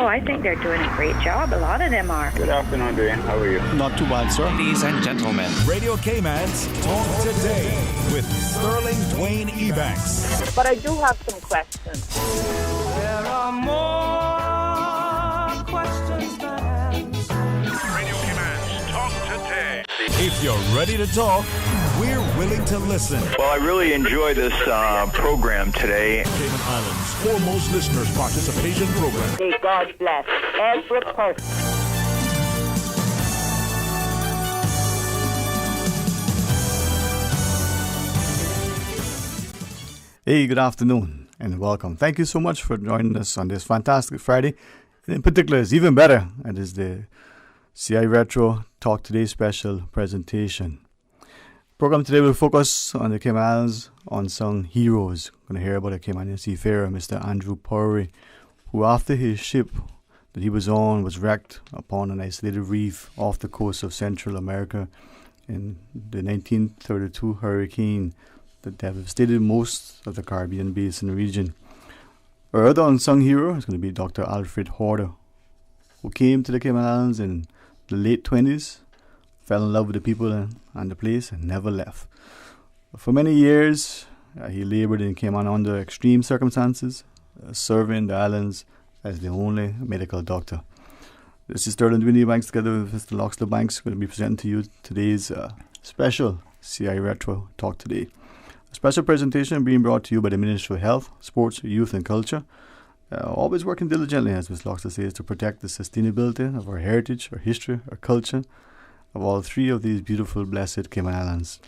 Oh, I think they're doing a great job. A lot of them are. Good afternoon, Dwayne. How are you? Not too bad, sir. Ladies and gentlemen, Radio Cayman's Talk Today with Sterling Dwayne Ebanks. But I do have some questions. There are more questions than answers. Radio Cayman's Talk Today. If you're ready to talk, we're willing to listen. Well, I really enjoy this program today. Cayman Islands' foremost listeners' participation program. May God bless every person. Hey, good afternoon and welcome. Thank you so much for joining us on this fantastic Friday. And in particular, it's even better. It is the CI Retro Talk Today special presentation. Program today will focus on the Cayman Islands unsung heroes. We're going to hear about a Caymanian seafarer, Mr. Andrew Purry, who after his ship that he was on was wrecked upon an isolated reef off the coast of Central America in the 1932 hurricane that devastated most of the Caribbean basin region. Our other unsung hero is going to be Dr. Alfred Horder, who came to the Cayman Islands in the late 20s, fell in love with the people and the place, and never left. For many years, he labored in Cayman under extreme circumstances, serving the islands as the only medical doctor. This is Sterling Dwayne Banks together with Mr. Loxley Banks. We're going to be presenting to you today's special CI Retro Talk Today. A special presentation being brought to you by the Ministry of Health, Sports, Youth and Culture. Always working diligently, as Ms. Loxley says, to protect the sustainability of our heritage, our history, our culture, of all three of these beautiful, blessed Cayman Islands.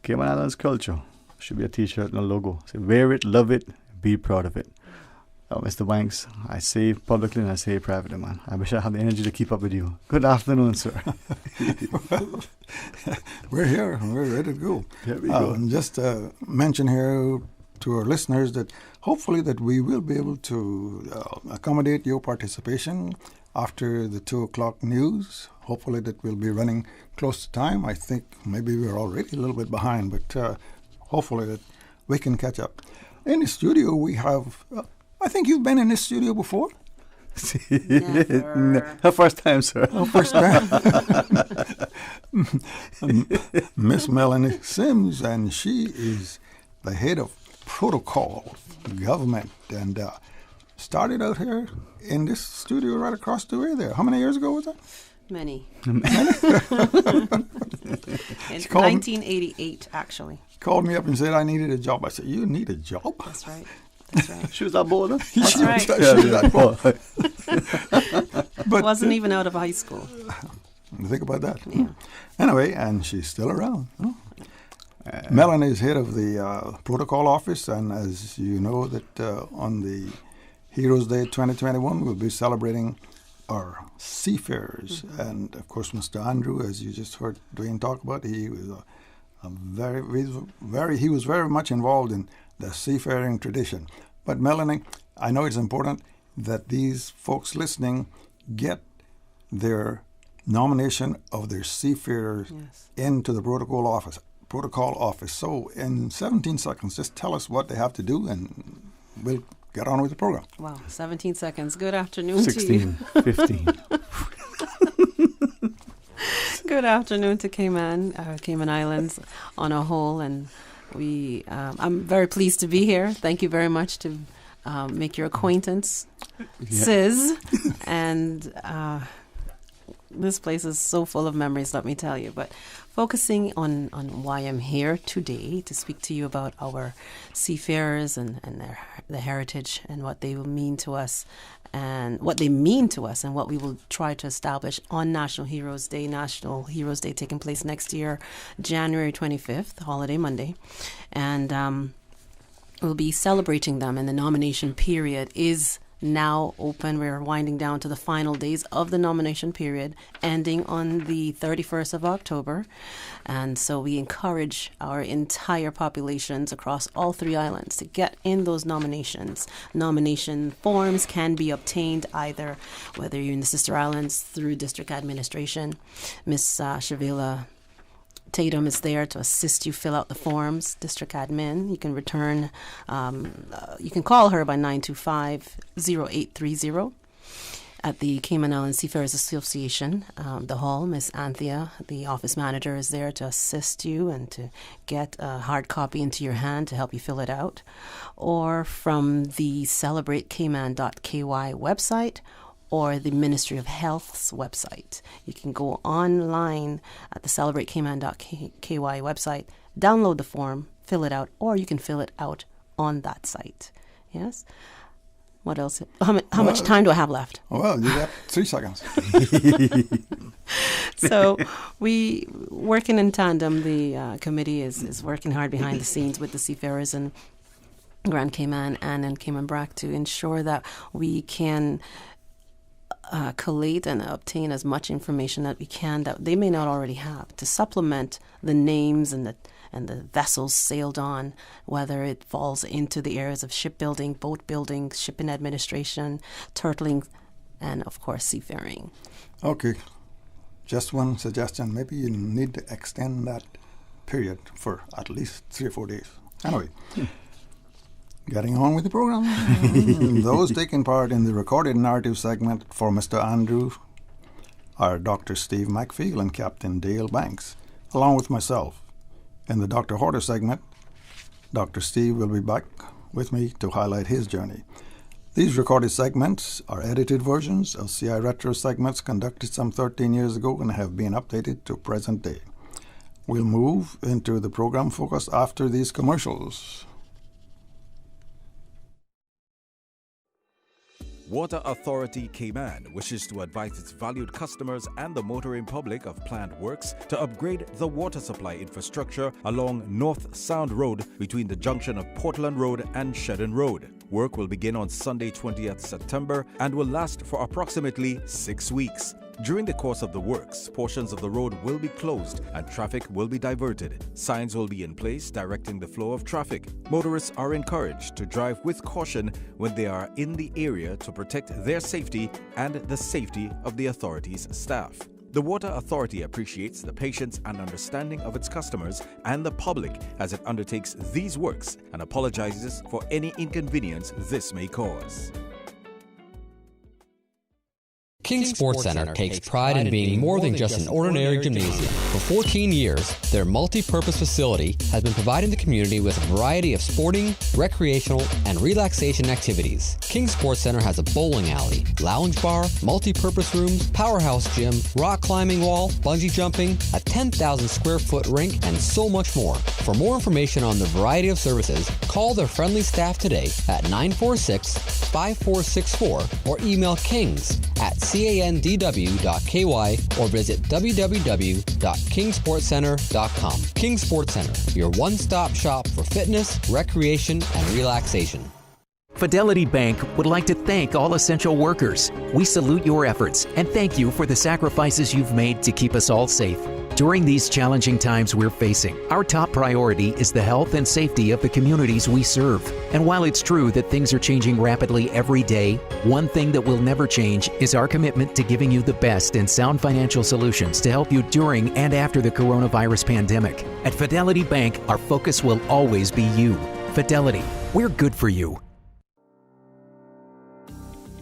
Cayman Islands culture should be a t-shirt and a logo. Say, wear it, love it, be proud of it. Mr. Banks, I say publicly and I say privately, man. I wish I had the energy to keep up with you. Good afternoon, sir. Well, we're here. We're ready to go. Here we go. And just mention here to our listeners that hopefully that we will be able to accommodate your participation after the 2 o'clock news. Hopefully that we'll be running close to time. I think maybe we're already a little bit behind, but hopefully that we can catch up. In the studio we have, I think you've been in this studio before? Never. Her first time, sir. Oh, first time. Miss Melanie Sims, and she is the head of protocol government, and started out here in this studio right across the way there. How many years ago was that? Many. In 1988, actually. Called me up and said I needed a job. I said, you need a job? That's right. That's right. She was that bold, huh? That's right. She was that bold. But wasn't even out of high school. Think about that. Yeah. Anyway, and she's still around. Huh? Melanie is head of the protocol office, and as you know that on the Heroes Day 2021, we'll be celebrating our seafarers. Mm-hmm. And of course, Mr. Andrew, as you just heard Dwayne talk about, he was he was very much involved in the seafaring tradition. But Melanie, I know it's important that these folks listening get their nomination of their seafarers into the protocol office. So in 17 seconds, just tell us what they have to do, and we'll get on with the program. Wow, 17 seconds. Good afternoon 16, to you. 15. Good afternoon to Cayman Islands on a whole, and I'm very pleased to be here. Thank you very much to make your acquaintance, Sis, and this place is so full of memories, let me tell you. But focusing on why I'm here today to speak to you about our seafarers and their heritage and what they will mean to us and what they mean to us and what we will try to establish on National Heroes Day taking place next year, January 25th, holiday Monday. And we'll be celebrating them, and the nomination period is now open. We're winding down to the final days of the nomination period, ending on the 31st of October. And so we encourage our entire populations across all three islands to get in those nominations. Nomination forms can be obtained either, whether you're in the Sister Islands, through district administration. Miss Shavila Tatum is there to assist you fill out the forms, district admin. You can call her by 925-0830. at the Cayman Islands Seafarers Association, the hall. Miss Anthea, the office manager, is there to assist you and to get a hard copy into your hand to help you fill it out. Or from the celebratecayman.ky website or the Ministry of Health's website. You can go online at the celebratecayman.ky website, download the form, fill it out, or you can fill it out on that site. Yes? What else? How much time do I have left? Well, you got 3 seconds. So we, working in tandem, the committee is working hard behind the scenes with the seafarers in Grand Cayman and in Cayman Brac to ensure that we can collate and obtain as much information that we can that they may not already have to supplement the names and the vessels sailed on, whether it falls into the areas of shipbuilding, boat building, shipping administration, turtling, and of course seafaring. Okay, just one suggestion. Maybe you need to extend that period for at least 3 or 4 days. Anyway, getting on with the program. Those taking part in the recorded narrative segment for Mr. Andrew are Dr. Steve McPhail and Captain Dale Banks, along with myself. In the Dr. Horter segment, Dr. Steve will be back with me to highlight his journey. These recorded segments are edited versions of CI Retro segments conducted some 13 years ago and have been updated to present day. We'll move into the program focus after these commercials. Water Authority Cayman wishes to advise its valued customers and the motoring public of planned works to upgrade the water supply infrastructure along North Sound Road between the junction of Portland Road and Shedden Road. Work will begin on Sunday, 20th September and will last for approximately 6 weeks. During the course of the works, portions of the road will be closed and traffic will be diverted. Signs will be in place directing the flow of traffic. Motorists are encouraged to drive with caution when they are in the area to protect their safety and the safety of the authority's staff. The Water Authority appreciates the patience and understanding of its customers and the public as it undertakes these works and apologizes for any inconvenience this may cause. King Sports Center takes pride in being more than just an ordinary gymnasium. For 14 years, their multi-purpose facility has been providing the community with a variety of sporting, recreational, and relaxation activities. King Sports Center has a bowling alley, lounge bar, multi-purpose rooms, powerhouse gym, rock climbing wall, bungee jumping, a 10,000 square foot rink, and so much more. For more information on the variety of services, call their friendly staff today at 946-5464 or email kings@candw.ky or visit www.kingsportscenter.com. King Sports Center, your one-stop shop for fitness, recreation, and relaxation. Fidelity Bank would like to thank all essential workers. We salute your efforts and thank you for the sacrifices you've made to keep us all safe. During these challenging times we're facing, our top priority is the health and safety of the communities we serve. And while it's true that things are changing rapidly every day, one thing that will never change is our commitment to giving you the best and sound financial solutions to help you during and after the coronavirus pandemic. At Fidelity Bank, our focus will always be you. Fidelity, we're good for you.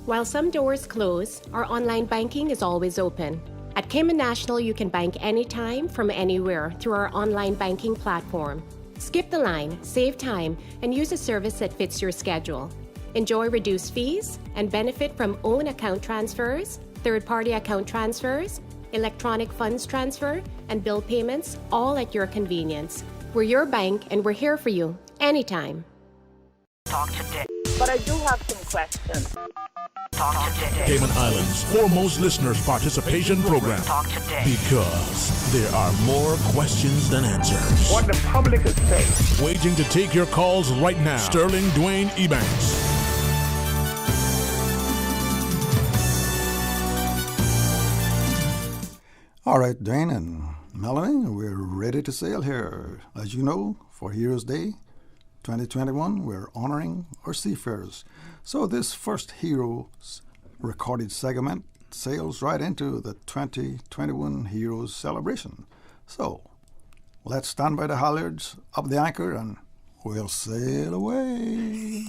While some doors close, our online banking is always open. At Cayman National, you can bank anytime from anywhere through our online banking platform. Skip the line, save time, and use a service that fits your schedule. Enjoy reduced fees and benefit from own account transfers, third-party account transfers, electronic funds transfer, and bill payments, all at your convenience. We're your bank, and we're here for you anytime. Talk today. But I do have some questions. Talk today. Cayman Islands' foremost listeners' participation program. Talk today. Because there are more questions than answers. What the public is saying. Waging to take your calls right now. Sterling Dwayne Ebanks. All right, Dwayne and Melanie, we're ready to sail here. As you know, for Heroes Day 2021, we're honoring our seafarers. So this first Heroes recorded segment sails right into the 2021 Heroes celebration. So let's stand by the halyards, up the anchor, and we'll sail away.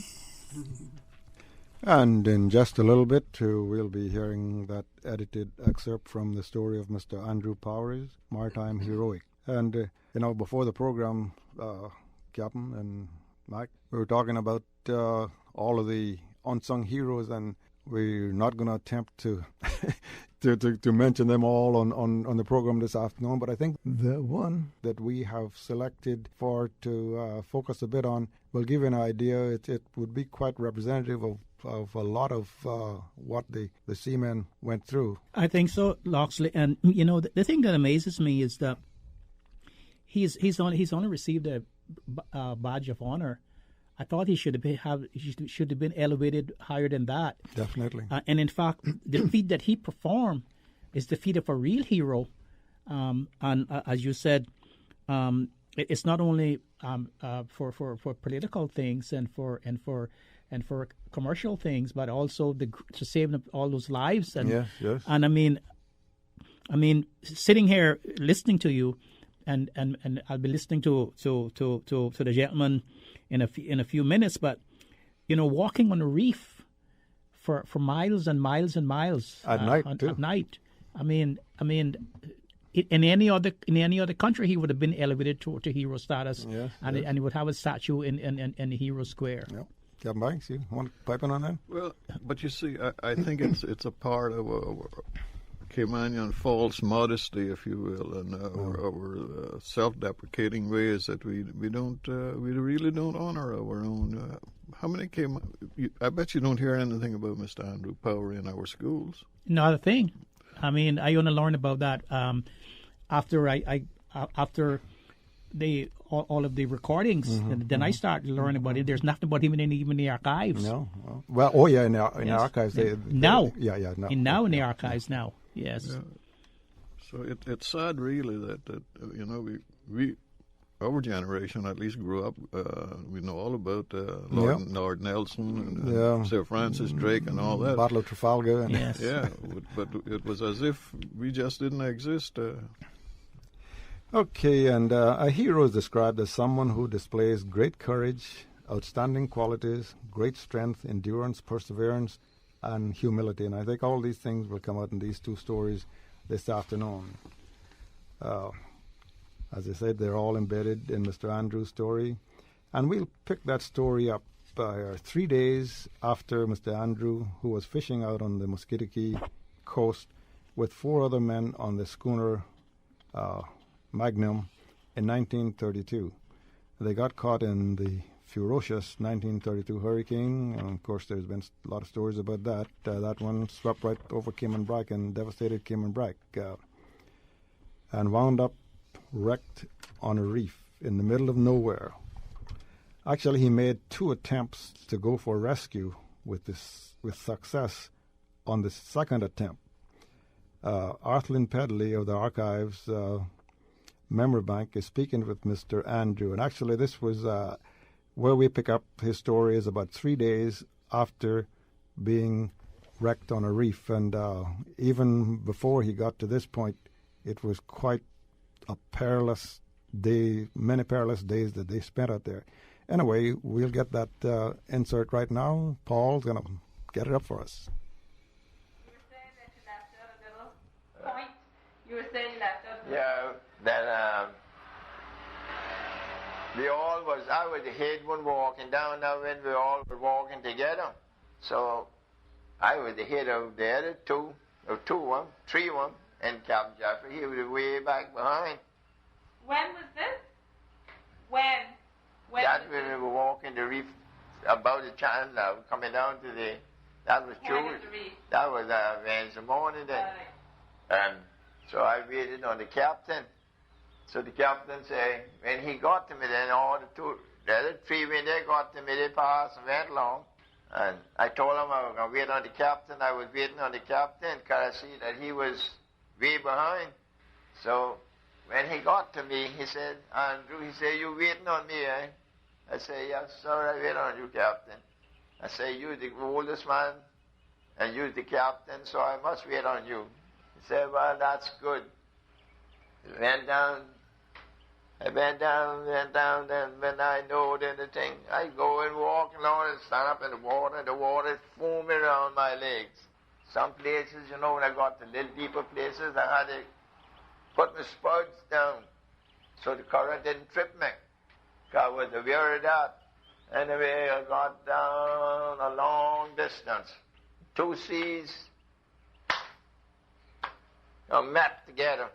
And in just a little bit, we'll be hearing that edited excerpt from the story of Mr. Andrew Powers, Maritime Heroic. And, before the program, Captain and Mike, we were talking about all of the unsung heroes, and we're not going to attempt to to mention them all on the program this afternoon, but I think the one that we have selected to focus a bit on will give you an idea. It would be quite representative of a lot of what the seamen went through. I think so, Loxley. And the thing that amazes me is that he's only received a badge of honor. I thought he should have been elevated higher than that. Definitely. And in fact, the feat that he performed is the feat of a real hero. And as you said, it's not only for political things and for commercial things, but also to save all those lives. And yes. And I mean, sitting here listening to you, and I'll be listening to the gentleman in a few minutes. But walking on a reef for miles and miles and miles at night too. At night. I mean, in any other country, he would have been elevated to hero status, and he would have a statue in the Hero Square. Yep. Captain Banks, you want to pipe in on that? Well, but you see, I think it's a part of Caymanian false modesty, if you will, and our self-deprecating ways that we really don't honor our own. How many I bet you don't hear anything about Mr. Andrew Power in our schools. Not a thing. I mean, I only learned about that after all of the recordings, and then I started learning about it. There's nothing about him in the archives. No. Well, in the archives. Now. No. In the archives now. Yes. Yeah. So it's sad, really, that we our generation at least grew up. We know all about Lord Nelson and Sir Francis Drake and all that. Battle of Trafalgar. Yes. Yeah, but it was as if we just didn't exist. Okay, and a hero is described as someone who displays great courage, outstanding qualities, great strength, endurance, perseverance, and humility. And I think all these things will come out in these two stories this afternoon. As I said, they're all embedded in Mr. Andrew's story. And we'll pick that story up 3 days after Mr. Andrew, who was fishing out on the Muscogee coast with 4 other men on the schooner Magnum in 1932. They got caught in the ferocious 1932 hurricane, and of course there's been a lot of stories about that. That one swept right over Cayman Brac and devastated Cayman Brac, and wound up wrecked on a reef in the middle of nowhere. Actually, he made 2 attempts to go for rescue with success on the second attempt. Arthlin Pedley of the Archives Memory Bank is speaking with Mr. Andrew, and actually this was where we pick up his story is about 3 days after being wrecked on a reef, and even before he got to this point, it was quite a perilous day, many perilous days that they spent out there. Anyway, we'll get that insert right now. Paul's going to get it up for us. You were saying that you left out a little point. You were saying you left out a little. Yeah, that I was the head one walking down there when we all were walking together. So I was the head of the other 3 of them, and Captain Jeffrey, he was way back behind. When was this? When That's when we were walking the reef about the channel now, coming down to that was Tuesday. That was Wednesday morning then. So I waited on the captain. So the captain said, when he got to me, then all the other 3 when they got to me, they passed and went along. And I told him I was going to wait on the captain. I was waiting on the captain because I see that he was way behind. So when he got to me, he said, Andrew, he said, you waiting on me, eh? I said, yes, sir, I wait on you, captain. I said, you're the oldest man, and you're the captain, so I must wait on you. He said, well, that's good. He went down I went down, then when I know then the thing, I go and walk along and stand up in the water is foaming around my legs. Some places, you know, when I got to little deeper places, I had to put my spouts down so the current didn't trip me. I was aware of that. Anyway, I got down a long distance. Two seas met together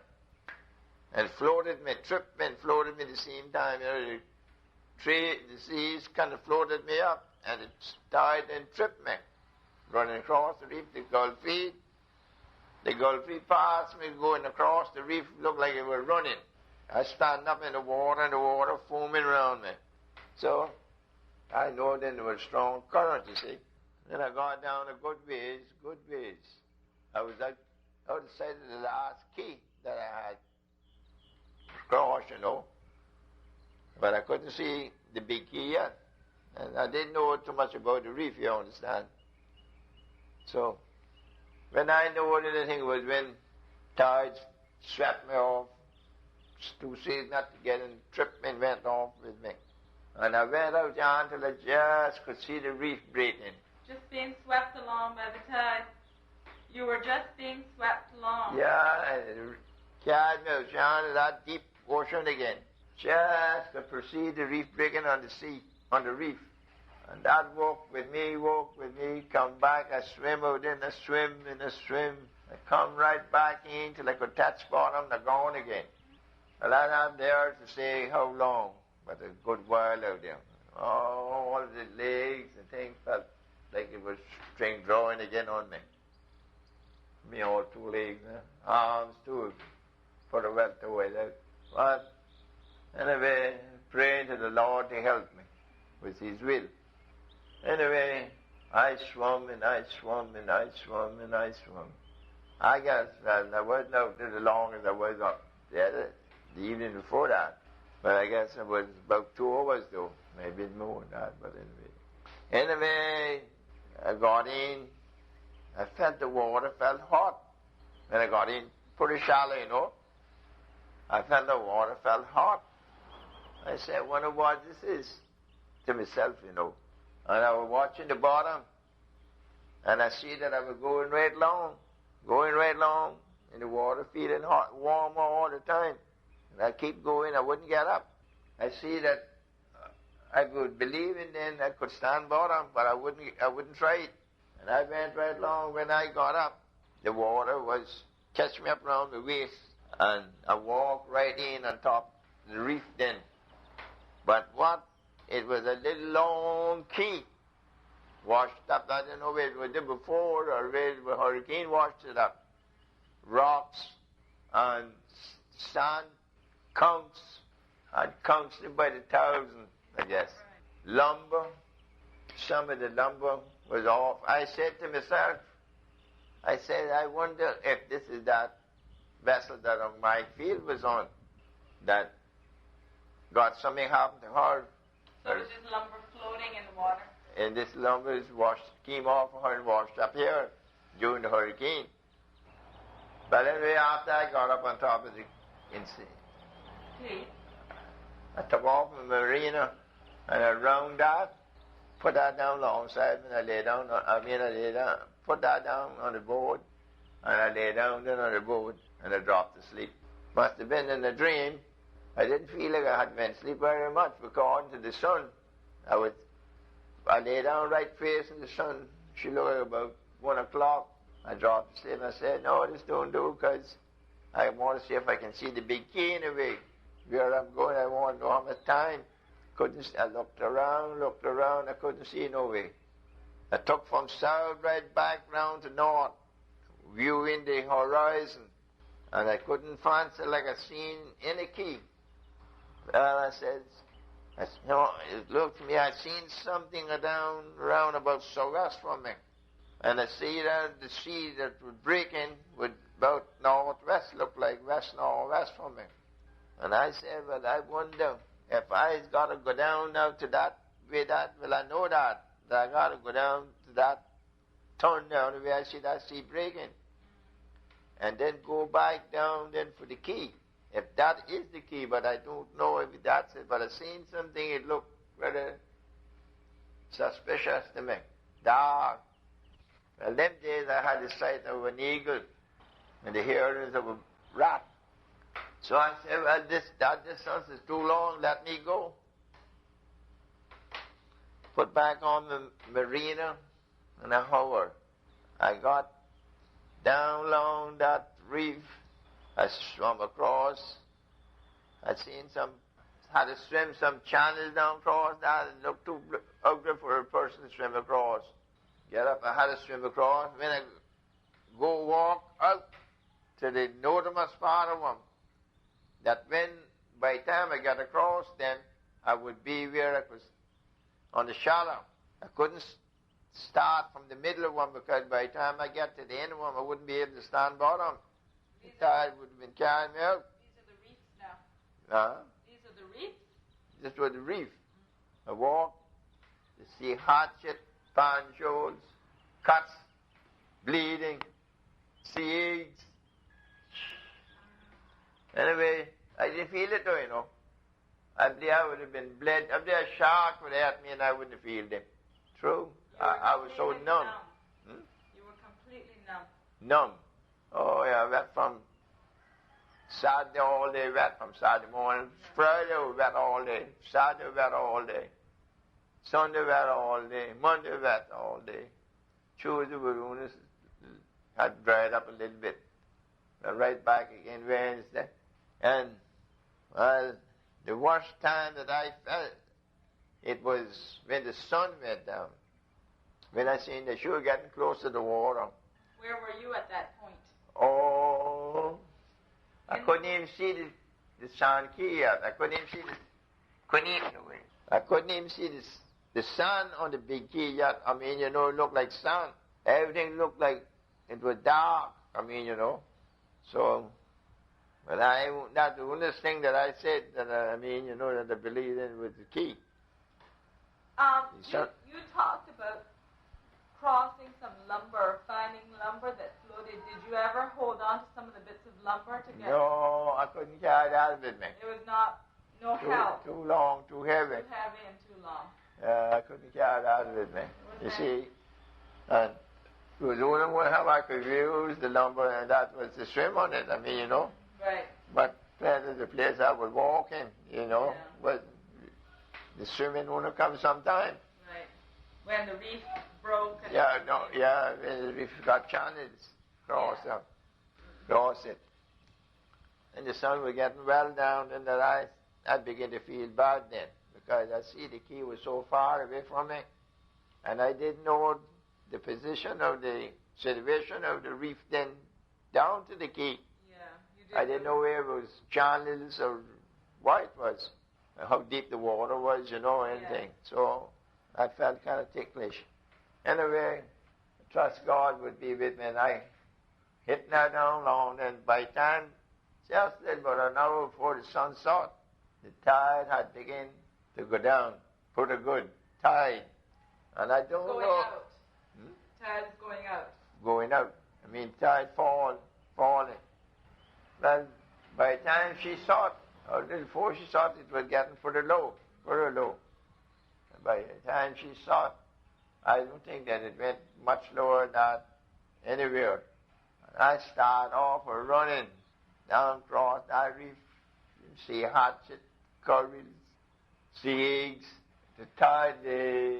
and floated me, tripped me and floated me at the same time. You know, the seas kind of floated me up and it tied and tripped me. Running across the reef, the Gulf Feed. The Gulf Feed passed me going across the reef, looked like it was running. I stand up in the water and the water foaming around me. So I know then there was strong current, you see. Then I got down a good ways. I was outside of the last key that I had crossed, you know. But I couldn't see the big key yet. And I didn't know too much about the reef, you understand. So when I knew the thing was when tides swept me off, two seas not together and tripped me and went off with me. And I went out there until I just could see the reef breaking. Just being swept along by the tide. You were just being swept along. Yeah, and it carried me out down to that deep ocean again. Just to perceive the reef breaking on the sea, on the reef. And that walk with me, come back, I swim out in, I swim. I come right back in till I could touch bottom, and I gone again. Well, I'm not there to say how long, but a good while out there. All the legs and things felt like it was string drawing again on me. Me all two legs, arms too, for the well to wear out. But anyway, praying to the Lord to help me with His will. Anyway, I swam. I guess I wasn't out there as long as I was up there the evening before that. But I guess it was about 2 hours though, maybe more than that, but anyway. Anyway, I got in. I felt the water felt hot. When I got in, pretty shallow, you know. I felt the water felt hot. I said, I wonder what this is to myself, you know. And I was watching the bottom, and I see that I was going right along, in the water, feeling hot, warmer all the time. And I keep going, I wouldn't get up. I see that I would believe in then I could stand bottom, but I wouldn't try it. And I went right along. When I got up, the water was catch me up around the waist, and I walked right in on top of the reef then. But what? It was a little long key, washed up. I don't know where it was there before or where the hurricane washed it up. Rocks and sand, conchs. I'd conchs by the thousand, I guess. Lumber, some of the lumber was off. I said to myself, I wonder if this is that vessel that my field was on, that got something happened to her. So was this lumber floating in the water? And this lumber came off of her and washed up here during the hurricane. But anyway, after I got up on top of the I took off my marina and I round that, put that down alongside me, and I lay down, put that down on the board, and I lay down then on the board, and I dropped to sleep. Must have been in a dream. I didn't feel like I had been asleep very much because to the sun, I lay down right facing the sun. She looked like about 1 o'clock. I dropped to sleep. I said, no, this don't do because I want to see if I can see the big key in the way. Where I'm going, I want to know how much time. I looked around, I couldn't see no way. I took from south right back round to north, viewing the horizon, and I couldn't fancy like I seen any key. Well, I said, it looked to me, I seen something down around about southwest from me. And I see that the sea that was breaking would about northwest, looked like west-northwest from me. And I said, well, I wonder if I got to go down now to that way, well, I know that I got to go down to that, turn down the way I see that sea breaking. And then go back down then for the key. if that is the key, but I don't know if that's it. But I seen something, it looked rather suspicious to me. Dark. Well, them days I had the sight of an eagle and the hearings of a rat. So I said, well, that distance is too long, let me go. Put back on the marina in a hour. I got down along that reef. I swam across. I had to swim some channels down across that. It looked too ugly for a person to swim across. Get up, I had to swim across. When I go walk out to the northernmost part of them, that when, by the time I got across them, I would be where I was on the shallow. I couldn't start from the middle of one because by the time I get to the end of one, I wouldn't be able to stand bottom. The tide would have been carrying me out. These are the reefs now. These are the reefs? This was the reef. I walked to see hatchet, panchols, cuts, bleeding, sea eggs. Anyway, I didn't feel it though, you know. Up there I would have been bled. Up there a shark would have hit me and I wouldn't have felt it. True. I was so numb. You were completely numb. Numb. Oh yeah, wet from Saturday all day, wet from Saturday morning. Friday wet all day. Saturday wet all day. Sunday wet all day. Monday wet all day. Tuesday we had dried up a little bit. Right back again Wednesday. And well, the worst time that I felt, it was when the sun went down. When I seen the shore getting close to the water. Where were you at that point? Oh, I couldn't even see the sun key yet. I couldn't even see the sun on the big key yet. I mean, you know, it looked like sun. Everything looked like it was dark. I mean, you know. So, but that's the only thing that I said that I mean, you know, that I believed in was the key. You talked about crossing some lumber, finding lumber that floated. Did you ever hold on to some of the bits of lumber to get? No, I couldn't carry that with me. It was no help. Too long, too heavy. Too heavy and too long. I couldn't carry that with me. You see, and it was the only one how I could use the lumber, and that was to swim on it. I mean, you know. Right. But that is the place I was walking, you know. Yeah. But the swimming wouldn't come sometime. Right. When the reef broke. And When the reef got channels across it. And the sun was getting well down in the eyes. I began to feel bad then, because I see the key was so far away from me, and I didn't know the position of the situation of the reef then down to the key. I didn't know where it was channels or what it was, how deep the water was, you know, anything. So I felt kind of ticklish. Anyway, I trust God would be with me, and I hit that down long, and by the time, just about an hour before the sun set, the tide had begun to go down, put a good tide. And I don't know. Going out. Tide is going out. Going out. I mean, tide falling. Well, by the time she saw it, or before she saw it, it was getting further low. And by the time she saw it, I don't think that it went much lower than that anywhere. And I started off running down across that reef. You see hatchet, curries, sea eggs. The tide, the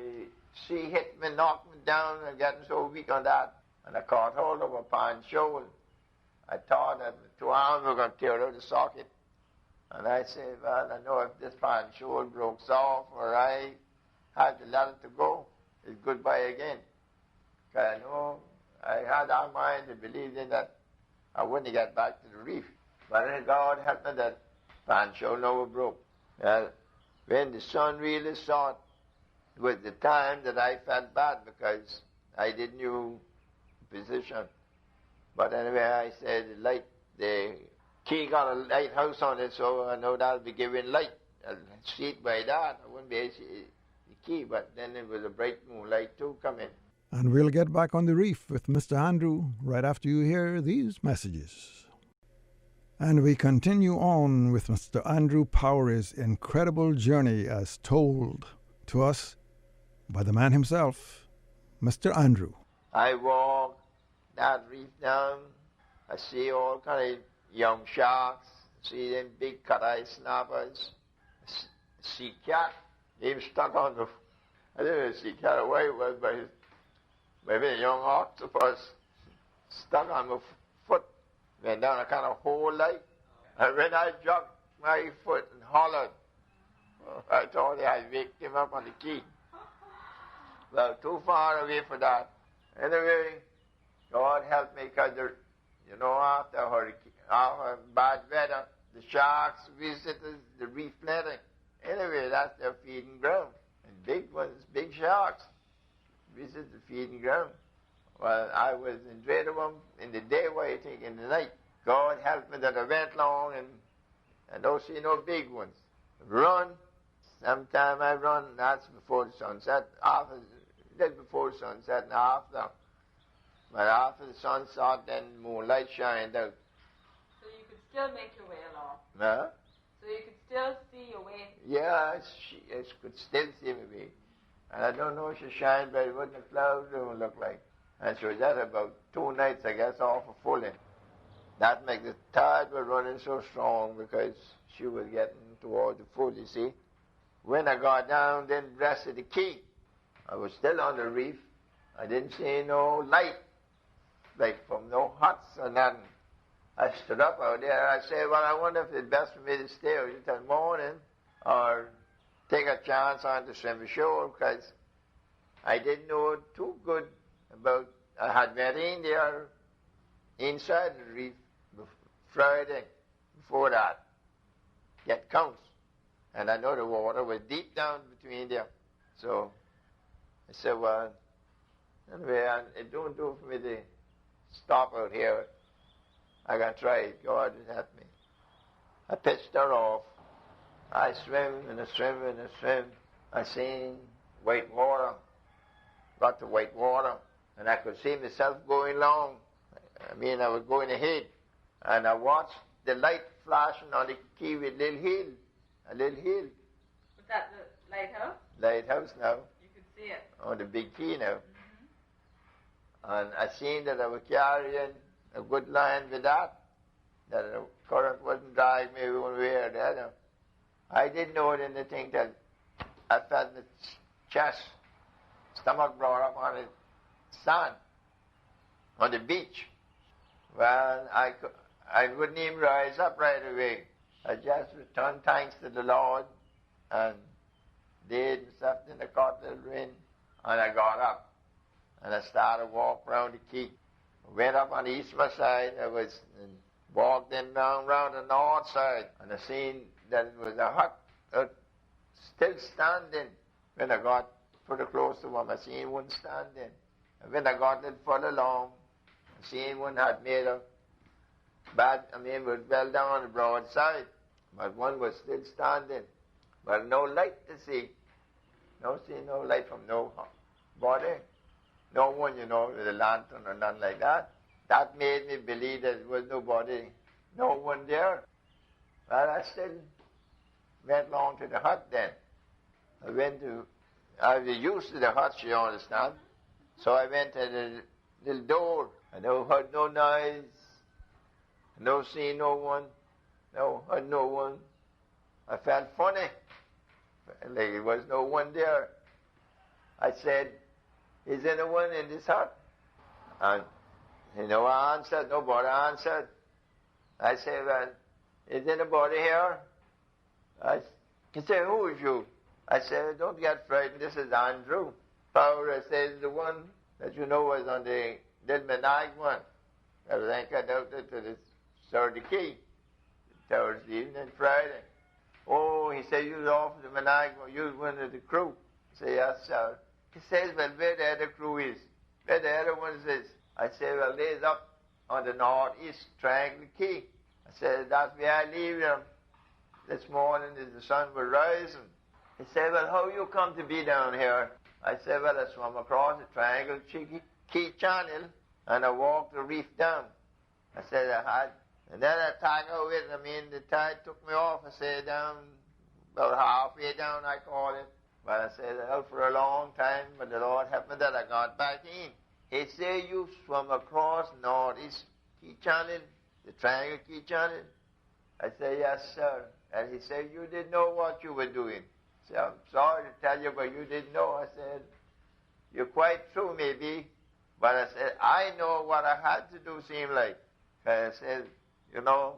sea hit me, knocked me down, and getting so weak on that. And I caught hold of a pan shoal. I thought that the two arms were going to tear out the socket. And I said, well, I know if this pan shoal broke off or I had to let it to go, it's goodbye again. Because I know I had our mind to believe in that I wouldn't get back to the reef. But then God helped me that pan shoal never broke. Well, when the sun really set, it was the time that I felt bad because I didn't know the position. But anyway, I said, the key got a lighthouse on it, so I know that'll be giving light. I'll see it by that. I wouldn't be able to see the key, but then it was a bright moonlight too coming. And we'll get back on the reef with Mr. Andrew right after you hear these messages. And we continue on with Mr. Andrew Powery's incredible journey as told to us by the man himself, Mr. Andrew. I walk that reef down. I see all kind of young sharks, see them big cut-eye snappers, sea cat, him stuck on the, I didn't see cat away, it was maybe a young octopus stuck on my foot, went down a kind of hole like, and when I dropped my foot and hollered, I thought I waked him up on the key. Well, too far away for that. Anyway, God help me, because after hurricane, after bad weather, the sharks visit the reef plenty. Anyway, that's their feeding ground. And big ones, big sharks, visit the feeding ground. Well, I was in dread of them in the day, waiting in the night. God help me that I went long and don't see no big ones. Run. Sometime I run, that's before the sunset, just before the sunset and after. But after the sunset, then moonlight shined out. So you could still make your way along? Huh? So you could still see your way? Yeah, I could still see my way. And I don't know if she shined, but what the clouds don't look like. And she was at about 2 nights, I guess, off of fulling. That makes the tide was running so strong because she was getting toward the full, you see. When I got down, then rested the key. I was still on the reef. I didn't see no light, like from no huts or nothing. I stood up out there. I said, well, I wonder if it's best for me to stay out until morning or take a chance on to swim ashore, because I didn't know too good about, I had been in there inside the reef Friday before that, get counts. And I know the water was deep down between there. So I said, well, anyway, it don't do for me to stop out here. I got to try it. God has helped me. I pitched her off. I swim and I swim and I swim. I seen white water, got to white water, and I could see myself going long. I mean, I was going ahead. And I watched the light flashing on the quay with a little hill. Was that the lighthouse? Lighthouse now. You could see it. On the big quay now. And I seen that I was carrying a good line with that the current wouldn't drag me one way or the other. I didn't know anything till I felt the chest, stomach brought up on the sand, on the beach. Well, I wouldn't even rise up right away. I just returned thanks to the Lord and did stuff in the cotton rain, and I got up and I started to walk around the quay. Went up on the eastern side. I walked in down around the north side, and I seen that it was a hut still standing. When I got pretty close to one, I seen one standing. And when I got a little further along, I seen one had made a was well down on the broad side, but one was still standing. But no light to see. No light from no body. No one, with a lantern or nothing like that. That made me believe that there was nobody, no one there. But I still went along to the hut then. I was used to the hut, you understand. So I went to the little door. I heard no noise. No seen no one. No, heard no one. I felt funny. Like there was no one there. I said, is anyone in this hut? And I answered, nobody answered. I said, well, is anybody here? He said, who is you? I said, don't get frightened, this is Andrew. Power says the one that was on the Menag one. That was anchored out to the third key towards the evening Friday. Oh, he said, you was off the Menag, you was one of the crew. I said, yes, sir. He says, well, where the other crew is? Where the other ones is? I said, well, they's up on the northeast triangle key. I said, that's where I leave them this morning as the sun was rising. He said, well, how you come to be down here? I said, well, I swam across the triangle key channel and I walked the reef down. I said, I had And then I tackled with, the tide took me off. I said down, about halfway down, I call it. But I said out for a long time, but the Lord helped me that I got back in. He said, you swim across northeast Key Channel, the Triangle Key Channel. I said, yes, sir. And he said, you didn't know what you were doing. I said, I'm sorry to tell you, but you didn't know. I said, you're quite true, maybe. But I said, I know what I had to do, seemed like. I said, so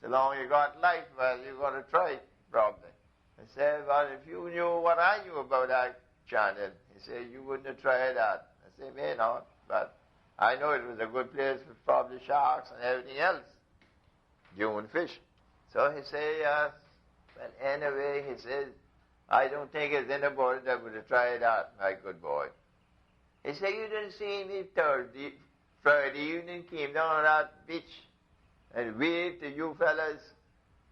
long you got life, well, you're going to try it, probably. I said, well, if you knew what I knew about that channel, he said, you wouldn't have tried that. I said, may not, but I know it was a good place for probably sharks and everything else, human fish. So he said, yes. But anyway, he said, I don't think there's anybody that would have tried that, my good boy. He said, you didn't see me Friday evening, came down on that beach and waved to you fellas.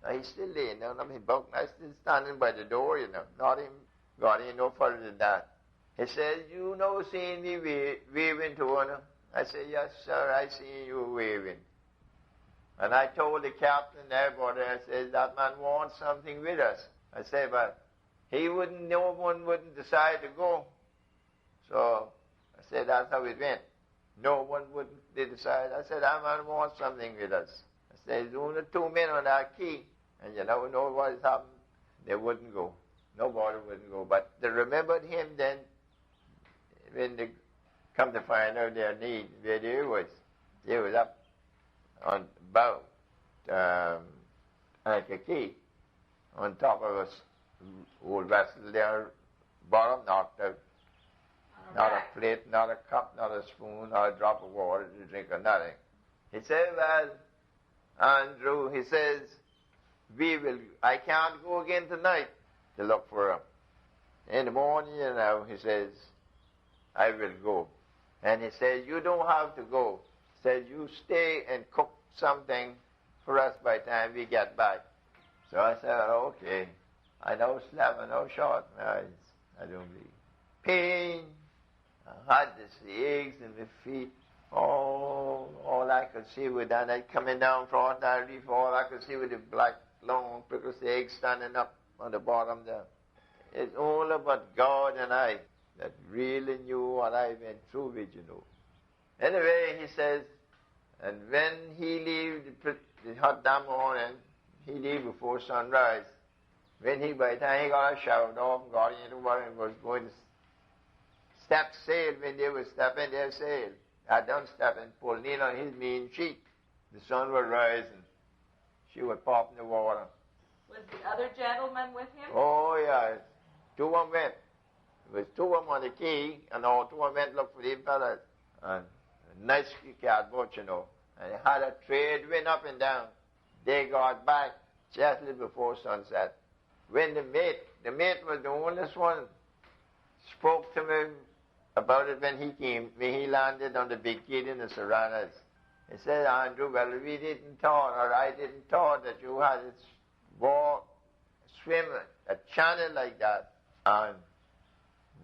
Now, he's still laying down on his bunk. I'm still standing by the door, not him got in no further than that. He said, you know, seeing me waving to one? I said, yes, sir, I seen you waving. And I told the captain there, brother, I said, that man wants something with us. I said, but no one wouldn't decide to go. So I said, that's how it went. No one wouldn't decide. I said, that man wants something with us. I said, there's only 2 men on that key, and you never know what has happened. They wouldn't go. Nobody wouldn't go. But they remembered him then when they come to find out their need, where they was up on bow, like a key, on top of a old vessel there, bottom knocked out. Not a plate, not a cup, not a spoon, not a drop of water to drink or nothing. He said, well, Andrew, he says, I can't go again tonight to look for him. In the morning, he says, I will go. And he said, you don't have to go. He said, you stay and cook something for us by the time we get back. So I said, okay. I know slept, I know short. I don't believe. Pain. I had the aches in my feet. Oh, all I could see was that night coming down from that reef, all I could see was the black, long, prickly eggs standing up on the bottom there. It's all about God and I that really knew what I went through with, Anyway, he says, and when he leave the hot damn morning, he leave before sunrise. By the time he got showered off, got into water and was going to step sail when they were stepping their sail. I done step and pull in on his mean sheet. The sun was rising. She would pop in the water. Was the other gentleman with him? Oh, yeah. 2 of them went. There was 2 of them on the quay, and all 2 of them went look for them fellas. And a nice catboat, And they had a trade wind up and down. They got back just a little before sunset. When the mate was the only one, spoke to me about it when he landed on the big kid in the Serranas. He said, Andrew, well, we didn't thought, or I didn't thought that you had to swim a channel like that and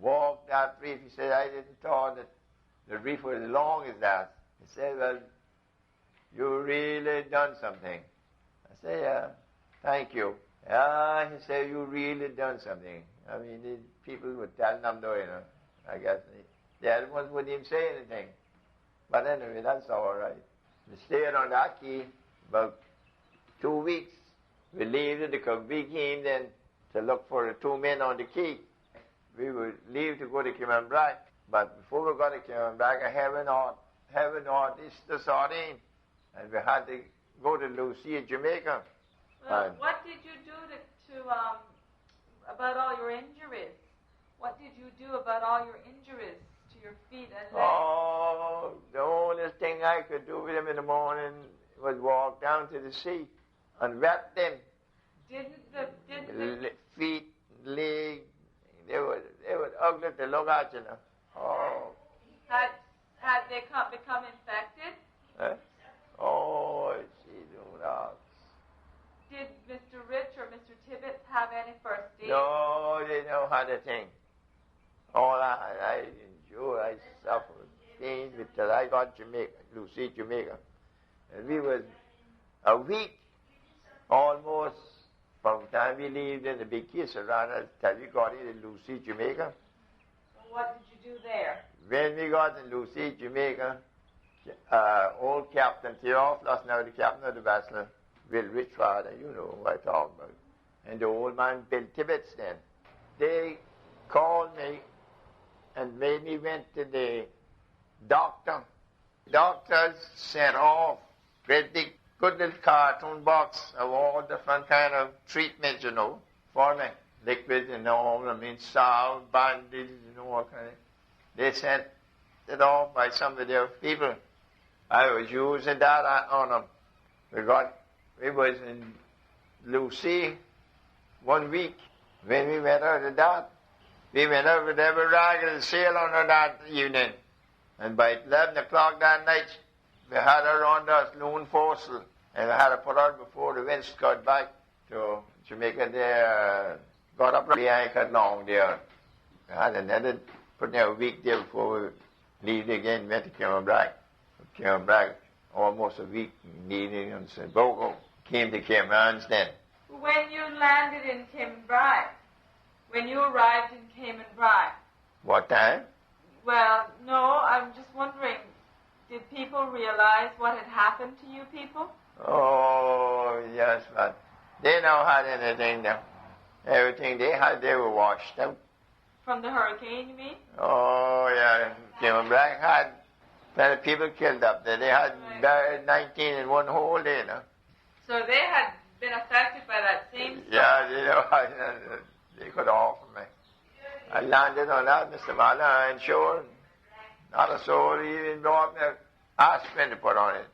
walk that reef. He said, I didn't thought that the reef was as long as that. He said, well, you really done something. I said, yeah, thank you. Yeah, he said, you really done something. The people would tell them, I guess the other ones wouldn't even say anything. But anyway, that's all right. We stayed on that key about 2 weeks. We leave we came then to look for the 2 men on the key. We would leave to go to Kimmenbrack. But before we got to Kimmenbrack, I haven't noticed the sardine. And we had to go to Lucia, Jamaica. Well, what did you do about all your injuries? What did you do about all your injuries to your feet and legs? Oh, the only thing I could do with them in the morning was walk down to the sea and wet them. Feet, leg, they were ugly to look at, Oh. Had they become infected? Huh? Oh, she do not. Did Mr. Rich or Mr. Tibbetts have any first aid? No, they don't have a thing. All I endured, I suffered pain until I got Lucy, Jamaica. And we was a week almost from the time we lived in the big kiss around until we got in Lucy, Jamaica. What did you do there? When we got in Lucy, Jamaica, old Captain Theophilus, now the captain of the vessel, Will Richfather, you know who I talk about, and the old man Bill Tibbets then. They called me and made me went to the doctor. Doctors sent off great big, good little cartoon box of all different kind of treatments, you know, for me. Liquids and all, salve, bandages, all kind of. They sent it off by some of their people. I was using that on them. We was in Lucy 1 week. When we went out of that, we went out with every ragged sail on her that evening. And by 11 o'clock that night, we had her on the loon forecastle, and we had to put her before the winds got back to Jamaica there. Got up the anchor long there. We had another, put there a week there before we leave again, went to Cameron Bragg, almost a week, leaving in St. Bogo. Came to Cayman's then. When you landed in Cayman Brac, when you arrived in Cayman Brac. What time? Well, no, I'm just wondering, did people realize what had happened to you people? Oh, yes, but they never had anything there. Everything they had, they were washed out. From the hurricane, you mean? Oh, yeah. Cayman Brac had plenty of people killed up there. They had buried 19 in one whole day, you know. So they had been affected by that same storm? Yeah, they could offer me. I landed on that, Mr. Marlin shore. Not a soul even brought me an aspirin to put on it.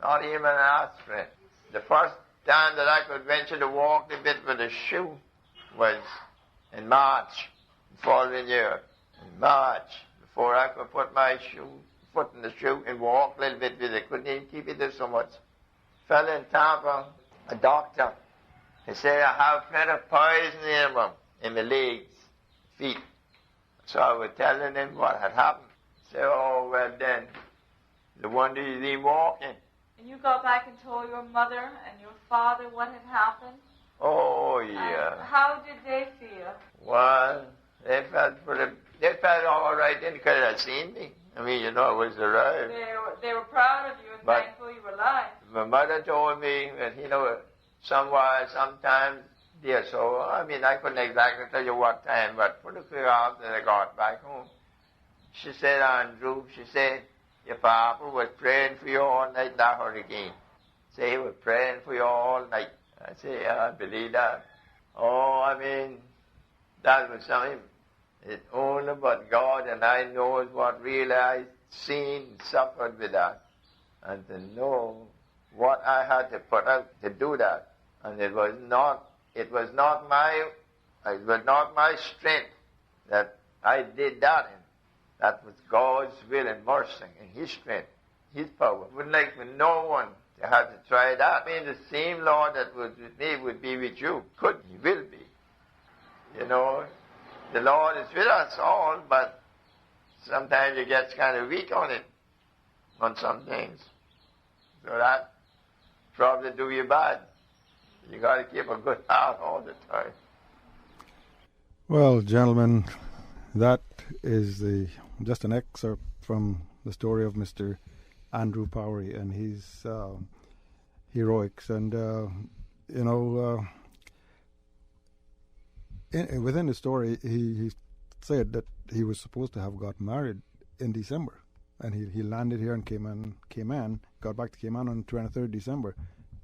Not even an aspirin. The first time that I could venture to walk a bit with a shoe was in March, the following year. In March, before I could put my foot in the shoe and walk a little bit with it. Couldn't even keep it there so much. Fella in Tampa, a doctor, he said, I have plenty of poison in my legs, feet. So I was telling him what had happened. He said, oh, well then, the wonder is he walking. And you got back and told your mother and your father what had happened? Oh, yeah. How did they feel? Well, they felt all right then because they had seen me. I mean, I was alive. They were proud of you and thankful you were alive. My mother told me that, sometimes, dear soul, I mean, I couldn't exactly tell you what time, but pretty quick after I got back home, she said, Andrew, your papa was praying for you all night, that hurricane. Say he was praying for you all night. I say, yeah, I believe that. Oh, I mean, that was something. It's only but God and I knows what really I seen, suffered with that. And to know what I had to put out to do that. And it was not my strength that I did that in. That was God's will and mercy and His strength, His power. Wouldn't like for no one to have to try that. I mean, the same Lord that was with me would be with you. He will be. The Lord is with us all, but sometimes you get kind of weak on it, on some things. So that probably do you bad. You got to keep a good heart all the time. Well, gentlemen, that is just an excerpt from the story of Mr. Andrew Powery and his heroics. And, within the story, he said that he was supposed to have got married in December. And he landed here in Cayman, got back to Cayman on 23rd December.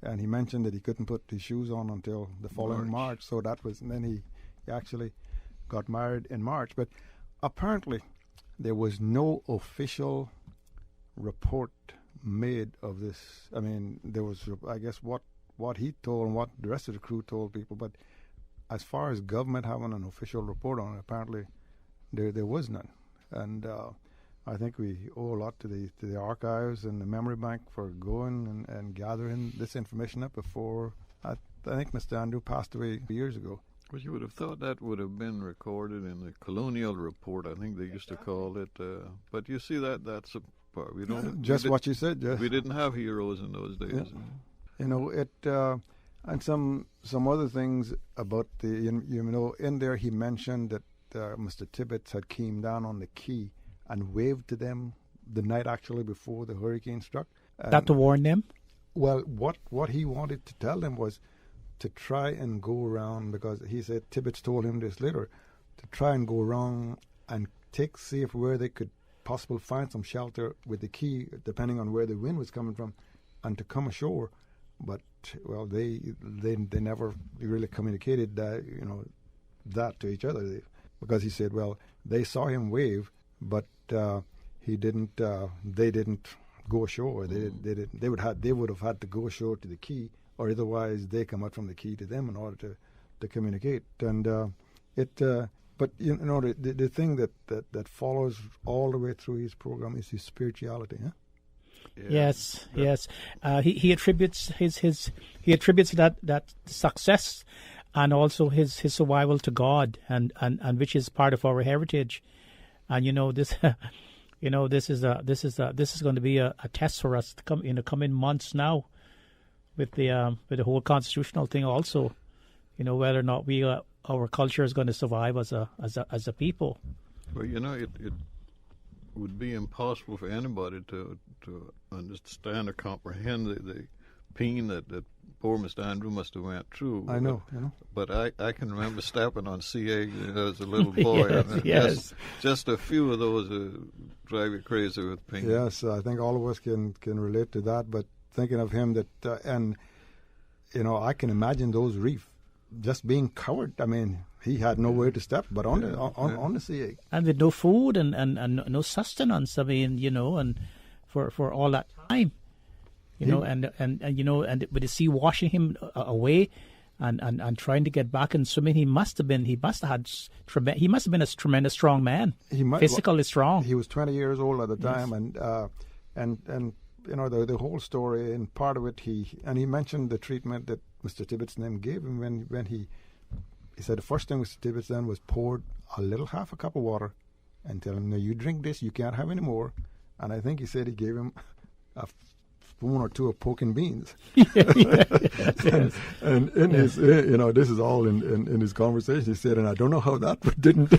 And he mentioned that he couldn't put his shoes on until the following March. So and then he actually got married in March. But apparently there was no official report made of this. I mean, there was, I guess, what he told and what the rest of the crew told people. But as far as government having an official report on it, apparently there was none. And I think we owe a lot to the archives and the memory bank for going and gathering this information up before I think Mr. Andrew passed away years ago. Well, you would have thought that would have been recorded in the colonial report, I think they used to call it. But you see, that's a part. We don't. Just what you said, Jeff. We didn't have heroes in those days. You know, it and some other things about the, you know, in there he mentioned that Mr. Tibbetts had came down on the quay and waved to them the night actually before the hurricane struck. That to warn them? Well, what he wanted to tell them was to try and go around, because he said Tibbetts told him this later, to try and go around and see if where they could possibly find some shelter with the quay, depending on where the wind was coming from, and to come ashore. But well, they never really communicated that, you know, that to each other, because he said, well, they saw him wave, but he didn't. They didn't go ashore. They would have had to go ashore to the quay, or otherwise they come out from the quay to them in order to communicate. And but you know, the thing that follows all the way through his program is his spirituality. Huh? Yeah. Yes. He attributes that success and also his survival to God, and which is part of our heritage. And you know this, this is going to be a test for us to come in the coming months now, with the whole constitutional thing also. You know, whether or not our culture is going to survive as a people. Well, you know, it would be impossible for anybody to understand or comprehend the pain that poor Mr. Andrew must have went through. I know, you know. But I can remember stepping on CA as a little boy. Yes. Just a few of those drive you crazy with pain. Yes, I think all of us can relate to that. But thinking of him and you know, I can imagine those reefs just being covered. I mean, he had nowhere to step but on the CA. And with no food and no sustenance. I mean, you know, and for all that time. You know, and you know, and with the sea washing him away, and trying to get back and swimming, he must have been a tremendous strong man. Physically strong. He was 20 years old at the time, and you know, the whole story, and part of it, he mentioned the treatment that Mr. Tibbetts then gave him when he said the first thing Mr. Tibbetts then was poured half a cup of water and tell him, no, you drink this, you can't have any more. And I think he said he gave him a spoon or two of pork and beans. And in his, you know, this is all in his conversation. He said, and I don't know how that didn't.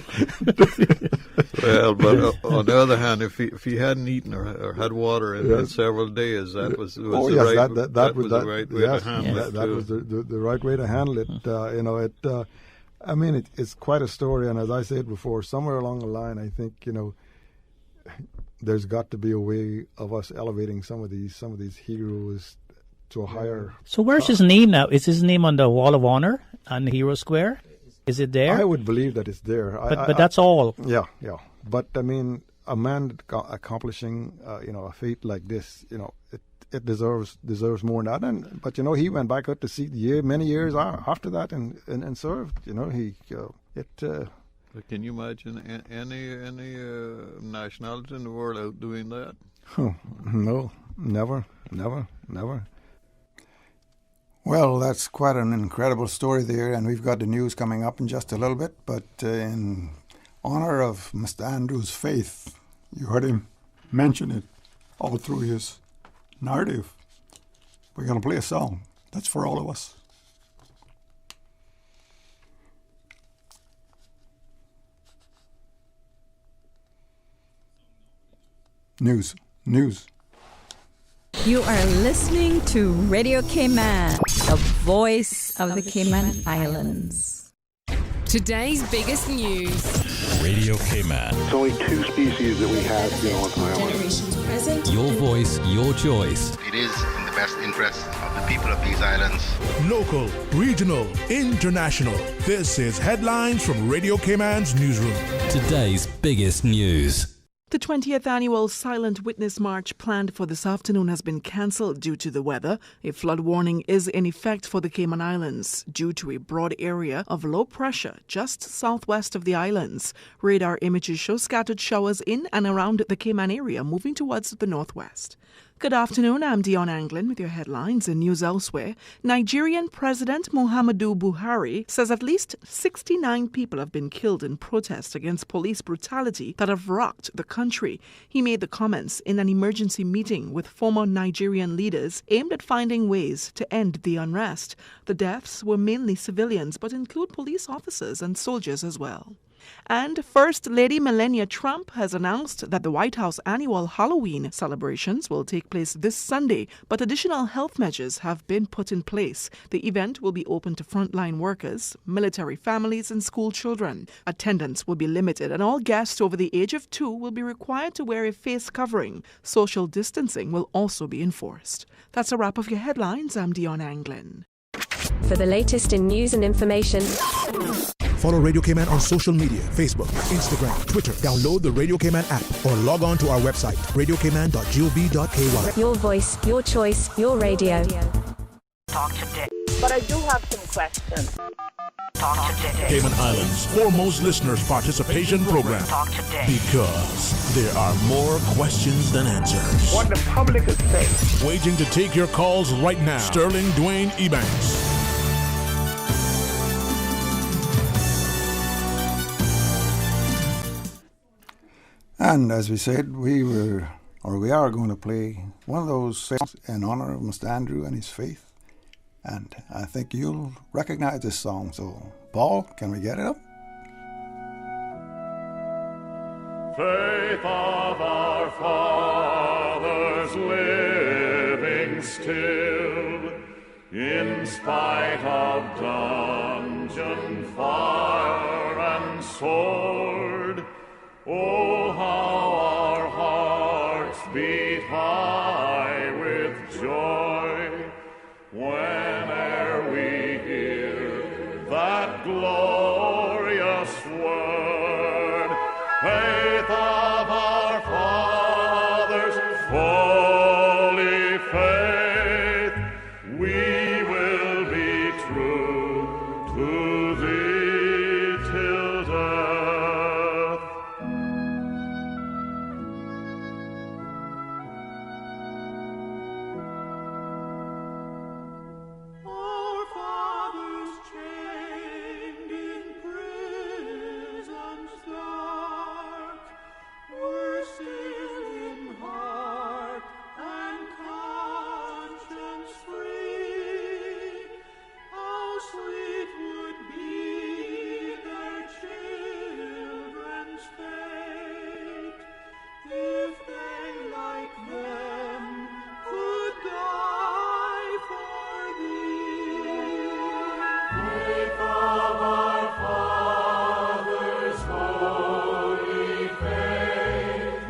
Well, but on the other hand, if he hadn't eaten or had water in several days, that was the right way to handle it. That was the right way to handle it. You know, I mean, it's quite a story. And as I said before, somewhere along the line, I think, you know, there's got to be a way of us elevating some of these heroes to a higher. So where's his name now? Is his name on the Wall of Honor on Hero Square? Is it there? I would believe that it's there. But that's all. Yeah. But I mean, a man accomplishing you know, a feat like this, you know, it deserves more than that. But you know, he went back out to sea many years after that and served. You know, But can you imagine any nationality in the world out doing that? Oh, no, never. Well, that's quite an incredible story there, and we've got the news coming up in just a little bit. But in honor of Mr. Andrew's faith, you heard him mention it all through his narrative. We're going to play a song that's for all of us. News. You are listening to Radio Cayman, the voice of the Cayman Islands. Today's biggest news. Radio Cayman. It's only 2 species that we have here on the island. Generations present. Your voice, your choice. It is in the best interest of the people of these islands. Local, regional, international. This is Headlines from Radio Cayman's newsroom. Today's biggest news. The 20th annual Silent Witness March planned for this afternoon has been cancelled due to the weather. A flood warning is in effect for the Cayman Islands due to a broad area of low pressure just southwest of the islands. Radar images show scattered showers in and around the Cayman area moving towards the northwest. Good afternoon, I'm Dion Anglin with your headlines and news elsewhere. Nigerian President Muhammadu Buhari says at least 69 people have been killed in protests against police brutality that have rocked the country. He made the comments in an emergency meeting with former Nigerian leaders aimed at finding ways to end the unrest. The deaths were mainly civilians but include police officers and soldiers as well. And First Lady Melania Trump has announced that the White House annual Halloween celebrations will take place this Sunday, but additional health measures have been put in place. The event will be open to frontline workers, military families, and school children. Attendance will be limited, and all guests over the age of 2 will be required to wear a face covering. Social distancing will also be enforced. That's a wrap of your headlines. I'm Dion Anglin. For the latest in news and information, follow Radio Cayman on social media, Facebook, Instagram, Twitter. Download the Radio Cayman app or log on to our website, radiocayman.gov.ky. Your voice, your choice, your radio. Talk today. But I do have some questions. Talk today. Cayman Islands' foremost listeners' participation program. Talk today. Because there are more questions than answers. What the public is saying. Waiting to take your calls right now. Sterling Dwayne Ebanks. And as we said, we are going to play one of those songs in honor of Mr. Andrew and his faith. And I think you'll recognize this song. So, Paul, can we get it up? Faith of our fathers living still, in spite of dungeon, fire, and sword. Oh, how our hearts beat high with joy whene'er we hear that glorious word. Faith of our fathers, holy faith, we will be true to thee till death. Our fathers chained in prisons dark were still in heart and conscience free. How sweet would be their children's fate if they like them could die for thee. Faith of our fathers, holy faith,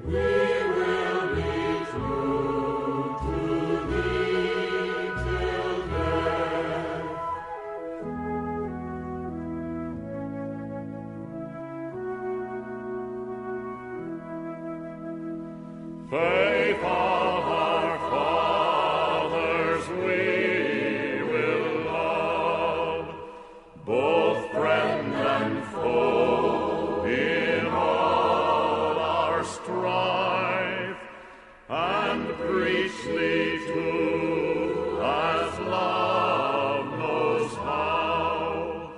we will be true to thee till death. Faith of our fathers we will love, both friend and foe in all our strife, and preach thee too as love knows how,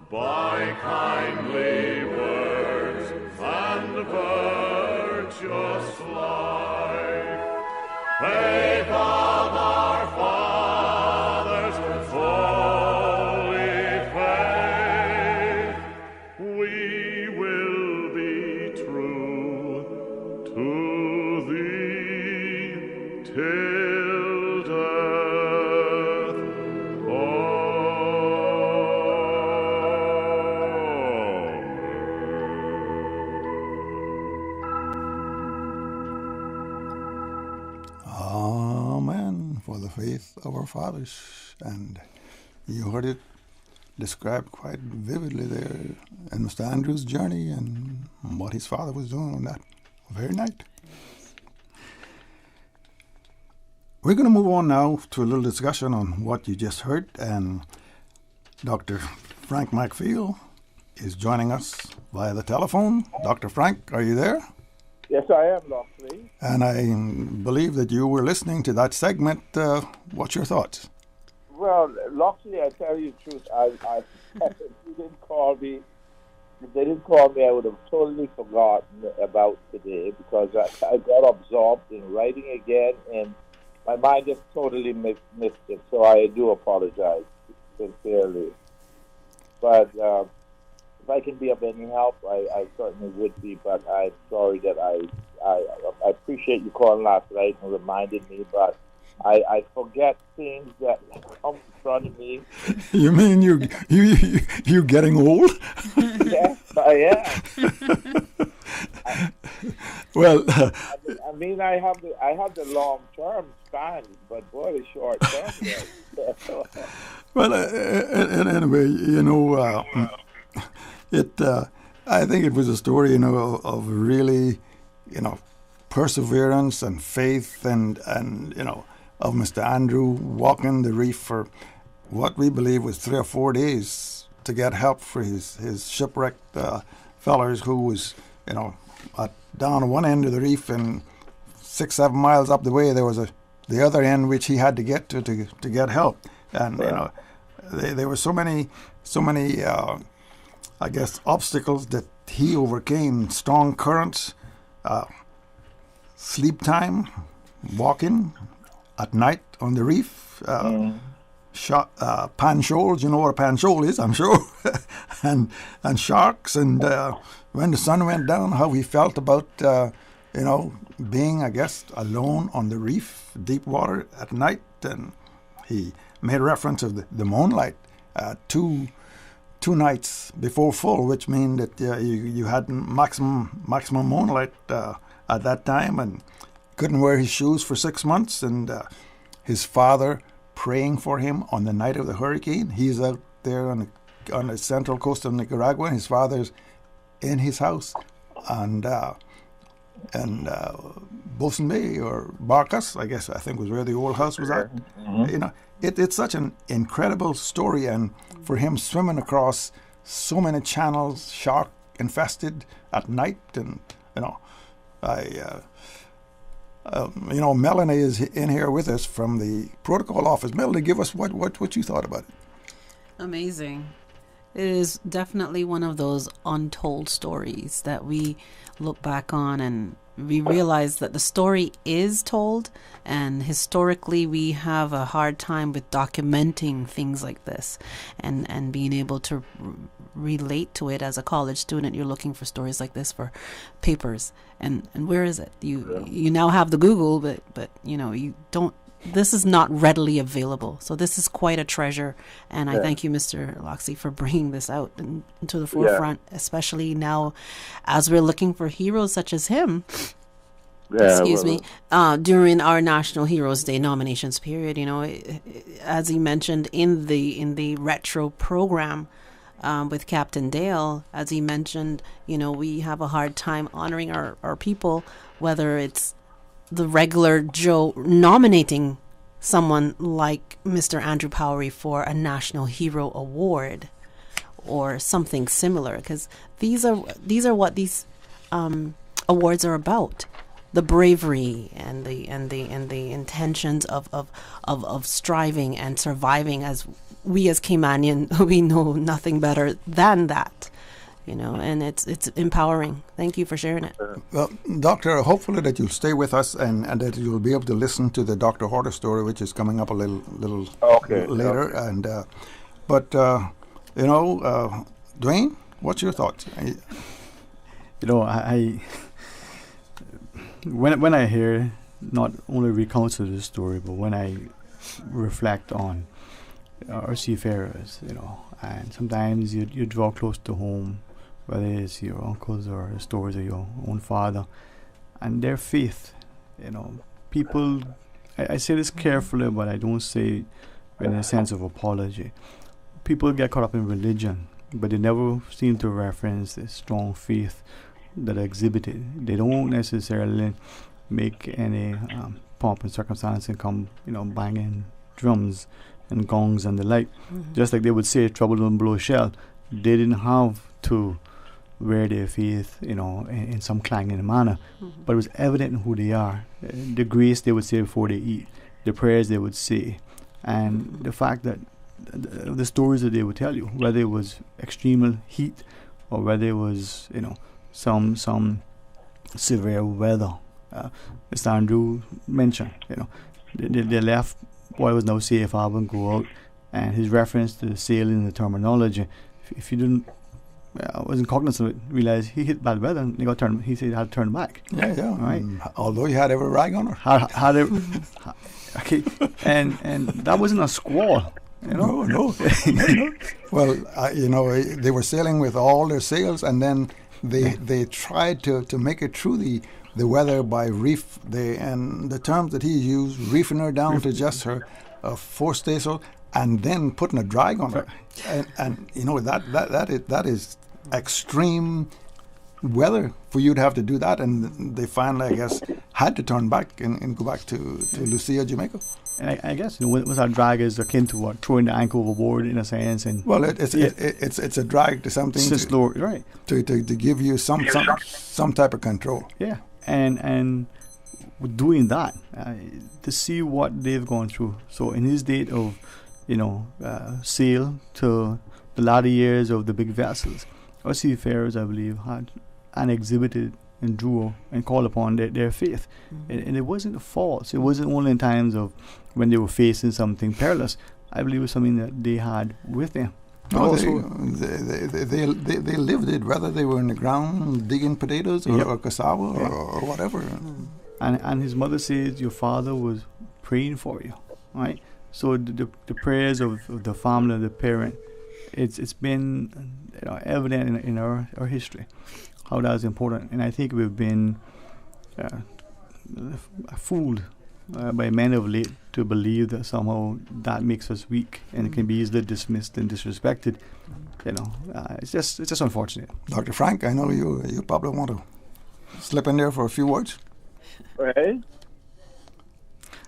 by kindly words and virtuous life. Faith of our fathers, holy faith, we will be true to thee till death. Amen. For the faith of our fathers. And you heard it described quite vividly there in Mr. Andrew's journey and what his father was doing on that very night. We're going to move on now to a little discussion on what you just heard, and Dr. Frank McFeel is joining us via the telephone. Dr. Frank, are you there? Yes, I am, Loxley. And I believe that you were listening to that segment. What's your thoughts? Well, Loxley, I tell you the truth, if you didn't call me, if they didn't call me, I would have totally forgotten about today because I got absorbed in writing again, and my mind just totally missed it. So I do apologize sincerely. But if I can be of any help, I certainly would be. But I'm sorry that I appreciate you calling last night and reminded me, but I forget things that come in front of me. You mean you getting old? Yes, I am. Well, I mean, I have the long term span, but boy, the short term. Well, anyway, I think it was a story, of really, perseverance and faith and of Mr. Andrew walking the reef for what we believe was 3 or 4 days to get help for his shipwrecked fellers who was, down one end of the reef and 6-7 miles up the way there was the other end which he had to get to get help. And, there were so many I guess, obstacles that he overcame: strong currents, sleep time, walking at night on the reef, pan shoals. You know what a pan shoal is, I'm sure, and sharks. And when the sun went down, how he felt about being, I guess, alone on the reef, deep water at night. And he made reference of the moonlight, two nights before full, which mean that you had maximum moonlight at that time, and couldn't wear his shoes for 6 months. And his father praying for him on the night of the hurricane. He's out there on the central coast of Nicaragua, and his father's in his house, and Bosun Bay or Barcas, I think was where the old house was at. Mm-hmm. It's such an incredible story, and for him swimming across so many channels, shark infested at night, and Melanie is in here with us from the protocol office. Melanie, give us what you thought about it. Amazing. It is definitely one of those untold stories that we look back on and we realize that the story is told, and historically we have a hard time with documenting things like this and being able to relate to it. As a college student, you're looking for stories like this for papers, and where is it? You now have the Google, but you don't. This is not readily available, so this is quite a treasure, and I thank you, Mr. Loxley, for bringing this out into the forefront, especially now as we're looking for heroes such as him. During our National Heroes Day nominations period, as he mentioned in the retro program with Captain Dale, as he mentioned, we have a hard time honoring our people, whether it's the regular Joe nominating someone like Mr. Andrew Powery for a National Hero Award or something similar, because these are what these awards are about: the bravery and the intentions of striving and surviving. As we as Caymanian, we know nothing better than that. And it's empowering. Thank you for sharing it. Well, Doctor, hopefully that you'll stay with us and that you'll be able to listen to the Dr. Horter story, which is coming up a little later. Okay. And Dwayne, what's your thoughts? When I hear not only recounts of the story, but when I reflect on our seafarers, and sometimes you draw close to home, whether it's your uncles or the stories of your own father, and their faith. People, I say this carefully, but I don't say it in a sense of apology. People get caught up in religion, but they never seem to reference the strong faith that are exhibited. They don't necessarily make any pomp and circumstance and come, banging drums and gongs and the like. Mm-hmm. Just like they would say, trouble don't blow shell. They didn't have to wear their faith, in some clanging manner. But it was evident in who they are. The grace they would say before they eat, the prayers they would say, and the fact that the stories that they would tell you, whether it was extreme heat or whether it was, some severe weather. Mr. Andrew mentioned, they left what was now safe harbor and go out, and his reference to sailing, the terminology, if you didn't, wasn't cognizant of it, realized he hit bad weather and he said he had to turn back. Yeah. Right? Although he had every rag on her. Had it, okay, and that wasn't a squall. No. Well, they were sailing with all their sails, and then they tried to make it through the weather by reef. And the terms that he used, reefing her down to just her forestaysail, and then putting a drag on her. And that is extreme weather for you to have to do that. And they finally, I guess, had to turn back and go back to Lucia, Jamaica. And I guess was our drag is akin to what, throwing the anchor overboard in a sense, and it's a drag to something right to give you some type of control. Yeah, and doing that to see what they've gone through. So in his date of sail to the latter years of the big vessels, our seafarers, I believe, had and exhibited and drew and called upon their faith. And it wasn't false. It wasn't only in times of when they were facing something perilous. I believe it was something that they had with them. No, they lived it, whether they were in the ground digging potatoes or cassava or whatever. And his mother says your father was praying for you, right? So the prayers of the family, the parent, it's been evident in our history how that is important. And I think we've been fooled by men of late to believe that somehow that makes us weak and it can be easily dismissed and disrespected. It's just unfortunate. Dr. Frank, I know you probably want to slip in there for a few words. Right.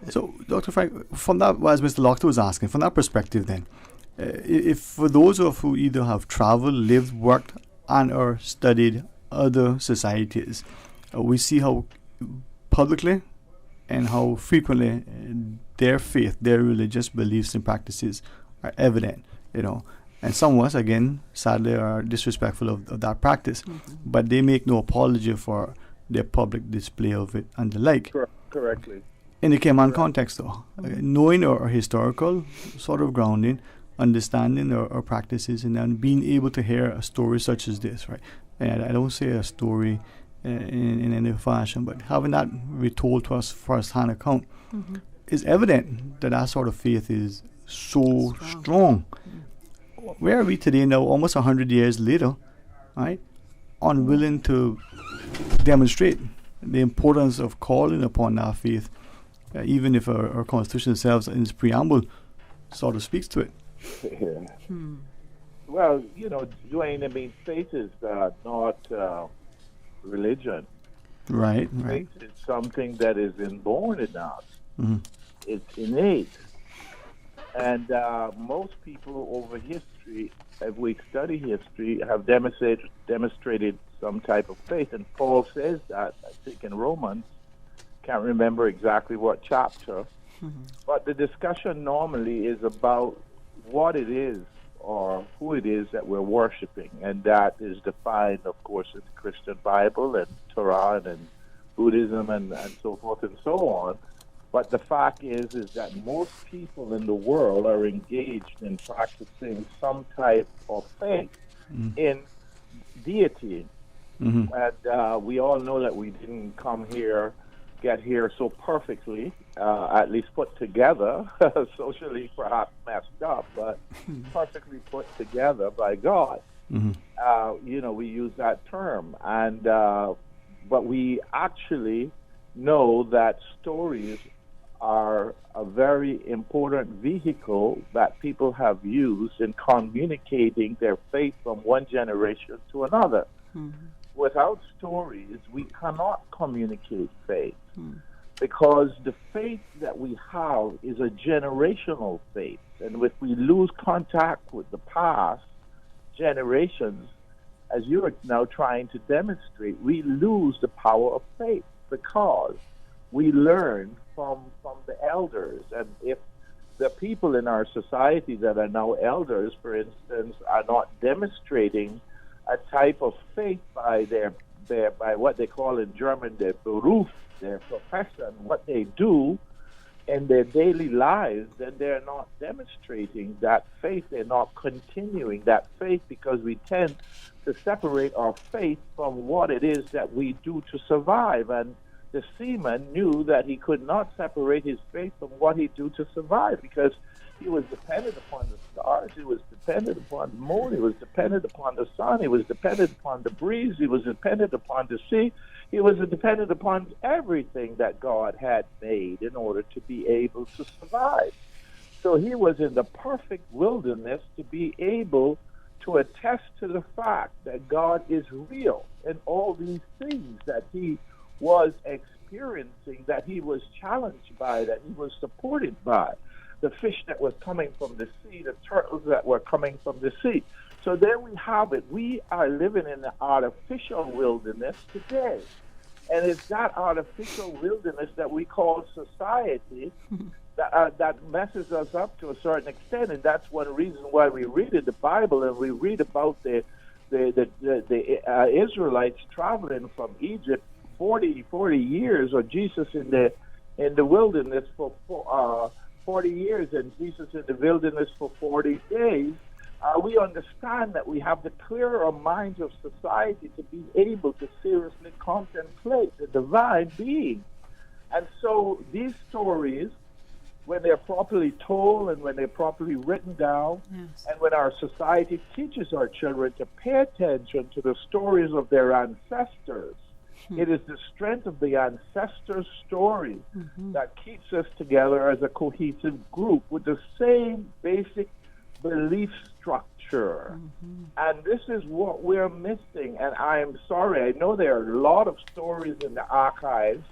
So, Dr. Frank, from that, as Mr. Lochte was asking, from that perspective then, if for those of who either have traveled, lived, worked, and or studied other societies, we see how publicly and how frequently their faith, their religious beliefs and practices are evident, and some of us, again, sadly, are disrespectful of that practice, but they make no apology for their public display of it and the like. Correctly. In the Cayman context, though, knowing our historical sort of grounding, understanding our practices, and then being able to hear a story such as this, right? And I don't say a story in any fashion, but having that retold to us first-hand account is evident that sort of faith is so strong. Where are we today now, almost 100 years later, right? Unwilling to demonstrate the importance of calling upon that faith, even if our Constitution itself in its preamble sort of speaks to it. Yeah. Well, Dwayne, faith is not religion. Right. Faith is something that is inborn in us. It's innate. And most people over history, if we study history, have demonstrated some type of faith. And Paul says that, I think, in Romans. Can't remember exactly what chapter. But the discussion normally is about what it is or who it is that we're worshiping. And that is defined, of course, in the Christian Bible and Torah and Buddhism and so forth and so on. But the fact is that most people in the world are engaged in practicing some type of faith in deity. And we all know that we didn't get here so perfectly, at least put together, socially perhaps messed up, but perfectly put together by God. We use that term. And but we actually know that stories are a very important vehicle that people have used in communicating their faith from one generation to another. Without stories, we cannot communicate faith because the faith that we have is a generational faith. And if we lose contact with the past generations, as you are now trying to demonstrate, we lose the power of faith because we learn from the elders. And if the people in our society that are now elders, for instance, are not demonstrating a type of faith by by what they call in German their Beruf, their profession, what they do in their daily lives, then they're not demonstrating that faith. They're not continuing that faith because we tend to separate our faith from what it is that we do to survive. And the seaman knew that he could not separate his faith from what he do to survive because he was dependent upon the stars, he was dependent upon the moon, he was dependent upon the sun, he was dependent upon the breeze, he was dependent upon the sea, he was dependent upon everything that God had made in order to be able to survive. So he was in the perfect wilderness to be able to attest to the fact that God is real and all these things that he was experiencing, that he was challenged by, that he was supported by. The fish that was coming from the sea, the turtles that were coming from the sea. So there we have it. We are living in the artificial wilderness today. And it's that artificial wilderness that we call society that messes us up to a certain extent. And that's one reason why we read in the Bible and we read about the Israelites traveling from Egypt 40 years, or Jesus in the wilderness for 40 years and Jesus in the wilderness for 40 days, we understand that we have the clearer minds of society to be able to seriously contemplate the divine being. And so these stories, when they're properly told and when they're properly written down, and when our society teaches our children to pay attention to the stories of their ancestors, it is the strength of the ancestors' story that keeps us together as a cohesive group with the same basic belief structure. And this is what we're missing. And I am sorry, I know there are a lot of stories in the archives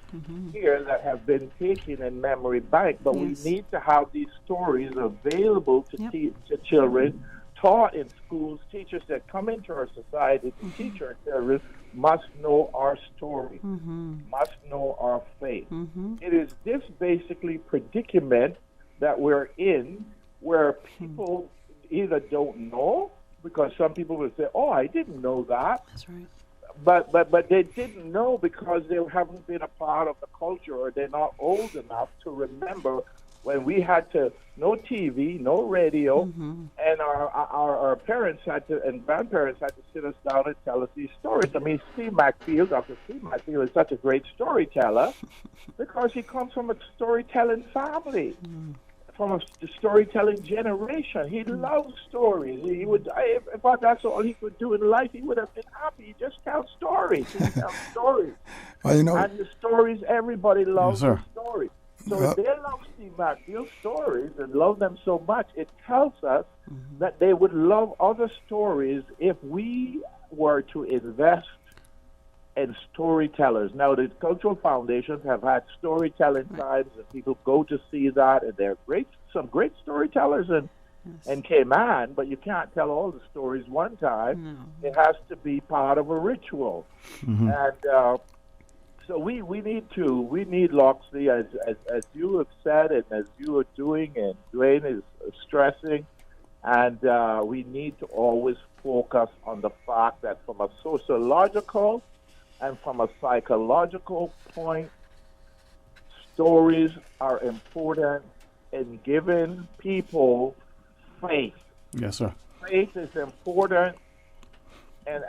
here that have been taken in memory bank, but we need to have these stories available to to children, taught in schools. Teachers that come into our society to teach our children must know our story, must know our faith. It is this basically predicament that we're in where people either don't know, because some people will say, oh, I didn't know that. That's right. But they didn't know because they haven't been a part of the culture, or they're not old enough to remember when we had to, no TV, no radio, and our parents had to, and grandparents had to sit us down and tell us these stories. I mean, Steve McField, Dr. Steve McField is such a great storyteller because he comes from a storytelling family, from a storytelling generation. He loves stories. He would, if that's all he could do in life, he would have been happy. He just tells stories. He tells stories. Well, you know, and the stories, everybody loves the stories. So if they love Steve McField's stories and love them so much, it tells us that they would love other stories if we were to invest in storytellers. Now, the cultural foundations have had storytelling times, and people go to see that, and they're some great storytellers in Cayman, but you can't tell all the stories one time. It has to be part of a ritual. And so we need Loxley, as you have said and as you are doing, and Dwayne is stressing, and we need to always focus on the fact that from a sociological and from a psychological point, stories are important in giving people faith. Yes, sir. Faith is important in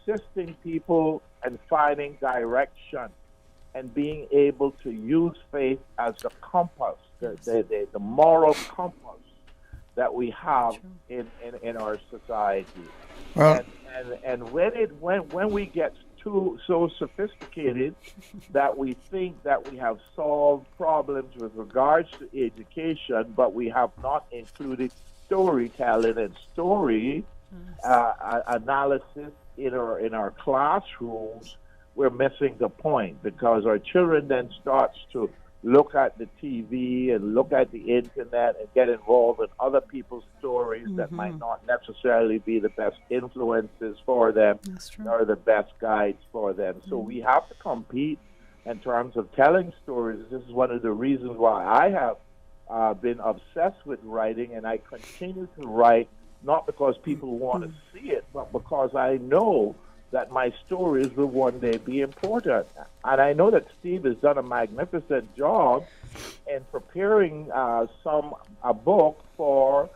assisting people in finding direction and being able to use faith as the compass, the moral compass that we have in our society. Well, and when we get so sophisticated that we think that we have solved problems with regards to education, but we have not included storytelling and story analysis in our classrooms, we're missing the point, because our children then starts to look at the TV and look at the internet and get involved in other people's stories that might not necessarily be the best influences for them or the best guides for them. So we have to compete in terms of telling stories. This is one of the reasons why I have been obsessed with writing, and I continue to write, not because people want to see it, but because I know that my stories will one day be important. And I know that Steve has done a magnificent job in preparing a book for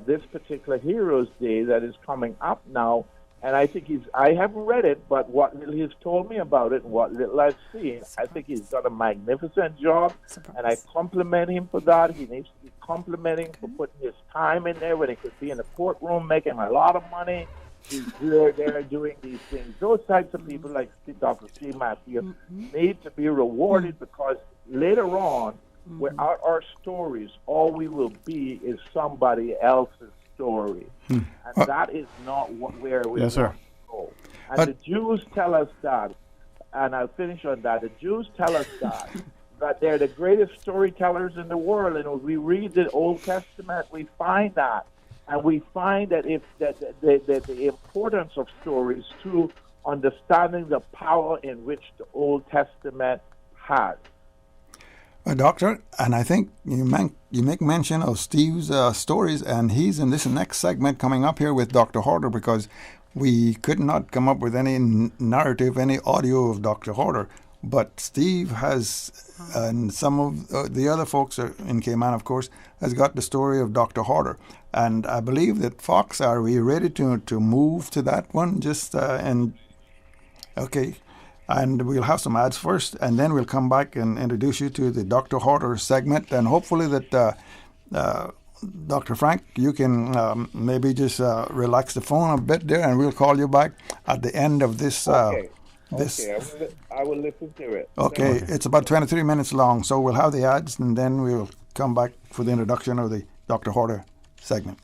this particular Heroes Day that is coming up now. And I think I haven't read it, but what little he's told me about it and what little I've seen, I think he's done a magnificent job. And I compliment him for that. He needs to be complimenting for putting his time in there when he could be in the courtroom making a lot of money. He's there doing these things. Those types of people like Dr. Steve Matthew need to be rewarded, because later on, without our stories, all we will be is somebody else's story. And that is not where we want to go. And the Jews tell us that, and I'll finish on that. The Jews tell us that they're the greatest storytellers in the world. And when we read the Old Testament, we find that. And we find that the importance of stories to understanding the power in which the Old Testament has. Doctor, and I think you make mention of Steve's stories, and he's in this next segment coming up here with Dr. Horder, because we could not come up with any narrative, any audio of Dr. Horder. But Steve has, and some of the other folks in Cayman, of course, has got the story of Dr. Horder. And I believe that Fox, are we ready to move to that one? Okay. And we'll have some ads first, and then we'll come back and introduce you to the Dr. Horder segment. And hopefully that Dr. Frank, you can maybe just relax the phone a bit there, and we'll call you back at the end of this. Okay, I will listen to it. Okay, it's about 23 minutes long, so we'll have the ads, and then we'll come back for the introduction of the Dr. Horder segment.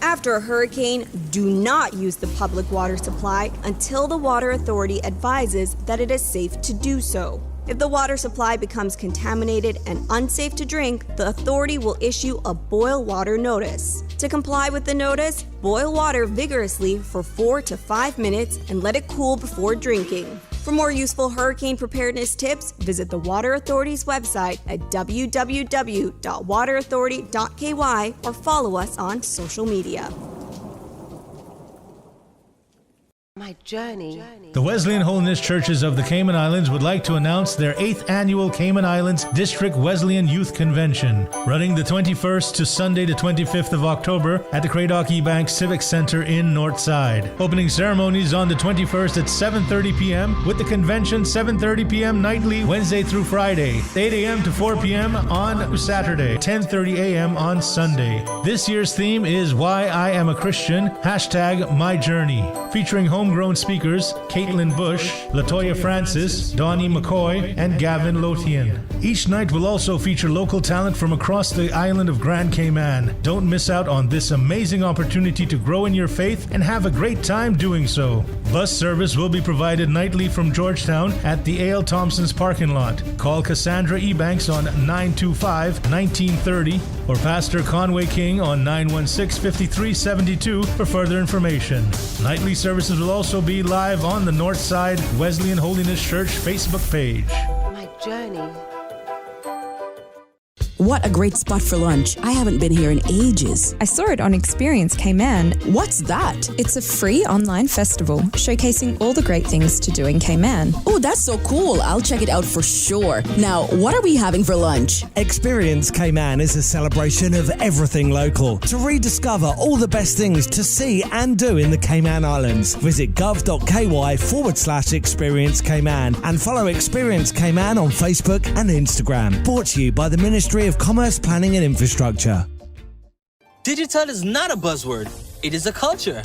After a hurricane, do not use the public water supply until the Water Authority advises that it is safe to do so. If the water supply becomes contaminated and unsafe to drink, the authority will issue a boil water notice. To comply with the notice, boil water vigorously for 4 to 5 minutes and let it cool before drinking. For more useful hurricane preparedness tips, visit the Water Authority's website at www.waterauthority.ky or follow us on social media. My journey. The Wesleyan Holiness Churches of the Cayman Islands would like to announce their 8th annual Cayman Islands District Wesleyan Youth Convention, running the 21st to Sunday the 25th of October at the Cradock Ebank Civic Center in Northside. Opening ceremonies on the 21st at 7:30 p.m. with the convention 7:30 p.m. nightly Wednesday through Friday, 8 a.m. to 4 p.m. on Saturday, 10:30 a.m. on Sunday. This year's theme is Why I Am a Christian, #MyJourney, featuring homegrown speakers Caitlin Bush, Latoya Francis, Donnie McCoy, and Gavin Lothian. Each night will also feature local talent from across the island of Grand Cayman. Don't miss out on this amazing opportunity to grow in your faith and have a great time doing so. Bus service will be provided nightly from Georgetown at the A.L. Thompson's parking lot. Call Cassandra Ebanks on 925-1930 or Pastor Conway King on 916-5372 for further information. Nightly services will also be live on the Northside Wesleyan Holiness Church Facebook page. My journey. What a great spot for lunch. I haven't been here in ages. I saw it on Experience Cayman. What's that? It's a free online festival showcasing all the great things to do in Cayman. Oh, that's so cool. I'll check it out for sure. Now, what are we having for lunch? Experience Cayman is a celebration of everything local to rediscover all the best things to see and do in the Cayman Islands. Visit gov.ky/Experience Cayman and follow Experience Cayman on Facebook and Instagram. Brought to you by the Ministry of Commerce, Planning and Infrastructure. Digital is not a buzzword, it is a culture.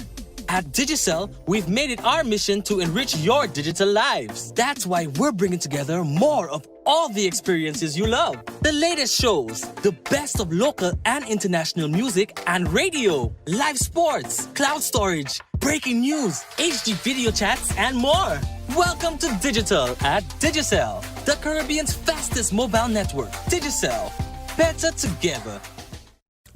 At Digicel, we've made it our mission to enrich your digital lives. That's why we're bringing together more of all the experiences you love. The latest shows, the best of local and international music and radio, live sports, cloud storage, breaking news, HD video chats, and more. Welcome to Digital at Digicel. the Caribbean's fastest mobile network. Digicel. Better together.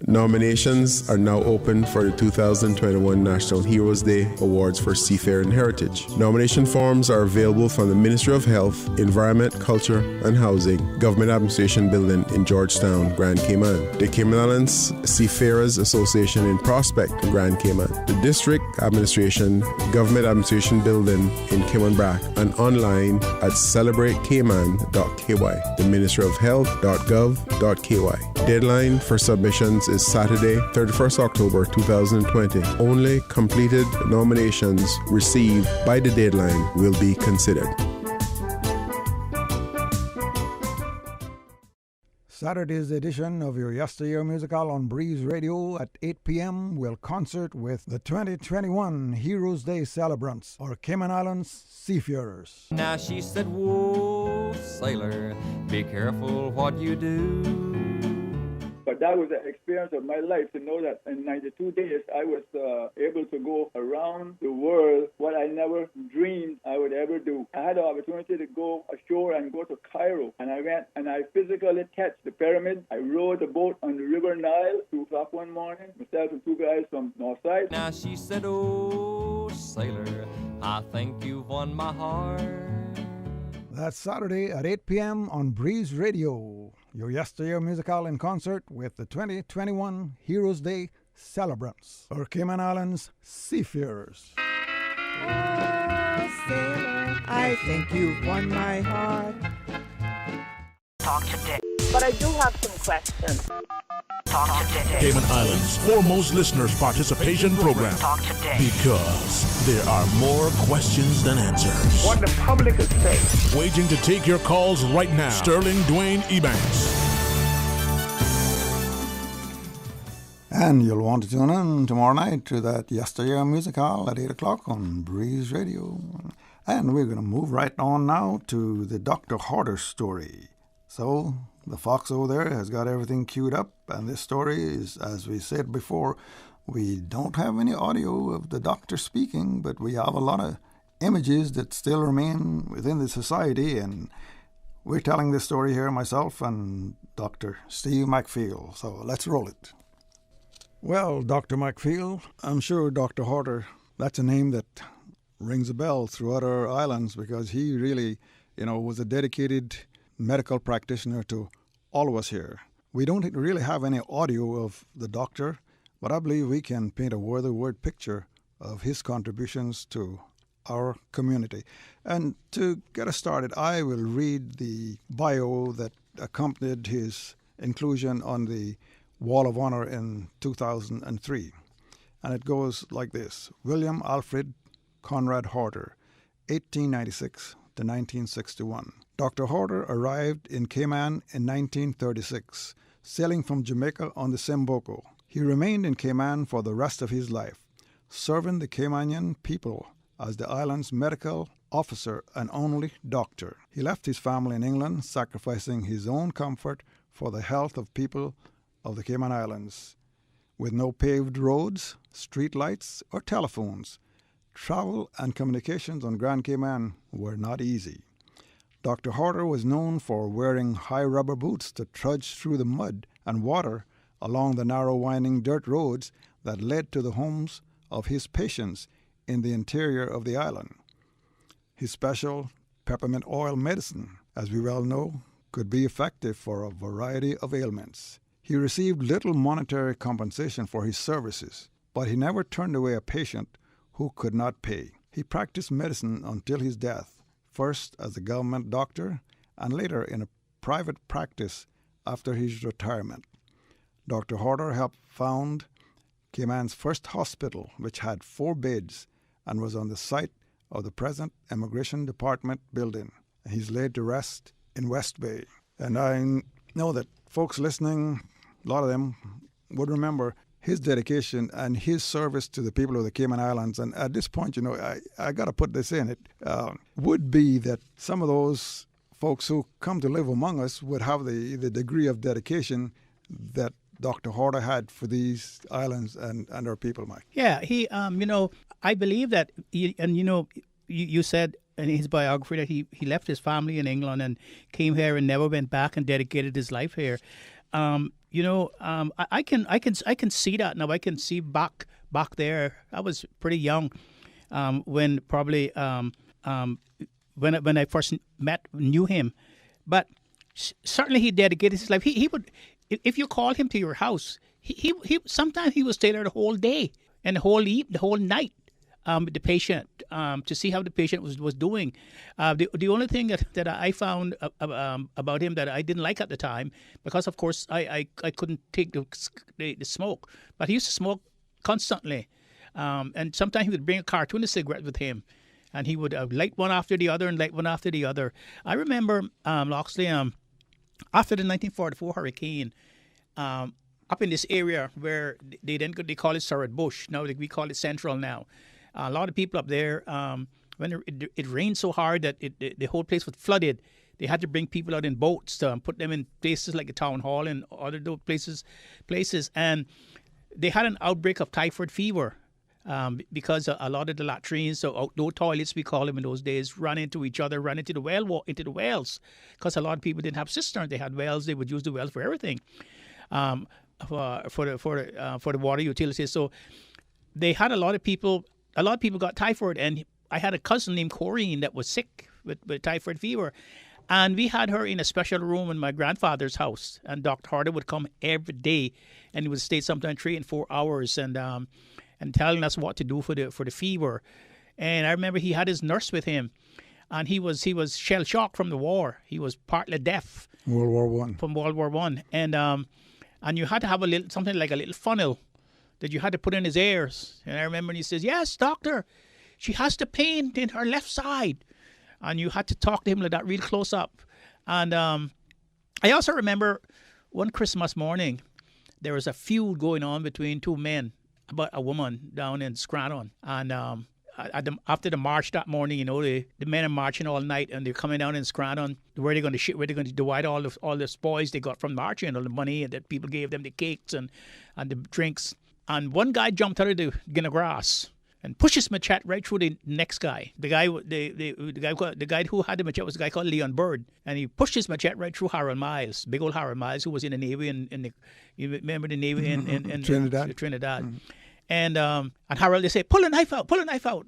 Nominations are now open for the 2021 National Heroes Day Awards for Seafaring Heritage. Nomination forms are available from the Ministry of Health, Environment, Culture and Housing, Government Administration Building in Georgetown, Grand Cayman. The Cayman Islands Seafarers Association in Prospect, Grand Cayman. The District Administration, Government Administration Building in Cayman Brac, and online at celebratecayman.ky, the Ministry of Health.gov.ky. Deadline for submissions is Saturday, 31st October 2020. Only completed nominations received by the deadline will be considered. Saturday's edition of your Yesteryear Musical on Breeze Radio at 8 p.m. will concert with the 2021 Heroes Day celebrants, or Cayman Islands Seafarers. Now she said, whoa, sailor, be careful what you do. But that was the experience of my life, to know that in 92 days I was able to go around the world, what I never dreamed I would ever do. I had the opportunity to go ashore and go to Cairo, and I went and I physically touched the pyramid. I rowed a boat on the River Nile, 2 o'clock one morning, myself and 2 guys from Northside. Now she said, oh, sailor, I think you've won my heart. That's Saturday at 8 p.m. on Breeze Radio. Your Yesteryear Musical in concert with the 2021 Heroes Day celebrants, or Cayman Islands Seafarers. Oh, sailor, I think you've won my heart. Talk today. But I do have some questions. Talk today. Cayman Islands' foremost listeners' participation program. Talk today. Because there are more questions than answers. What the public is saying. Waging to take your calls right now. Sterling Dwayne Ebanks. And you'll want to tune in tomorrow night to that Yesteryear Musical at 8 o'clock on Breeze Radio. And we're going to move right on now to the Dr. Horder story. So, the fox over there has got everything queued up, and this story is, as we said before, we don't have any audio of the doctor speaking, but we have a lot of images that still remain within the society, and we're telling this story here, myself and Dr. Steve McPhail. So let's roll it. Well, Dr. McPhail, I'm sure Dr. Horder, that's a name that rings a bell throughout our islands, because he really, was a dedicated medical practitioner to all of us here. We don't really have any audio of the doctor, but I believe we can paint a word picture of his contributions to our community. And to get us started, I will read the bio that accompanied his inclusion on the Wall of Honor in 2003. And it goes like this. William Alfred Conrad Horder, 1896 to 1961. Dr. Horder arrived in Cayman in 1936, sailing from Jamaica on the Semboko. He remained in Cayman for the rest of his life, serving the Caymanian people as the island's medical officer and only doctor. He left his family in England, sacrificing his own comfort for the health of people of the Cayman Islands. With no paved roads, street lights, or telephones, travel and communications on Grand Cayman were not easy. Dr. Horder was known for wearing high rubber boots to trudge through the mud and water along the narrow winding dirt roads that led to the homes of his patients in the interior of the island. His special peppermint oil medicine, as we well know, could be effective for a variety of ailments. He received little monetary compensation for his services, but he never turned away a patient who could not pay. He practiced medicine until his death, first as a government doctor and later in a private practice after his retirement. Dr. Horder helped found Cayman's first hospital, which had 4 beds and was on the site of the present Immigration Department building. He's laid to rest in West Bay. And I know that folks listening, a lot of them would remember his dedication and his service to the people of the Cayman Islands. And at this point, I got to put this in. It would be that some of those folks who come to live among us would have the degree of dedication that Dr. Horder had for these islands and our people, Mike. Yeah, he, I believe that, you said in his biography that he left his family in England and came here and never went back and dedicated his life here. I can see that now. I can see back there. I was pretty young when probably when I first knew him, but certainly he dedicated his life. He would, if you called him to your house, he sometimes he would stay there the whole day and the whole night. The patient to see how the patient was doing. The only thing that I found about him that I didn't like at the time, because of course I couldn't take the smoke, but he used to smoke constantly, and sometimes he would bring a cartoon of cigarettes with him, and he would light one after the other and light one after the other. I remember Loxley after the 1944 hurricane. Up in this area where they call it Surrey Bush, now we call it Central now. A lot of people up there, when it rained so hard that the whole place was flooded, they had to bring people out in boats to put them in places like the town hall and other places, and they had an outbreak of typhoid fever because a lot of the latrines, so outdoor toilets we call them in those days, ran into each other, ran into the wells, because a lot of people didn't have cisterns. They had wells. They would use the wells for everything, for the water utilities. So they had a lot of people got typhoid, and I had a cousin named Corinne that was sick with typhoid fever, and we had her in a special room in my grandfather's house, and Dr. Harder would come every day, and he would stay sometimes 3 and 4 hours and telling us what to do for the fever. And I remember he had his nurse with him, and he was shell shocked from the war. He was partly deaf. World War One. From World War One, and you had to have something like a little funnel that you had to put in his ears. And I remember he says, "Yes, doctor, she has the pain in her left side." And you had to talk to him like that real close up. And I also remember one Christmas morning, there was a feud going on between two men about a woman down in Scranton. And after the march that morning, the men are marching all night, and they're coming down in Scranton. Where they're going to divide all the spoils they got from marching, all the money that people gave them, the cakes and the drinks. And one guy jumped out of the grass and pushed his machete right through the next guy. The guy who had the machete was a guy called Leon Bird, and he pushed his machete right through Harold Miles, big old Harold Miles, who was in the Navy you remember the Navy in Trinidad. Mm-hmm. And Harold, they say, pull a knife out.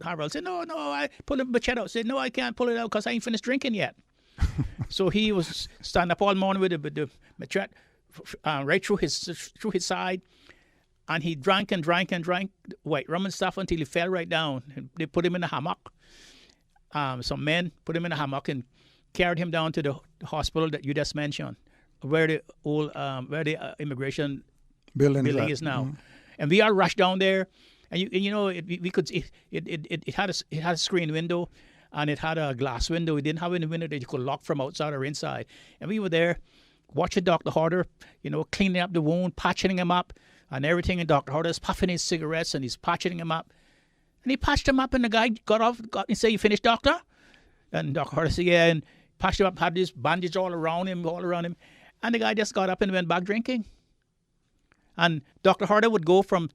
Harold said, no, I pull the machete out. Said, no, I can't pull it out because I ain't finished drinking yet. So he was standing up all morning with the machete right through his side. And he drank white rum and stuff until he fell right down. And they put him in a hammock. Some men put him in a hammock and carried him down to the hospital that you just mentioned, where the old immigration building is now. Mm-hmm. And we all rushed down there, and it had a screen window, and it had a glass window. It didn't have any window that you could lock from outside or inside. And we were there, watching Dr. Harder, cleaning up the wound, patching him up, and everything. And Dr. Harder's puffing his cigarettes, and he's patching him up. And he patched him up, and the guy got and said, "You finished, doctor?" And Dr. Harder said, "Yeah," and patched him up, had this bandage all around him. And the guy just got up and went back drinking. And Dr. Harder would go from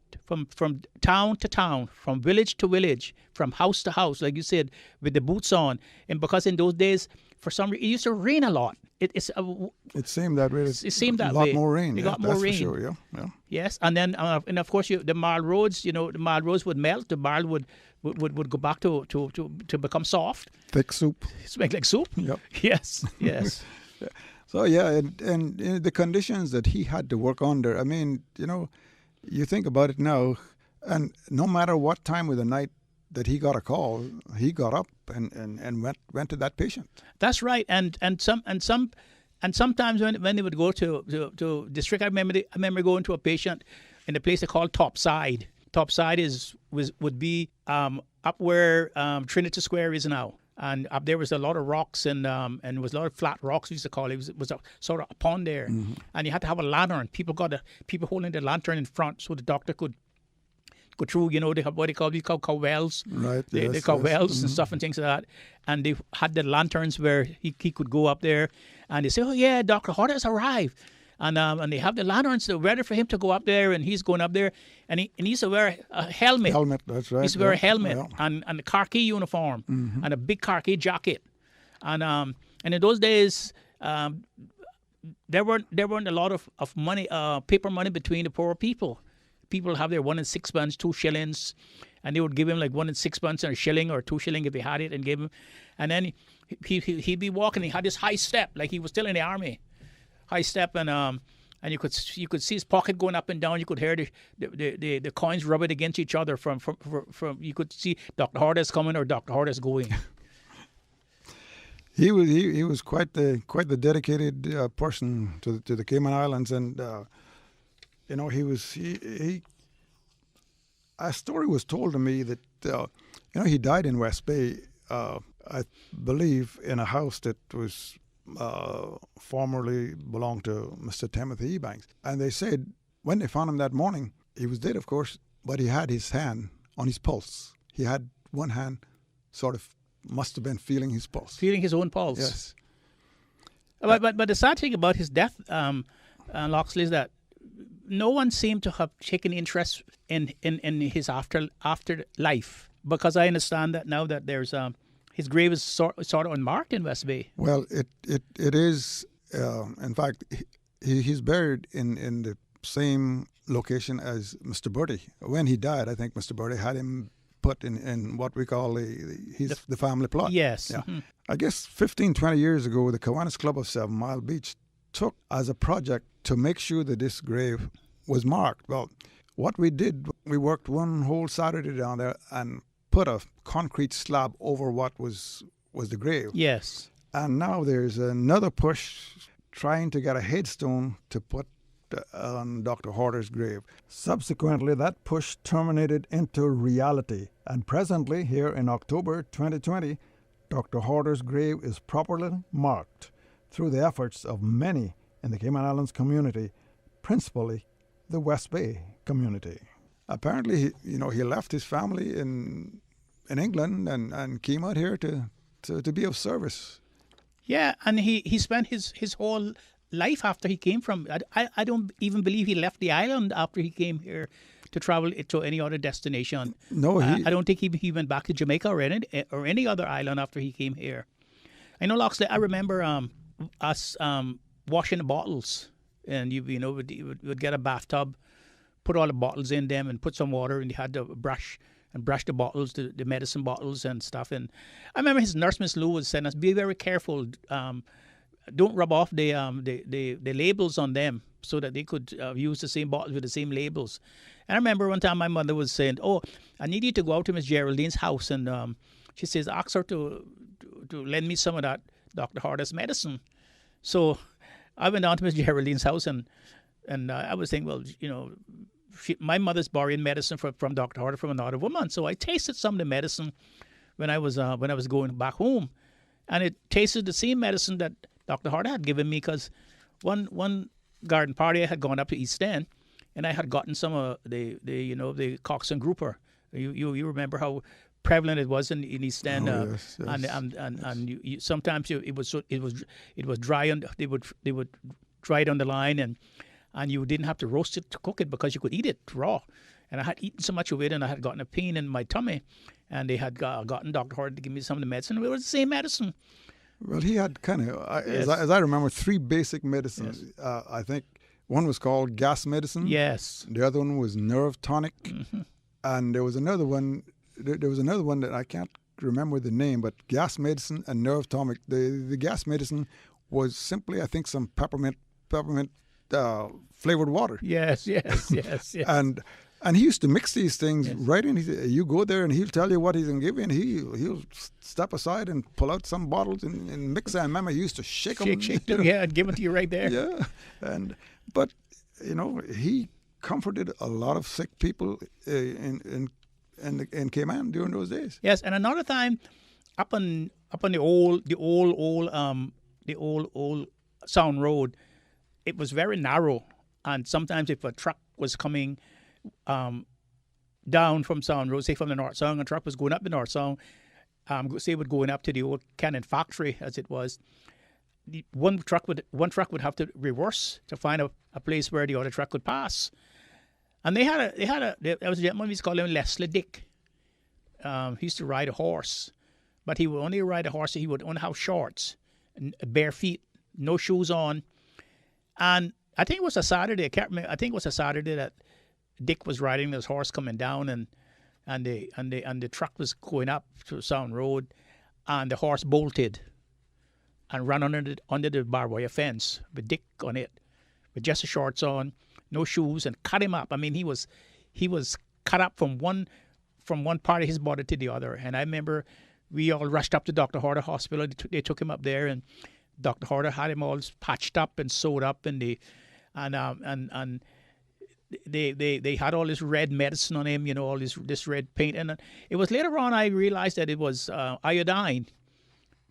town to town, from village to village, from house to house, like you said, with the boots on. And because in those days, for some reason, it used to rain a lot. It seemed that way. It seemed that way. A lot more rain. It got more rain. For sure, yeah. Yes, and then and of course the marl roads. The marl roads would melt. The marl would go back to become soft. Thick soup. Smell like soup. Yep. Yes. Yeah. So and the conditions that he had to work under. I mean, you think about it now, and no matter what time of the night that he got a call, he got up and went to that patient. That's right, and sometimes when they would go to district, I remember going to a patient in a place they called Topside. Topside would be up where Trinity Square is now. And up there was a lot of rocks and it was a lot of flat rocks, we used to call it. It was a sort of a pond there. Mm-hmm. And you had to have a lantern. People holding the lantern in front so the doctor could go through, they have what they call wells. Right, They call wells mm-hmm. and stuff and things like that. And they had the lanterns where he could go up there. And they say, "Oh, yeah, Dr. Harder has arrived." And they have the lanterns ready for him to go up there, and he's going up there, and he needs to wear a helmet. Helmet, that's right. He needs to wear a helmet Yeah. and a khaki uniform Mhm. and a big khaki jacket. And in those days, there weren't a lot of money, paper money between the poor people. People have their 1 and 6 pence, 2 shillings, and they would give him like 1 and 6 pence or a shilling or 2 shilling if he had it, and give him. And then he'd be walking. He had this high step, like he was still in the army, high step, and you could see his pocket going up and down. You could hear the coins rubbing against each other from you could see Dr. Hordes coming or Dr. Hordes going. He was quite the dedicated person to the Cayman Islands, and he. A story was told to me that he died in West Bay, I believe, in a house that was formerly belonged to Mr. Timothy Ebanks, and they said when they found him that morning, he was dead, of course, but he had his hand on his pulse. He had one hand sort of. Must have been feeling his pulse. Feeling his own pulse. Yes. But the sad thing about his death, Loxley, is that no one seemed to have taken interest in his afterlife, because I understand that now that there's his grave is sort of unmarked in West Bay. Well, it is. In fact, he's buried in the same location as Mr. Bertie. When he died, I think Mr. Bertie had him put in what we call the family plot. Yes. Yeah. Mm-hmm. I guess 15, 20 years ago, the Kiwanis Club of 7 Mile Beach took as a project to make sure that this grave was marked. Well, what we did, we worked one whole Saturday down there and put a concrete slab over what was the grave. Yes. And now there's another push trying to get a headstone to put on Dr. Horder's grave. Subsequently, that push terminated into reality, and presently, here in October 2020, Dr. Horder's grave is properly marked through the efforts of many in the Cayman Islands community, principally the West Bay community. Apparently, he left his family in England and came out here to be of service. Yeah, and he spent his whole life after he came from. I don't even believe he left the island after he came here to travel to any other destination. No, I don't think he went back to Jamaica or any other island after he came here. I know, Loxley, I remember us washing the bottles, and would get a bathtub, put all the bottles in them, and put some water, and you had to brush the bottles, the medicine bottles and stuff. And I remember his nurse, Miss Lou, was saying us, be very careful. Don't rub off the labels on them so that they could use the same bottles with the same labels. And I remember one time my mother was saying, "Oh, I need you to go out to Miss Geraldine's house," and she says, "Ask her to lend me some of that Dr. Horder's medicine." So I went down to Miss Geraldine's house, and I was thinking, well, my mother's borrowing medicine from Dr. Horder from another woman, so I tasted some of the medicine when I was going back home, and it tasted the same medicine that Dr. Horder had given me, because one garden party I had gone up to East End, and I had gotten some of the Cox and Grouper. You remember how prevalent it was in East End, yes. and you sometimes it was dry, and they would dry it on the line, and you didn't have to roast it to cook it because you could eat it raw. And I had eaten so much of it, and I had gotten a pain in my tummy, and they had gotten Dr. Horder to give me some of the medicine. It was the same medicine. Well, he had kind of, Yes. as I remember, 3 basic medicines. Yes. I think one was called gas medicine. Yes. The other one was nerve tonic, and there was another one. There was another one that I can't remember the name, but gas medicine and nerve tonic. The gas medicine was simply, I think, some peppermint flavored water. Yes. And he used to mix these things right in. You go there and he'll tell you what he's going to give you, and he'll step aside and pull out some bottles and mix them. I remember he used to shake them. Shake them, yeah, and give it to you right there. Yeah, but he comforted a lot of sick people in Cayman during those days. Yes, and another time, up on the old Sound Road, it was very narrow, and sometimes if a truck was coming down from Sound Road, say from the North Sound, a truck was going up the North Sound, say it was going up to the old cannon factory as it was, one truck would have to reverse to find a place where the other truck could pass. And there was a gentleman, we used to call him Leslie Dick. He used to ride a horse, but he would only ride a horse. He would only have shorts, and bare feet, no shoes on. And I think it was a Saturday. I can't remember. I think it was a Saturday that Dick was riding his horse coming down, and the truck was going up to Sound Road, and the horse bolted and ran under the barbed wire fence with Dick on it, with just the shorts on, no shoes, and cut him up. I mean, he was cut up from one part of his body to the other. And I remember we all rushed up to Dr. Horder Hospital. They took him up there, and Dr. Horder had him all patched up and sewed up, and they had all this red medicine on him, all this red paint. And it was later on I realized that it was iodine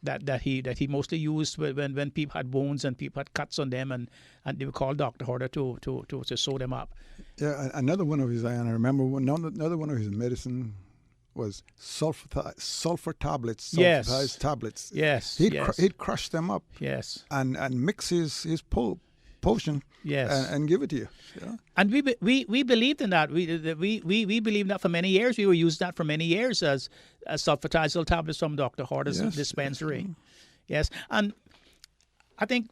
that he mostly used when people had wounds and people had cuts on them, and they would call Dr. Horder to sew them up. Yeah, another one of his, I remember another one of his medicine was sulfur tablets, sulfatized tablets. Yes, he'd crush them up. Yes, and mix his potion. Yes, and give it to you. Yeah? And we believed in that. We believed that for many years. We were using that for many years as sulfatized tablets from Dr. Horder's dispensary. Yes, and I think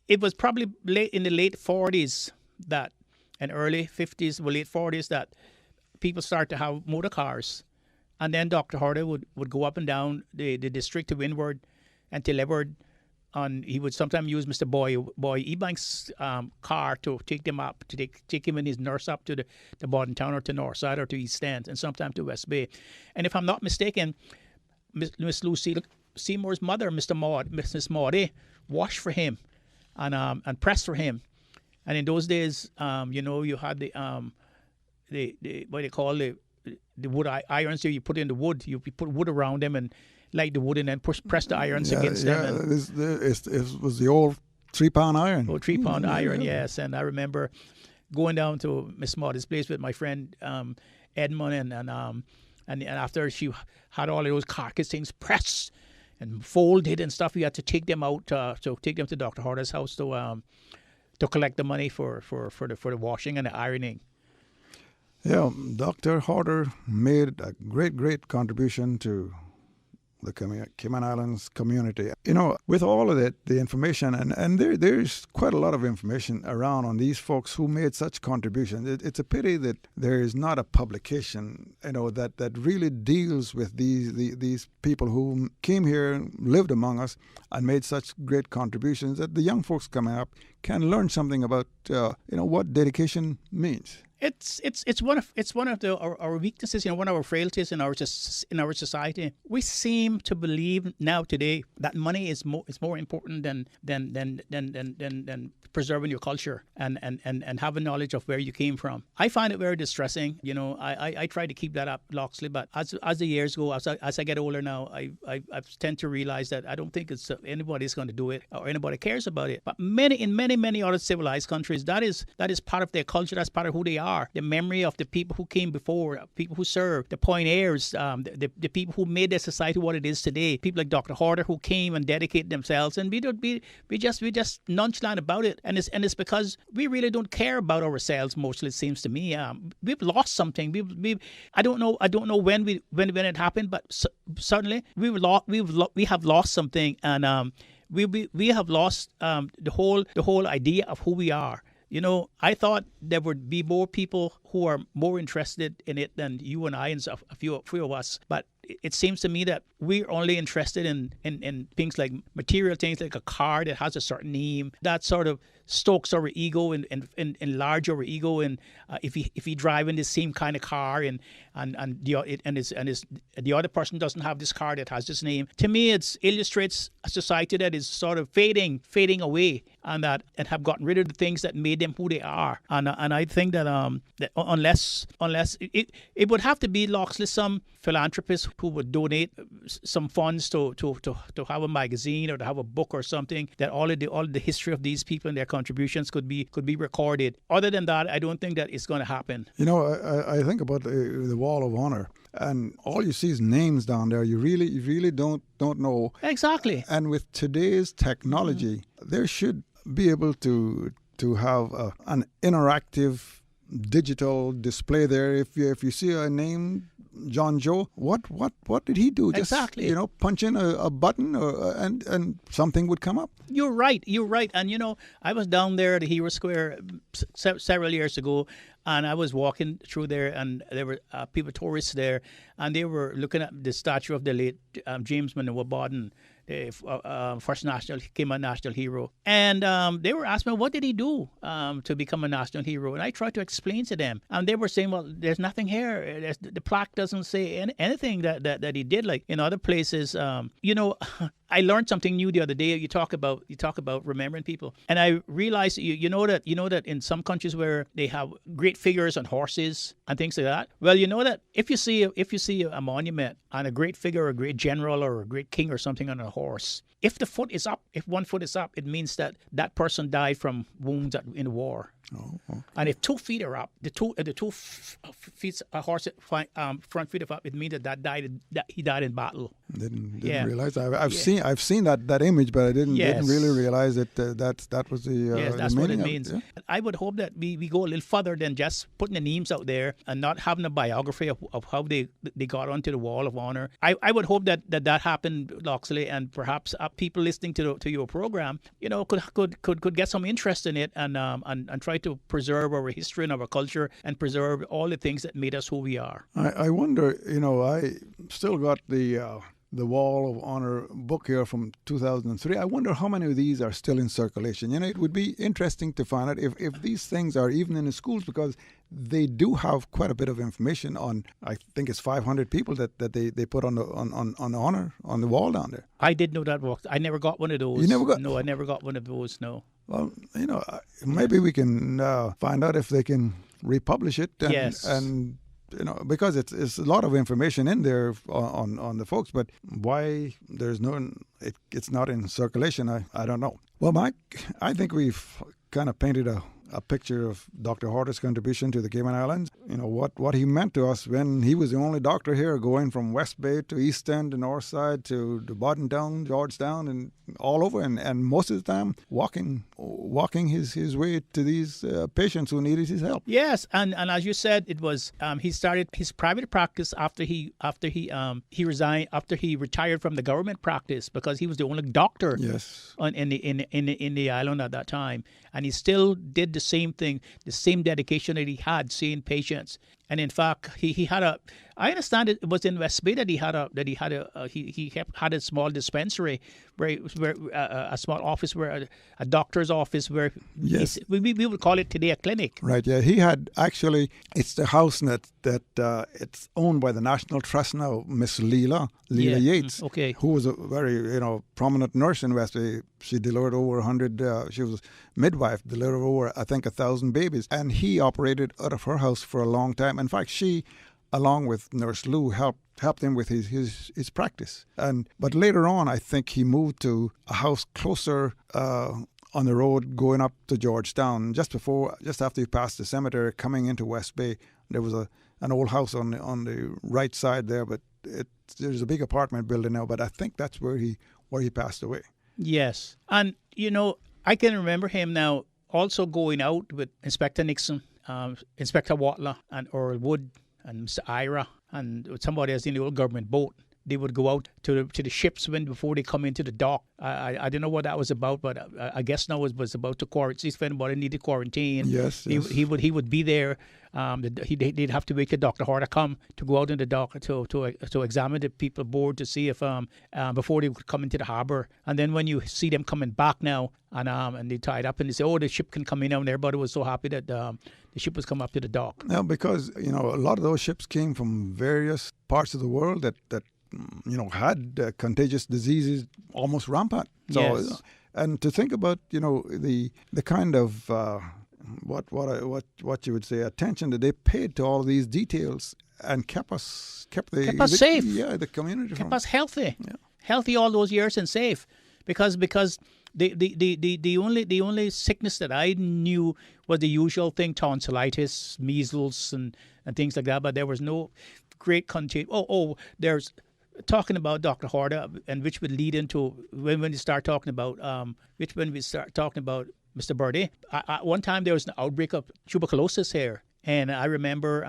it was probably in the late 40s and early 50s, late 40s that people started to have motor cars, and then Dr. Horder would go up and down the district to Windward and to Leeward. And he would sometimes use Mr. Boy Ebank's car to take them up, to take him and his nurse up to the Borden Town or to Northside or to East End, and sometimes to West Bay. And if I'm not mistaken, Miss Lucille Seymour's mother, Mrs. Maudie, washed for him and pressed for him. And in those days, you had the what they call the wood irons. You put in the wood, you put wood around them and light the wood and then press the irons against them. It was the old 3-pound iron. Oh, 3-pound iron, yes. And I remember going down to Miss Maudie's place with my friend Edmund, and after she had all of those carcass things pressed and folded and stuff, we had to take them out to take them to Dr. Horder's house to collect the money for the washing and the ironing. Yeah, Dr. Horder made a great contribution to the Cayman Islands community. With all of that, the information, and there's quite a lot of information around on these folks who made such contributions. It's a pity that there is not a publication, that really deals with these people who came here and lived among us and made such great contributions that the young folks coming up can learn something about, what dedication means. It's one of our weaknesses, one of our frailties in our society. We seem to believe now today that money is more important than preserving your culture and having knowledge of where you came from. I find it very distressing. I try to keep that up, Loxley, but as the years go, as I get older now, I tend to realize that I don't think it's anybody's going to do it or anybody cares about it. But in many other civilized countries, that is part of their culture. That's part of who they are. The memory of the people who came before, people who served, the pioneers, the people who made their society what it is today. People like Dr. Horder who came and dedicated themselves, and we just nonchalant about it. And it's because we really don't care about ourselves. Mostly, it seems to me, we've lost something. I don't know when it happened, but suddenly we have lost something, and we have lost the whole idea of who we are. I thought there would be more people who are more interested in it than you and I and a few of us. But it seems to me that we're only interested in things like material things, like a car that has a certain name. That sort of stokes our ego and enlarge our ego. And if we drive in the same kind of car and the other person doesn't have this car that has this name, to me it illustrates a society that is sort of fading away. and have gotten rid of the things that made them who they are. And I think that that unless it would have to be, Loxley, some philanthropist who would donate some funds to have a magazine or to have a book or something, that all of the history of these people and their contributions could be recorded. Other than that, I don't think that it's going to happen. You know, I think about the Wall of Honor, and all you see is names down there. You really don't know exactly. And with today's technology, there should be able to have an interactive digital display there. If you see a name, John Joe, what did he do? Just, exactly. You know, punch in a button and something would come up. You're right. And, you know, I was down there at the Hero Square several years ago, and I was walking through there, and there were people, tourists there, and they were looking at the statue of the late James Manoa Bawden, the first Cayman national hero. And they were asking me, what did he do to become a national hero? And I tried to explain to them. And they were saying, well, there's nothing here. The plaque doesn't say anything that he did. Like in other places, you know, I learned something new the other day. You talk about remembering people, and I realized you know that in some countries where they have great figures on horses and things like that. Well, you know that if you see a monument and a great figure, or a great general, or a great king or something on a horse, if one foot is up, it means that person died from wounds in the war. Oh. And if 2 feet are up, the two feet horse front feet are up, it means that he died in battle. Didn't realize. I've seen that image, but I didn't really realize that that was the yes, that's the what it meaning means. of it, yeah. I would hope that we go a little further than just putting the names out there and not having a biography of how they got onto the Wall of Honor. I would hope that happened, Loxley, and perhaps people listening to your program, you know, could get some interest in it and try to preserve our history and our culture and preserve all the things that made us who we are. I wonder, you know, I still got the Wall of Honor book here from 2003. I wonder how many of these are still in circulation. You know, it would be interesting to find out if these things are even in the schools, because they do have quite a bit of information on, I think it's 500 people that they put on the wall down there. I did know that book. I never got one of those. You never got? No, I never got one of those, no. Well, you know, maybe we can find out if they can republish it. And, yes. And you know, because it's a lot of information in there on the folks, but why there's it's not in circulation, I don't know. Well, Mike, I think we've kind of painted a picture of Dr. Horder's contribution to the Cayman Islands. You know, what he meant to us when he was the only doctor here, going from West Bay to East End, the North Side, to Bordentown, Georgetown, and all over, and most of the time walking his way to these patients who needed his help. Yes, and as you said, it was he started his private practice after he resigned, after he retired from the government practice, because he was the only doctor in the island at that time, and he still did the same thing, the same dedication that he had seeing patients. And in fact, he had I understand it was in West Bay that he had a small dispensary where a small office, where a doctor's office, where we would call it today a clinic. Right. Yeah. He had actually, it's the house that it's owned by the National Trust now. Miss Leela Yates, who was a very prominent nurse in West Bay. She delivered over 100. She was midwife, delivered over I think 1,000 babies, and he operated out of her house for a long time. In fact, she, along with Nurse Lou, helped him with his practice. But later on, I think he moved to a house closer on the road going up to Georgetown. Just after you passed the cemetery, coming into West Bay, there was an old house on the right side there. But there's a big apartment building now. But I think that's where he passed away. Yes, and I can remember him now also going out with Inspector Nixon, Inspector Watler, and Earl Wood, and Mr. Ira, and somebody else in the old government boat. They would go out to the ships before they come into the dock. I don't know what that was about, but I guess now it was about to quarantine. If anybody needed quarantine, he would be there. They'd have to wait till Dr. Horder come to go out in the dock to examine the people aboard to see if before they would come into the harbor. And then when you see them coming back now, and they tied up and they say, oh, the ship can come in, and everybody was so happy that the ship was come up to the dock. Now, because a lot of those ships came from various parts of the world that had contagious diseases almost rampant. So And to think about, the kind of what you would say attention that they paid to all of these details and kept us safe. Yeah, the community kept us healthy, healthy all those years and safe, because the only sickness that I knew was the usual thing: tonsillitis, measles, and things like that. But there was no great there's talking about Dr. Horta, and which would lead into when we start talking about Mr. Birdie. One time there was an outbreak of tuberculosis here, and I remember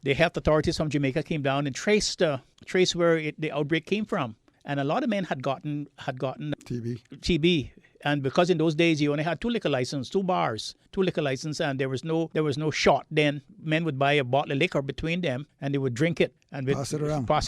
the health authorities from Jamaica came down and traced where the outbreak came from, and a lot of men had gotten TB. And because in those days you only had two liquor licenses, and there was no shot. Then men would buy a bottle of liquor between them, and they would drink it and pass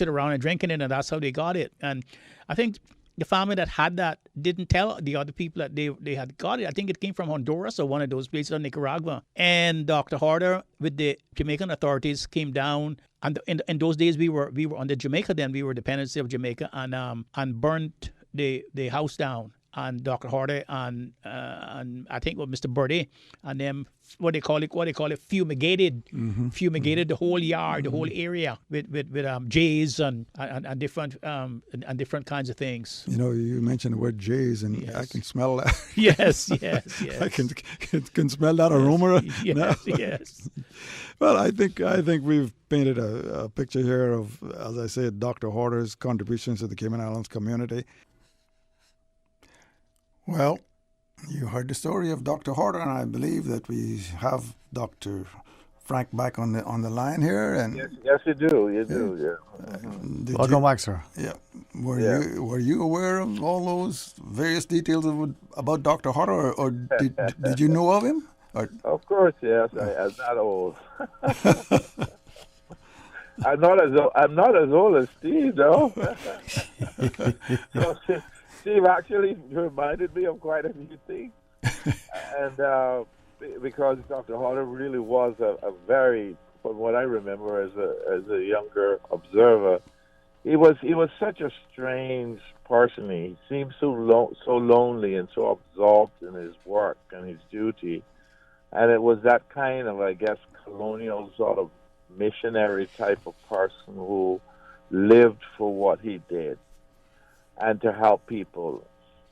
it around and drinking it, and that's how they got it. And I think the family that had that didn't tell the other people that they had got it. I think it came from Honduras or one of those places, or Nicaragua. And Dr. Horta with the Jamaican authorities came down. And in those days we were under Jamaica. Then we were dependency of Jamaica, and burnt the house down. And Dr. Horta and I think Mr. Birdie and them, what they call it, fumigated the whole yard, the whole area with jays and different kinds of things. You mentioned the word jays, and I can smell that. Yes. I can smell that aroma. Yes. Well, I think we've painted a picture here of, as I said, Dr. Horta's contributions to the Cayman Islands community. Well, you heard the story of Dr. Horta, and I believe that we have Dr. Frank back on the line here. And yes, you do. Yeah. Welcome back, sir. Yeah. Were you aware of all those various details about Dr. Horta, or did you know of him? Or? Of course, yes. I'm not old. I'm not as old as Steve, though. Steve actually reminded me of quite a few things, and because Dr. Horta really was a very, from what I remember as a younger observer, he was such a strange person. He seemed so lonely and so absorbed in his work and his duty, and it was that kind of, I guess, colonial sort of missionary type of person who lived for what he did and to help people.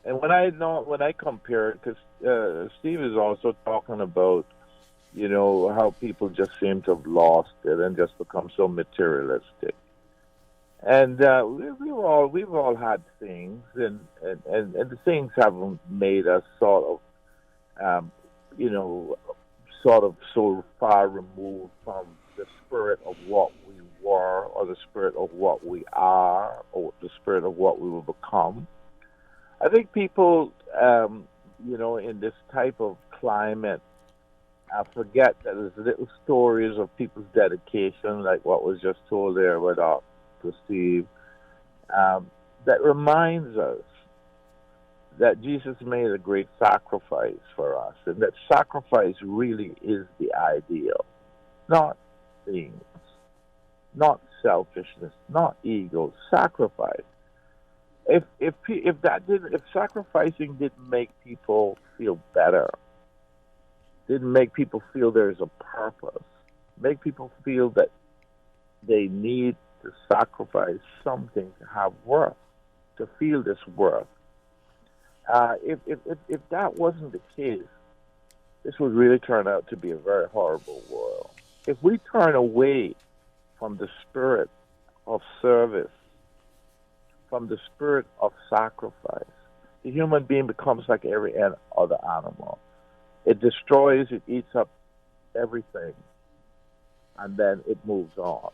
And when I compare it, because Steve is also talking about, how people just seem to have lost it and just become so materialistic. And we've all had things, and the things haven't made us sort of so far removed from the spirit of what we were, or the spirit of what we are, or the spirit of what we will become. I think people, in this type of climate, forget that there's little stories of people's dedication, like what was just told there about Dr. Steve, that reminds us that Jesus made a great sacrifice for us, and that sacrifice really is the ideal, not things, not selfishness, not ego, sacrifice. If sacrificing didn't make people feel better, didn't make people feel there's a purpose, make people feel that they need to sacrifice something to have worth, to feel this worth. If that wasn't the case, this would really turn out to be a very horrible world. If we turn away from the spirit of service, from the spirit of sacrifice, the human being becomes like every other animal. It destroys, it eats up everything, and then it moves on.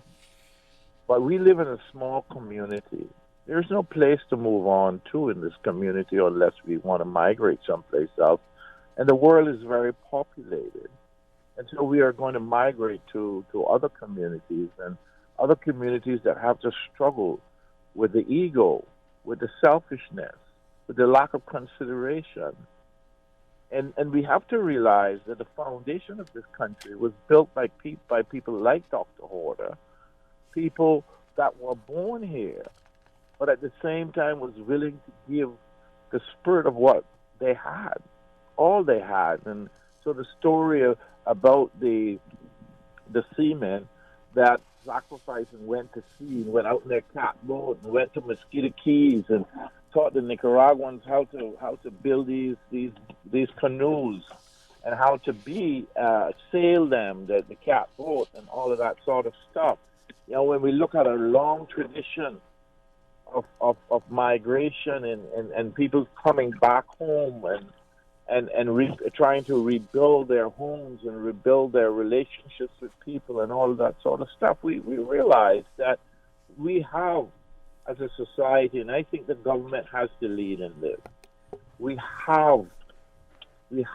But we live in a small community. There's no place to move on to in this community unless we want to migrate someplace else. And the world is very populated. And so we are going to migrate to other communities, and other communities that have to struggle with the ego, with the selfishness, with the lack of consideration. And we have to realize that the foundation of this country was built by people like Dr. Horta, people that were born here, but at the same time was willing to give the spirit of what they had, all they had. And so the story about the seamen that sacrificed and went to sea and went out in their catboat and went to Mosquito Keys and taught the Nicaraguans how to build these canoes and how to sail them, the catboat and all of that sort of stuff. You know, when we look at a long tradition of migration and people coming back home and trying to rebuild their homes and rebuild their relationships with people and all of that sort of stuff, we realize that we have, as a society, and I think the government has to lead in this, we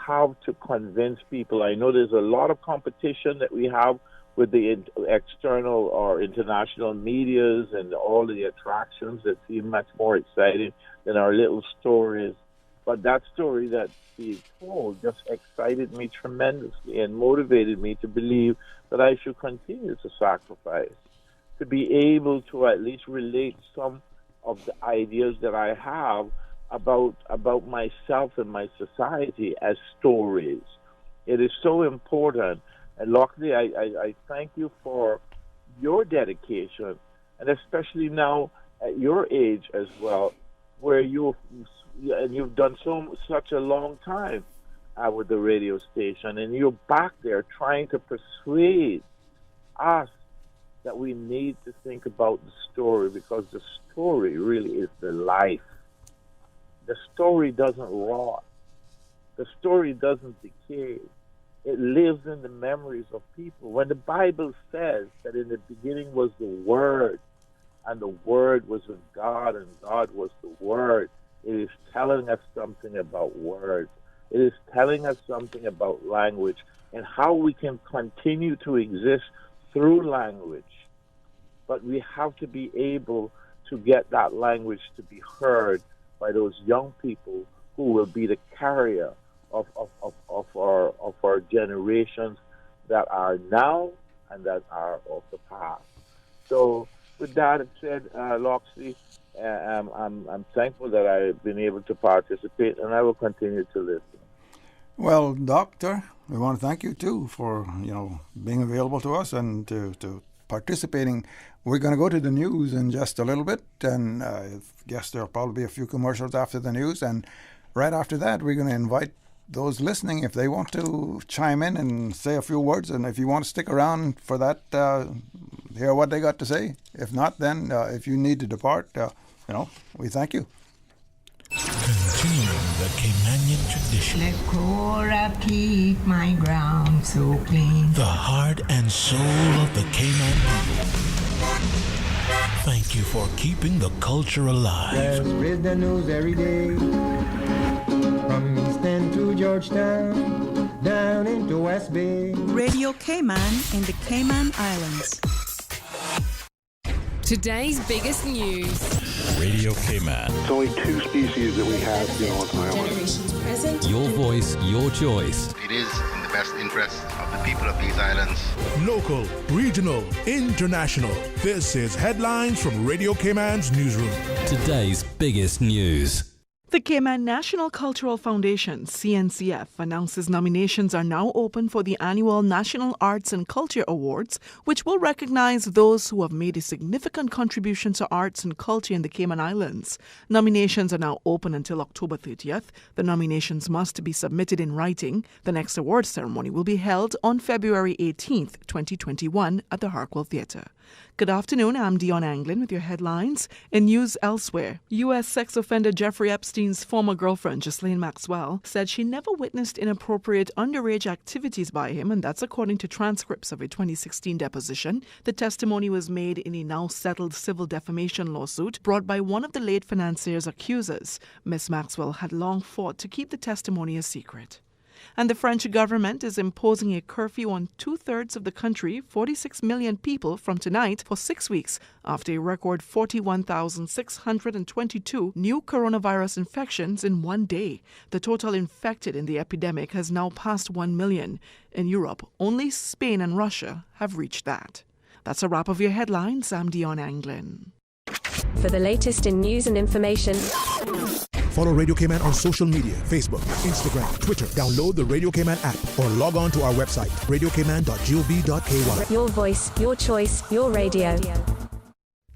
have to convince people. I know there's a lot of competition that we have with the external or international medias and all the attractions that seem much more exciting than our little stories. But that story that's being told just excited me tremendously and motivated me to believe that I should continue to sacrifice, to be able to at least relate some of the ideas that I have about myself and my society as stories. It is so important. And luckily, I thank you for your dedication, and especially now at your age as well, where you've done such a long time with the radio station, and you're back there trying to persuade us that we need to think about the story, because the story really is the life. The story doesn't rot. The story doesn't decay. It lives in the memories of people. When the Bible says that in the beginning was the Word, and the Word was with God, and God was the Word, it is telling us something about words. It is telling us something about language and how we can continue to exist through language. But we have to be able to get that language to be heard by those young people who will be the carrier of our generations that are now and that are of the past. So with that said, Loxley, I'm thankful that I've been able to participate, and I will continue to listen. Well, Doctor, we want to thank you too for being available to us and to participating. We're going to go to the news in just a little bit, and I guess there'll probably be a few commercials after the news, and right after that we're going to invite those listening, if they want to chime in and say a few words, and if you want to stick around for that, hear what they got to say. If not, then if you need to depart, we thank you. Continuing the Caymanian tradition. Let Cora keep my ground so clean. The heart and soul of the Cayman people. Thank you for keeping the culture alive. Let's read the news every day. From East End to Georgetown, down into West Bay. Radio Cayman in the Cayman Islands. Today's biggest news. Radio Cayman. It's only two species that we have, on the island. Generations present. Your voice, your choice. It is in the best interest of the people of these islands. Local, regional, international. This is Headlines from Radio Cayman's newsroom. Today's biggest news. The Cayman National Cultural Foundation, CNCF, announces nominations are now open for the annual National Arts and Culture Awards, which will recognize those who have made a significant contribution to arts and culture in the Cayman Islands. Nominations are now open until October 30th. The nominations must be submitted in writing. The next award ceremony will be held on February 18th, 2021 at the Harkwell Theatre. Good afternoon, I'm Dion Anglin with your headlines. In news elsewhere, U.S. sex offender Jeffrey Epstein's former girlfriend, Ghislaine Maxwell, said she never witnessed inappropriate underage activities by him, and that's according to transcripts of a 2016 deposition. The testimony was made in a now settled civil defamation lawsuit brought by one of the late financier's accusers. Ms. Maxwell had long fought to keep the testimony a secret. And the French government is imposing a curfew on 2/3 of the country, 46 million people, from tonight for 6 weeks after a record 41,622 new coronavirus infections in one day. The total infected in the epidemic has now passed 1 million. In Europe, only Spain and Russia have reached that. That's a wrap of your headlines. I'm Dion Anglin. For the latest in news and information, Follow Radio Cayman on social media, Facebook, Instagram, Twitter. Download the Radio Cayman app or log on to our website, radiocayman.gov.ky. Your voice, your choice, your radio.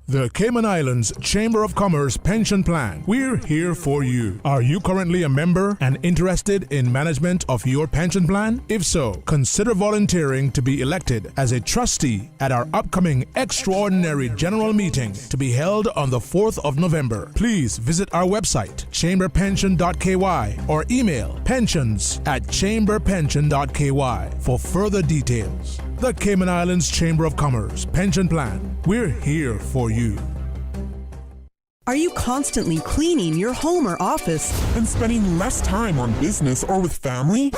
The Cayman Islands Chamber of Commerce Pension Plan. We're here for you. Are you currently a member and interested in management of your pension plan? If so, consider volunteering to be elected as a trustee at our upcoming extraordinary general meeting to be held on the 4th of November. Please visit our website, chamberpension.ky, or email pensions@chamberpension.ky for further details. The Cayman Islands Chamber of Commerce Pension Plan. We're here for you. Are you constantly cleaning your home or office and spending less time on business or with family?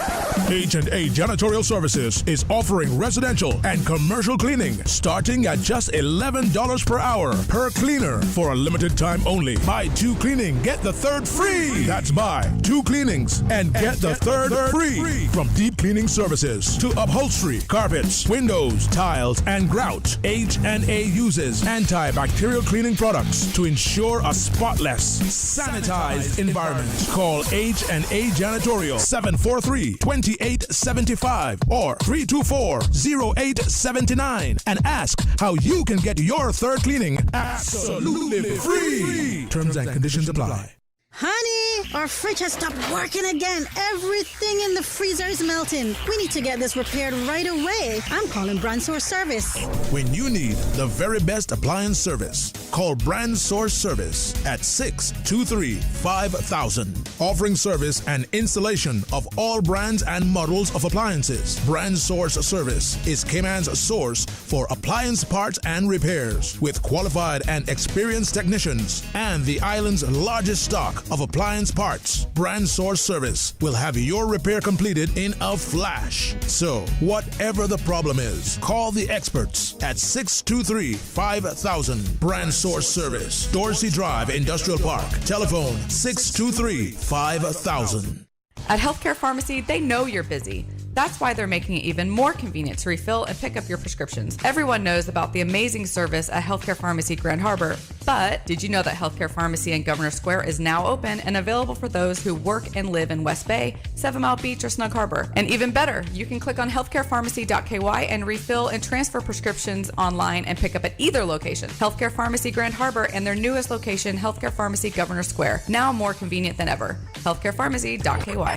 H&A Janitorial Services is offering residential and commercial cleaning starting at just $11 per hour per cleaner for a limited time only. Buy 2 cleaning, get the third free. That's buy 2 cleanings and get the third free. From deep cleaning services to upholstery, carpets, windows, tiles, and grout, H&A uses antibacterial cleaning products to ensure a spotless, sanitized environment. Call H&A Janitorial 743-2875 or 324-0879 and ask how you can get your third cleaning absolutely free. Terms and conditions apply. Honey, our fridge has stopped working again. Everything in the freezer is melting. We need to get this repaired right away. I'm calling Brand Source Service. When you need the very best appliance service, call Brand Source Service at 623-5000. Offering service and installation of all brands and models of appliances. Brand Source Service is Cayman's source for appliance parts and repairs with qualified and experienced technicians and the island's largest stock of appliance parts. Brand Source Service will have your repair completed in a flash. So, whatever the problem is, call the experts at 623-5000. Brand Source Service, Dorsey Drive, Industrial Park. Telephone 623-5000. At Healthcare Pharmacy, they know you're busy. That's why they're making it even more convenient to refill and pick up your prescriptions. Everyone knows about the amazing service at Healthcare Pharmacy Grand Harbor. But did you know that Healthcare Pharmacy in Governor Square is now open and available for those who work and live in West Bay, 7 Mile Beach, or Snug Harbor? And even better, you can click on healthcarepharmacy.ky and refill and transfer prescriptions online and pick up at either location. Healthcare Pharmacy Grand Harbor and their newest location, Healthcare Pharmacy Governor Square, now more convenient than ever. healthcarepharmacy.ky.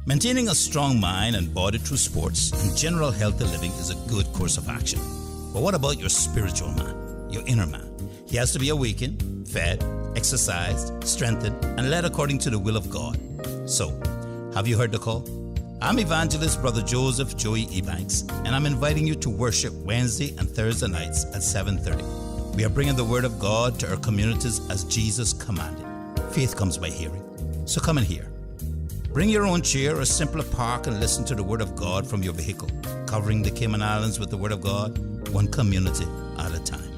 Maintaining a strong mind and body through sports and general healthy living is a good course of action. But what about your spiritual man, your inner man? He has to be awakened, fed, exercised, strengthened, and led according to the will of God. So, have you heard the call? I'm Evangelist Brother Joseph Joey Ebanks, and I'm inviting you to worship Wednesday and Thursday nights at 7:30. We are bringing the Word of God to our communities as Jesus commanded. Faith comes by hearing. So come and hear. Bring your own chair or simply park and listen to the Word of God from your vehicle, covering the Cayman Islands with the Word of God, one community at a time.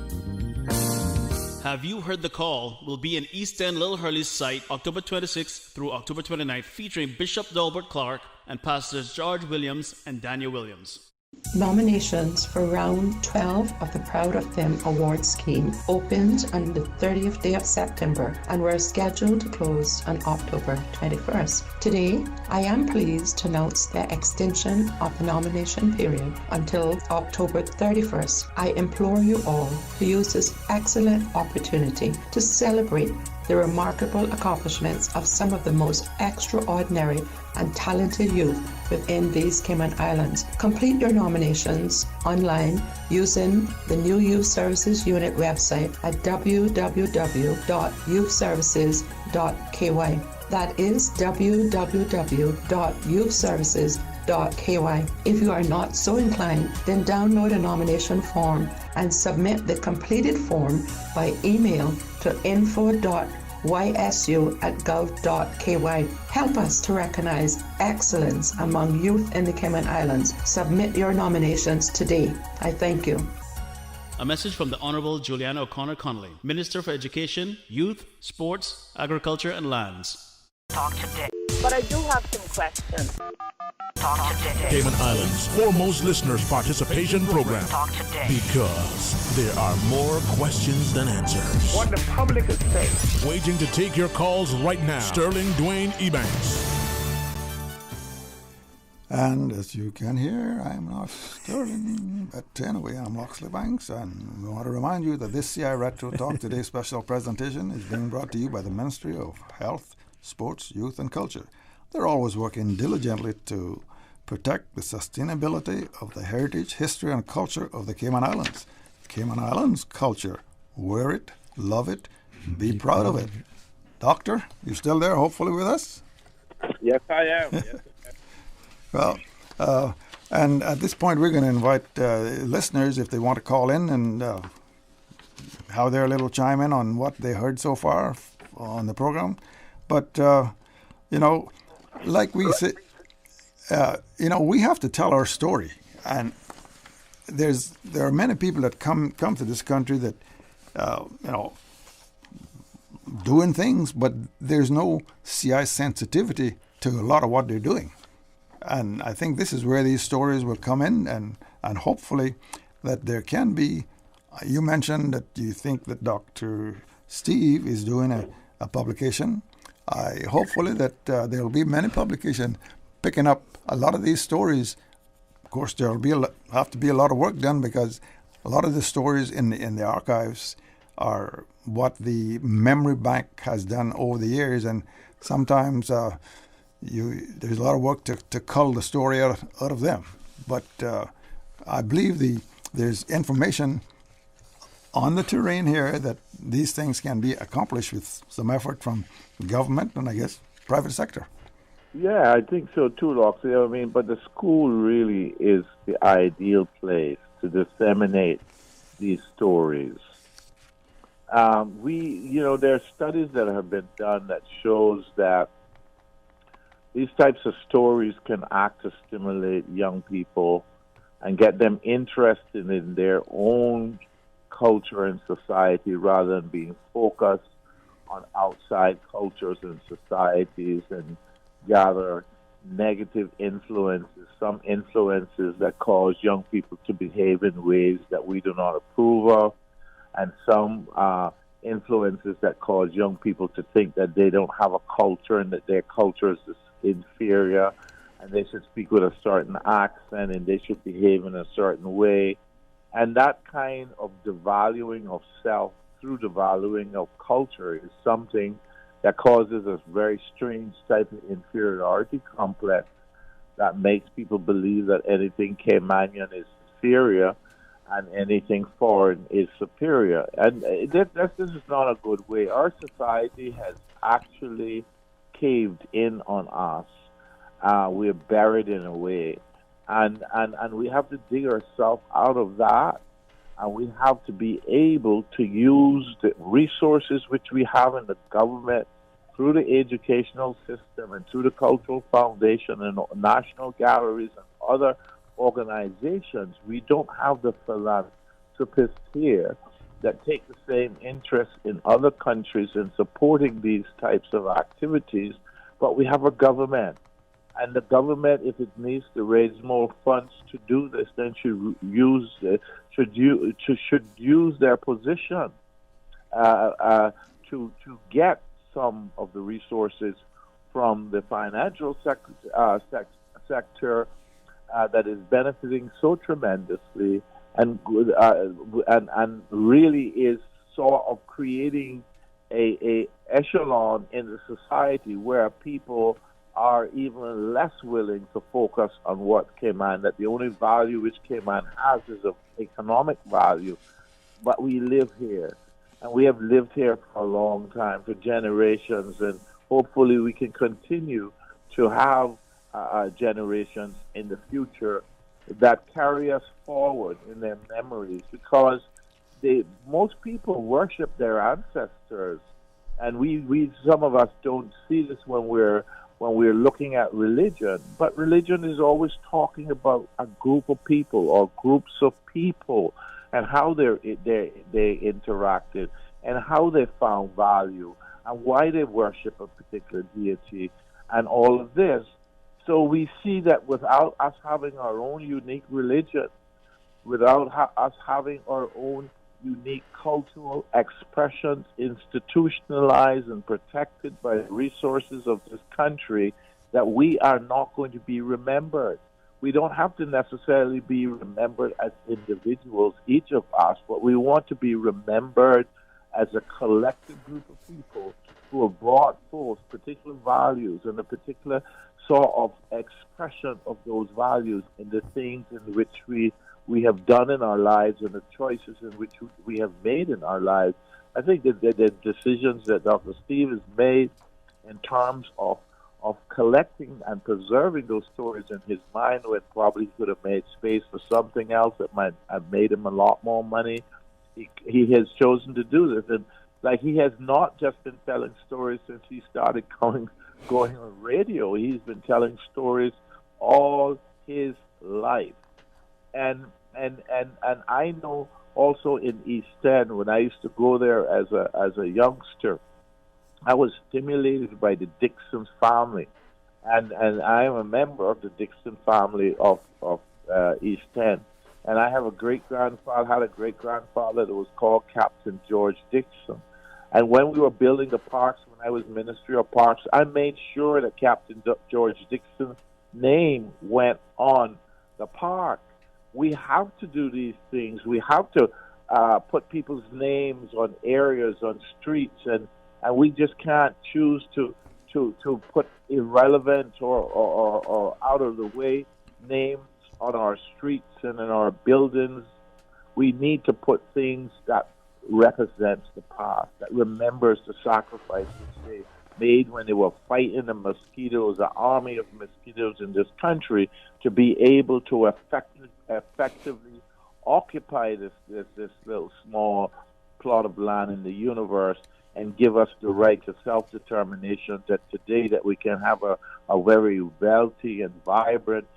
Have You Heard the Call will be in East End Little Hurley's site October 26th through October 29th, featuring Bishop Delbert Clark and Pastors George Williams and Daniel Williams. Nominations for round 12 of the Proud of Them award scheme opened on the 30th day of September and were scheduled to close on October 21st. Today, I am pleased to announce the extension of the nomination period until October 31st. I implore you all to use this excellent opportunity to celebrate the remarkable accomplishments of some of the most extraordinary and talented youth within these Cayman Islands. Complete your nominations online using the new Youth Services Unit website at www.youthservices.ky. That is www.youthservices.ky. If you are not so inclined, then download a nomination form and submit the completed form by email to info.ysu@gov.ky. Help us to recognize excellence among youth in the Cayman Islands. Submit your nominations today. I thank you. A message from the Honorable Juliana O'Connor Connolly, Minister for Education, Youth, Sports, Agriculture and Lands. Talk today. but I do have some questions. Talk today. Cayman Islands' foremost listeners participation program. Talk today. Because there are more questions than answers. What the public is saying. Waiting to take your calls right now. Sterling Dwayne Ebanks. And as you can hear, I'm not Sterling, but anyway, I'm Loxley Banks, and we want to remind you that this CI Retro Talk Today special presentation is being brought to you by the Ministry of Health, Sports, Youth and Culture. They're always working diligently to protect the sustainability of the heritage, history and culture of the Cayman Islands. Cayman Islands culture. Wear it, love it, be proud of it. Doctor, you still there, hopefully with us? Yes, I am. Yes. Well, and at this point, we're going to invite listeners, if they want to call in and have their little chime in on what they heard so far on the program. But, like we say, we have to tell our story. And there are many people that come to this country that, doing things, but there's no CI sensitivity to a lot of what they're doing. And I think this is where these stories will come in, and hopefully that there can be. You mentioned that you think that Dr. Steve is doing a publication. Hopefully that there will be many publications picking up a lot of these stories. Of course, there will have to be a lot of work done, because a lot of the stories in the archives are what the memory bank has done over the years, and sometimes there's a lot of work to cull the story out of them. But I believe there's information on the terrain here that these things can be accomplished with some effort from government and, I guess, private sector. Yeah, I think so too, Loxley. But the school really is the ideal place to disseminate these stories. There are studies that have been done that shows that these types of stories can act to stimulate young people and get them interested in their own culture and society, rather than being focused on outside cultures and societies and gather negative influences, some influences that cause young people to behave in ways that we do not approve of, and some influences that cause young people to think that they don't have a culture and that their culture is inferior, and they should speak with a certain accent and they should behave in a certain way. And that kind of devaluing of self through devaluing of culture is something that causes a very strange type of inferiority complex that makes people believe that anything Caymanian is inferior and anything foreign is superior. And this is not a good way. Our society has actually caved in on us. We're buried in a way. And we have to dig ourselves out of that. And we have to be able to use the resources which we have in the government, through the educational system and through the Cultural Foundation and national galleries and other organizations. We don't have the philanthropists here that take the same interest in other countries in supporting these types of activities, but we have a government. And the government, if it needs to raise more funds to do this, then should use their position to get some of the resources from the financial sector that is benefiting so tremendously, and really is sort of creating a echelon in the society where people are even less willing to focus on what Cayman, that the only value which Cayman has is of economic value. But we live here, and we have lived here for a long time, for generations, and hopefully we can continue to have generations in the future that carry us forward in their memories, because most people worship their ancestors, and we some of us don't see this when we're looking at religion, but religion is always talking about a group of people or groups of people and how they interacted and how they found value and why they worship a particular deity and all of this. So we see that without us having our own unique religion, without us having our own unique cultural expressions institutionalized and protected by the resources of this country, that we are not going to be remembered. We don't have to necessarily be remembered as individuals, each of us, but we want to be remembered as a collective group of people who have brought forth particular values and a particular sort of expression of those values in the things in which we have done in our lives and the choices in which we have made in our lives. I think that the decisions that Dr. Steve has made in terms of collecting and preserving those stories in his mind, when probably could have made space for something else that might have made him a lot more money, he has chosen to do this. And like, he has not just been telling stories since he started going on radio. He's been telling stories all his life. And I know also in East End, when I used to go there as a youngster, I was stimulated by the Dixon family, and I am a member of the Dixon family of East End. And I have a had a great-grandfather that was called Captain George Dixon. And when we were building the parks, when I was Ministry of Parks, I made sure that Captain George Dixon's name went on the park. We have to do these things. We have to put people's names on areas, on streets, and we just can't choose to put irrelevant or out of the way names on our streets and in our buildings. We need to put things that represents the past, that remembers the sacrifices they made when they were fighting the mosquitoes, the army of mosquitoes in this country, to be able to effectively occupy this little small plot of land in the universe and give us the right to self-determination, that today that we can have a very wealthy and vibrant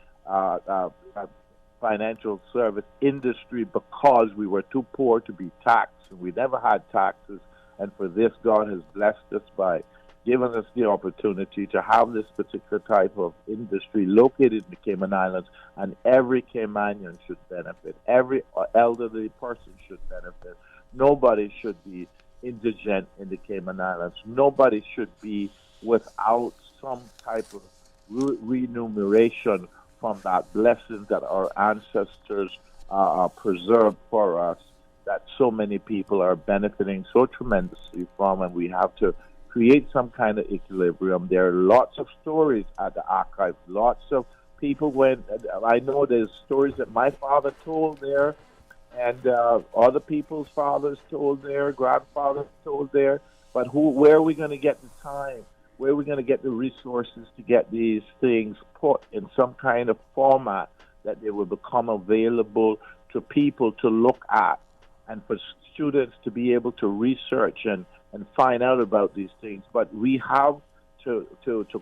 financial service industry because we were too poor to be taxed. We never had taxes, and for this, God has blessed us by giving us the opportunity to have this particular type of industry located in the Cayman Islands, and every Caymanian should benefit. Every elderly person should benefit. Nobody should be indigent in the Cayman Islands. Nobody should be without some type of remuneration from that blessing that our ancestors preserved for us, that so many people are benefiting so tremendously from, and we have to create some kind of equilibrium. There are lots of stories at the archive, lots of people I know there's stories that my father told there, and other people's fathers told there, grandfathers told there, but where are we going to get the time? Where are we going to get the resources to get these things put in some kind of format that they will become available to people to look at, and for students to be able to research and find out about these things? But we have to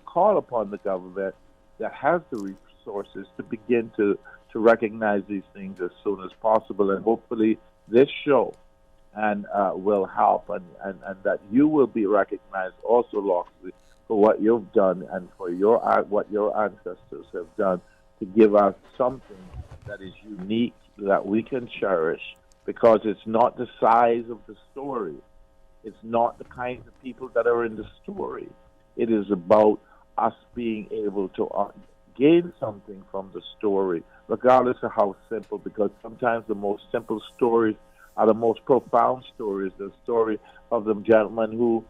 call upon the government that has the resources to begin to recognize these things as soon as possible, and hopefully this show will help, and that you will be recognized also, Loxley, for what you've done and for what your ancestors have done to give us something that is unique, that we can cherish, because it's not the size of the story. It's not the kinds of people that are in the story. It is about us being able to gain something from the story, regardless of how simple, because sometimes the most simple stories are the most profound stories. The story of the gentleman who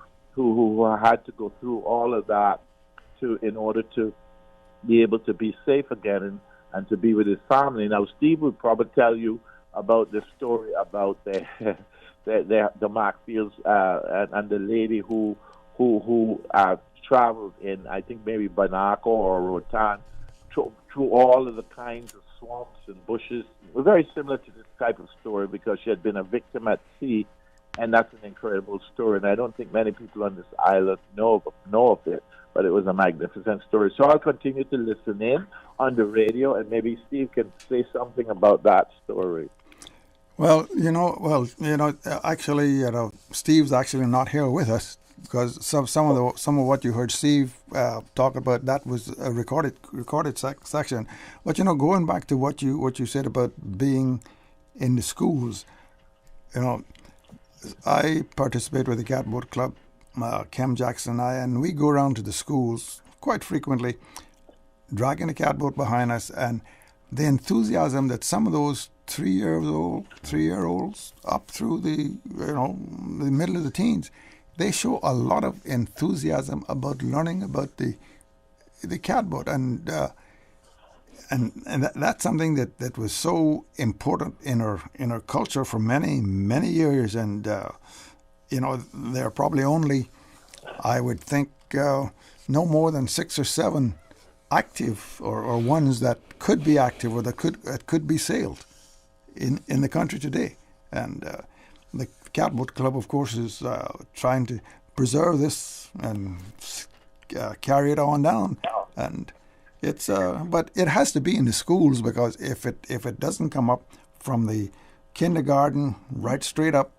had to go through all of that in order to be able to be safe again and to be with his family. Now, Steve would probably tell you about the story about the Macfields and the lady who traveled in, I think maybe Banaco or Rotan, through all of the kinds of swamps and bushes. Very similar to this type of story, because she had been a victim at sea, and that's an incredible story. And I don't think many people on this island know of it, but it was a magnificent story. So I'll continue to listen in on the radio, and maybe Steve can say something about that story. Well, actually, Steve's actually not here with us because some of what you heard Steve talk about, that was a recorded section. But going back to what you said about being in the schools, I participate with the Catboat Club, Kem Jackson and I, and we go around to the schools quite frequently, dragging the catboat behind us, and the enthusiasm that some of those 3-year-olds up through the middle of the teens, they show a lot of enthusiasm about learning about the catboat, and that's something that was so important in our culture for many years. And there are probably only, I would think, no more than 6 or 7 active or ones that could be active or that could be sailed in the country today. And the Catboat Club, of course, is trying to preserve this and carry it on down. And it's but it has to be in the schools, because if it doesn't come up from the kindergarten right straight up,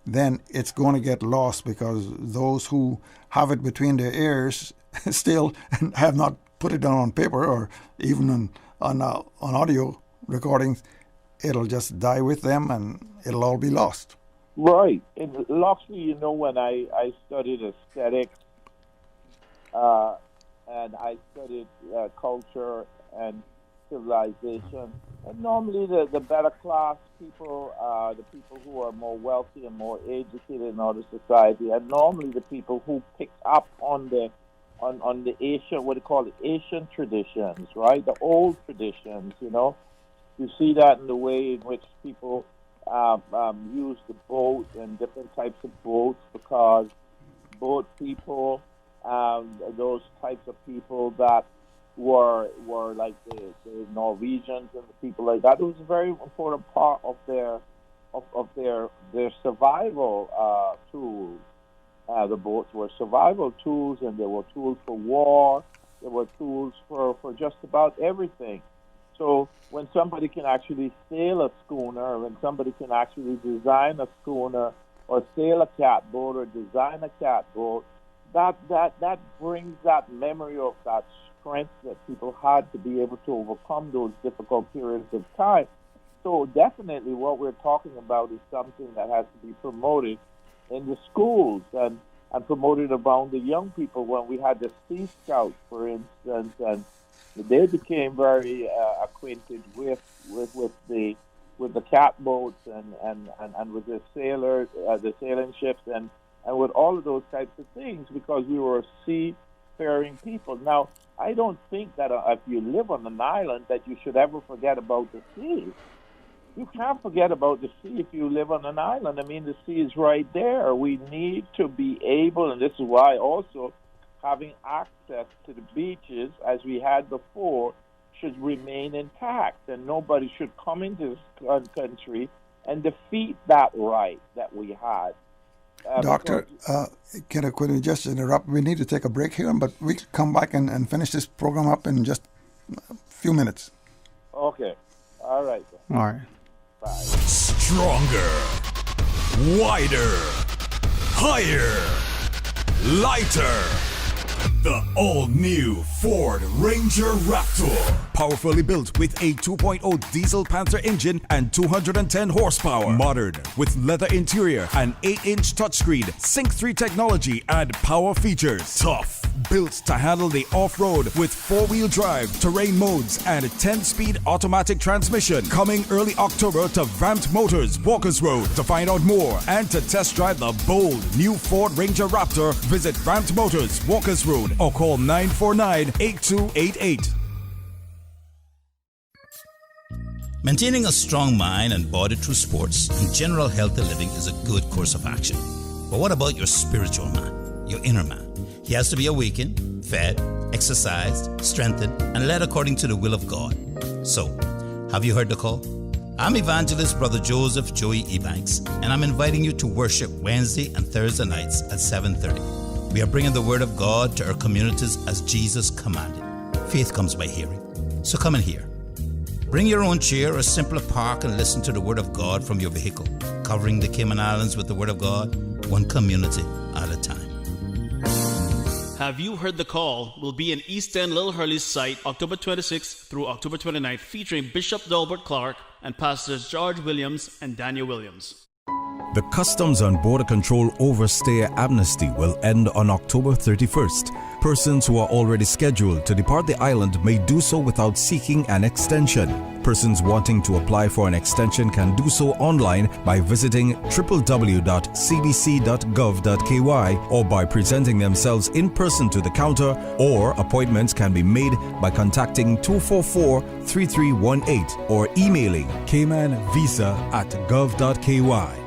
then it's going to get lost, because those who have it between their ears still have not put it down on paper or even on audio recordings, it'll just die with them and it'll all be lost. Right. In Loxley, when I studied aesthetics and I studied culture and civilization, and normally the better class people, the people who are more wealthy and more educated in our society, are normally the people who pick up on the Asian, what they call the Asian traditions, right? The old traditions, You see that in the way in which people use the boat and different types of boats, because boat people, those types of people that were like the Norwegians and the people like that, it was a very important part of their survival tools. The boats were survival tools, and they were tools for war. They were tools for just about everything. So when somebody can actually sail a schooner, when somebody can actually design a schooner or sail a catboat or design a catboat, that brings that memory of that strength that people had to be able to overcome those difficult periods of time. So definitely what we're talking about is something that has to be promoted in the schools and promoted around the young people. When we had the Sea Scouts, for instance, and they became very acquainted with the catboats and with the sailors, the sailing ships, and with all of those types of things, because we were seafaring people. Now, I don't think that if you live on an island that you should ever forget about the sea. You can't forget about the sea if you live on an island. I mean, the sea is right there. We need to be able, and this is why also having access to the beaches, as we had before, should remain intact, and nobody should come into this country and defeat that right that we had. Doctor, can I quickly just interrupt? We need to take a break here, but we'll come back and finish this program up in just a few minutes. Okay. All right. All right. Bye. Stronger, wider, higher, lighter. The all-new Ford Ranger Raptor. Powerfully built with a 2.0 diesel Panther engine and 210 horsepower. Modern with leather interior and 8-inch touchscreen, Sync 3 technology and power features. Tough, built to handle the off-road with 4-wheel drive, terrain modes, and a 10-speed automatic transmission. Coming early October to Vamped Motors, Walkers Road. To find out more and to test drive the bold new Ford Ranger Raptor, visit Vamped Motors, Walkers Road, or call 949-8288. Maintaining a strong mind and body through sports and general healthy living is a good course of action. But what about your spiritual man, your inner man? He has to be awakened, fed, exercised, strengthened, and led according to the will of God. So, have you heard the call? I'm evangelist Brother Joseph Joey Ebanks, and I'm inviting you to worship Wednesday and Thursday nights at 7:30. We are bringing the Word of God to our communities as Jesus commanded. Faith comes by hearing. So come and hear. Bring your own chair or simply park and listen to the Word of God from your vehicle, covering the Cayman Islands with the Word of God, one community at a time. Have You Heard the Call will be in East End Little Hurley's site October 26th through October 29th, featuring Bishop Delbert Clark and Pastors George Williams and Daniel Williams. The Customs and Border Control Overstay Amnesty will end on October 31st. Persons who are already scheduled to depart the island may do so without seeking an extension. Persons wanting to apply for an extension can do so online by visiting www.cbc.gov.ky or by presenting themselves in person to the counter, or appointments can be made by contacting 244-3318 or emailing caymanvisa@gov.ky.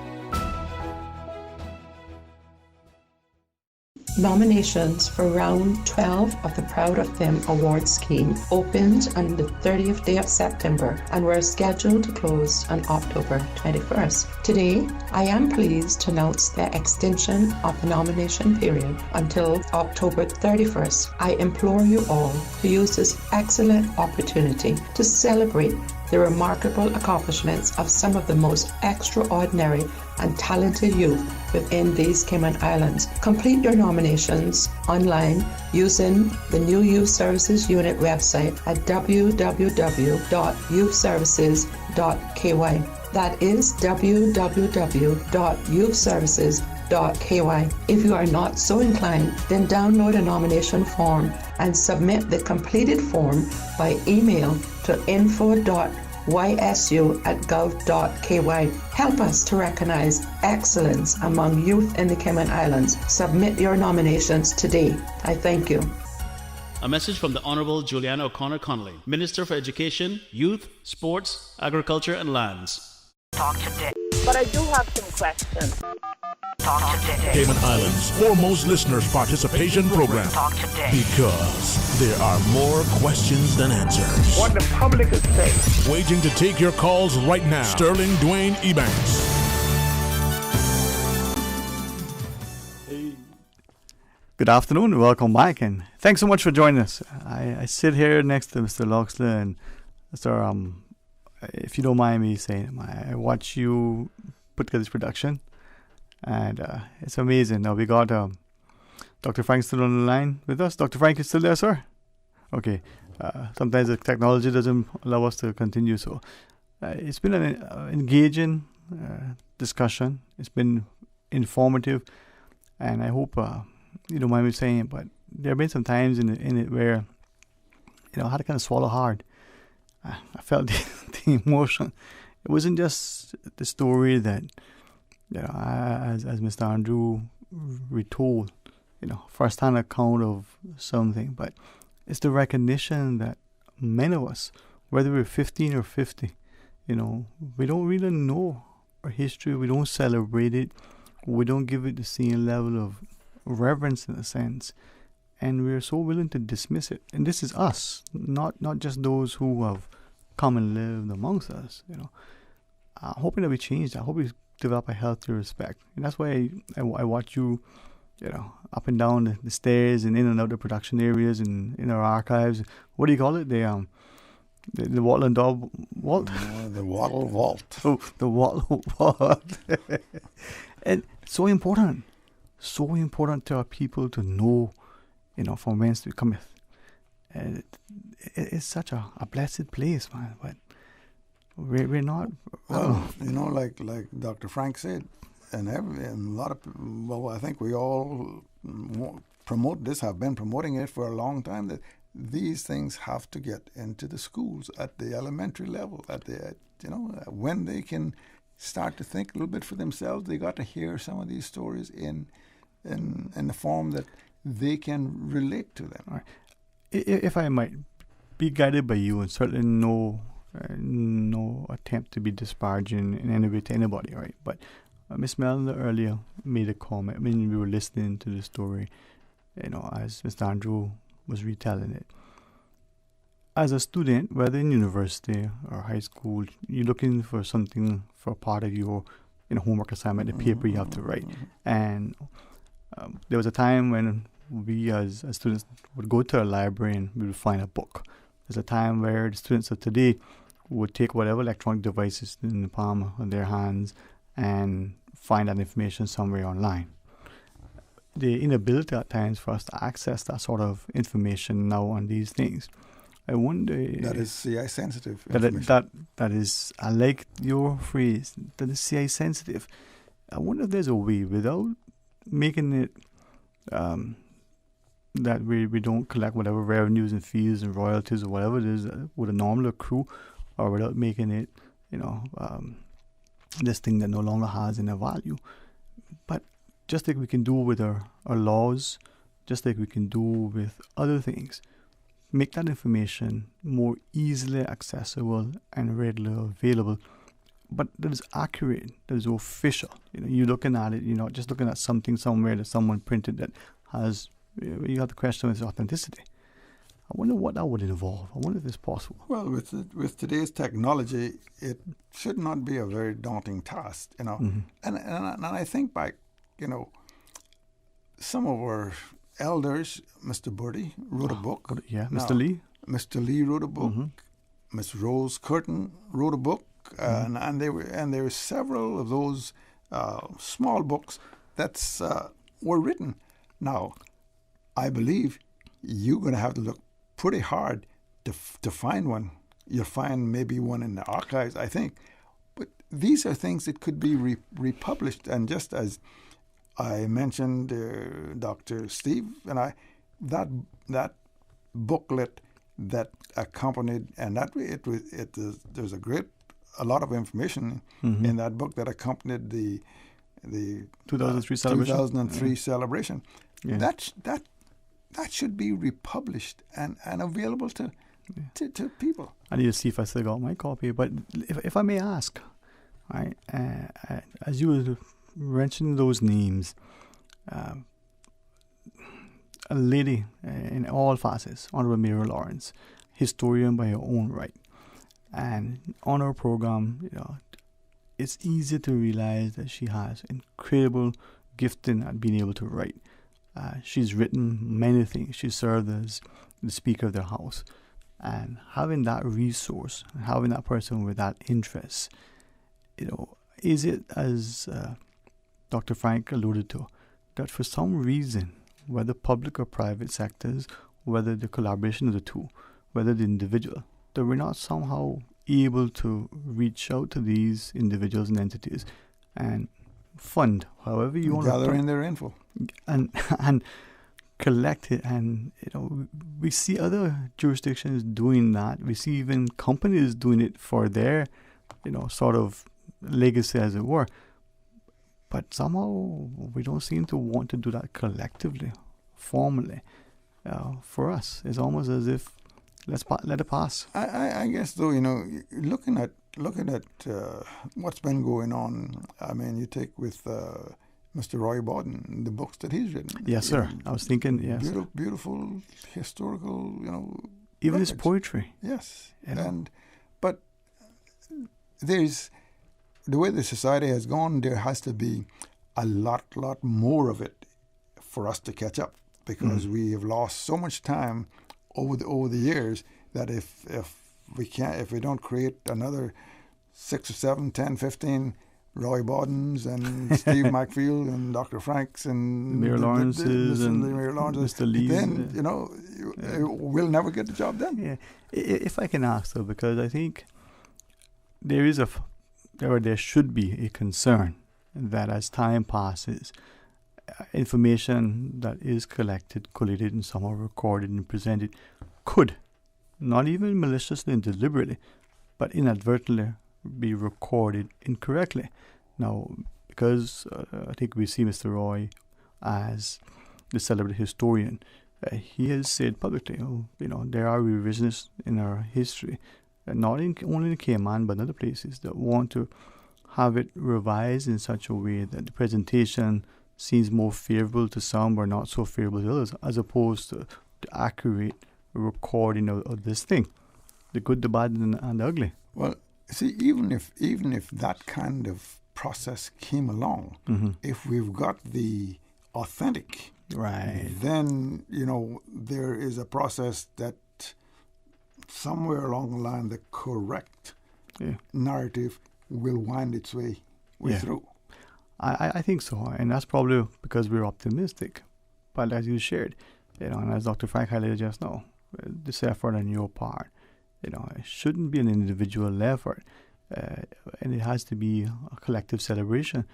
Nominations for round 12 of the Proud of Them award scheme opened on the 30th day of September and were scheduled to close on October 21st. Today, I am pleased to announce the extension of the nomination period until October 31st. I implore you all to use this excellent opportunity to celebrate the remarkable accomplishments of some of the most extraordinary and talented youth within these Cayman Islands. Complete your nominations online using the new Youth Services Unit website at www.youthservices.ky. That is www.youthservices.ky. If you are not so inclined, then download a nomination form and submit the completed form by email to info.ysu@gov.ky. Help us to recognize excellence among youth in the Cayman Islands. Submit your nominations today. I thank you. A message from the Honorable Juliana O'Connor Connolly, Minister for Education, Youth, Sports, Agriculture and Lands. Talk to Dick. But I do have some questions. Talk to Dick. Cayman Islands' foremost listeners participation program. Talk to Dick. Because there are more questions than answers. What the public is saying. Waiting to take your calls right now. Sterling Dwayne Ebanks. Good afternoon, welcome back, and thanks so much for joining us. I sit here next to Mr. Loxley, and Mr. If you don't mind me saying, I watch you put together this production, and it's amazing. Now we got Dr. Frank still on the line with us. Dr. Frank, you still there, sir? Okay. Sometimes the technology doesn't allow us to continue, so it's been an engaging discussion. It's been informative, and I hope you don't mind me saying it, but there have been some times in it where I had to kind of swallow hard. I felt the emotion. It wasn't just the story that as Mr. Andrew retold, first-hand account of something, but it's the recognition that many of us, whether we're 15 or 50, we don't really know our history. We don't celebrate it. We don't give it the same level of reverence, in a sense, and we're so willing to dismiss it. And this is us, not just those who have come and lived amongst us. Hoping that we change that. I hope we develop a healthy respect, and that's why I watch you, up and down the stairs and in and out the production areas and in our archives. What do you call it? The Wattle and Dog Vault. The Wattle Vault. Oh, the Wattle Vault. And so important to our people to know, from whence we cometh. And it's such a blessed place, man. But we're not. Well, like Dr. Frank said, and a lot of, I think we all promote this, have been promoting it for a long time, that these things have to get into the schools at the elementary level, when they can start to think a little bit for themselves. They got to hear some of these stories in the form that they can relate to them. All right. If I might be guided by you, and certainly no attempt to be disparaging in any way to anybody, right? But Miss Melda earlier made a comment when we were listening to the story, as Mr. Andrew was retelling it. As a student, whether in university or high school, you're looking for something for part of your homework assignment, the paper you have to write. And there was a time when we as students would go to a library and we would find a book. There's a time where the students of today would take whatever electronic devices in the palm of their hands and find that information somewhere online. the inability at times for us to access that sort of information now on these things. I wonder... That is CI sensitive information. That is, I like your phrase, that is CI sensitive. I wonder if there's a way without making it that we don't collect whatever revenues and fees and royalties or whatever it is would a normal accrue, or without making it, this thing that no longer has any value. But just like we can do with our laws, just like we can do with other things, make that information more easily accessible and readily available, but that is accurate, that is official. You're looking at it, you're not just looking at something somewhere that someone printed that has, you have to question its authenticity. I wonder what that would involve. I wonder if it's possible. Well, with today's technology, it should not be a very daunting task, Mm-hmm. And I think back, some of our elders, Mr. Birdie wrote a book. Yeah, Mr. Lee. Mr. Lee wrote a book. Miss Rose Curtin wrote a book, and there were several of those small books that were written. Now, I believe you're going to have to look pretty hard to find one. You'll find maybe one in the archives, I think. But these are things that could be republished, and just as I mentioned, Dr. Steve and I, that booklet that accompanied, and there's a lot of information in that book that accompanied the 2003 celebration. 2003 celebration. Yeah. That should be republished and available to people. I need to see if I still got my copy. But if I may ask, right, as you were mentioning those names, a lady in all facets, Honorable Mary Lawrence, historian by her own right, and on our program, it's easy to realize that she has incredible gifting at being able to write. She's written many things. She served as the Speaker of the House. And having that resource, having that person with that interest, is it, as Dr. Frank alluded to, that for some reason, whether public or private sectors, whether the collaboration of the two, whether the individual, that we're not somehow able to reach out to these individuals and entities and fund however you want to gather in their info and collect it. And we see other jurisdictions doing that. We see even companies doing it for their sort of legacy, as it were. But somehow we don't seem to want to do that collectively, formally. For us, it's almost as if let it pass. I guess though, looking at what's been going on. I mean, you take with Mr. Roy Borden, the books that he's written. Yes, sir. I was thinking, yes. Beautiful historical, even records. His poetry. Yes, but there's the way the society has gone. There has to be a lot more of it for us to catch up, because we have lost so much time over the years that if we don't create another 6 or 7, 10, 15 Roy Bodens and Steve McField and Dr. Franks and Mayor Lawrence's and Mr. Lee, then we'll never get the job done. Yeah, if I can ask though, because I think there should be a concern that as time passes, information that is collected, collated, and somehow recorded and presented could, not even maliciously and deliberately, but inadvertently be recorded incorrectly. Now, because I think we see Mr. Roy as the celebrated historian, he has said publicly, there are revisionists in our history, not only in Cayman but other places, that want to have it revised in such a way that the presentation seems more favorable to some or not so favorable to others, as opposed to the accurate recording of this thing, the good, the bad, and the ugly. Well, see, even if that kind of process came along, if we've got the authentic, right, then there is a process that somewhere along the line the correct narrative will wind its way through. I think so, and that's probably because we're optimistic. But as you shared, and as Dr. Frank highlighted just now, this effort on your part, it shouldn't be an individual effort, and it has to be a collective celebration,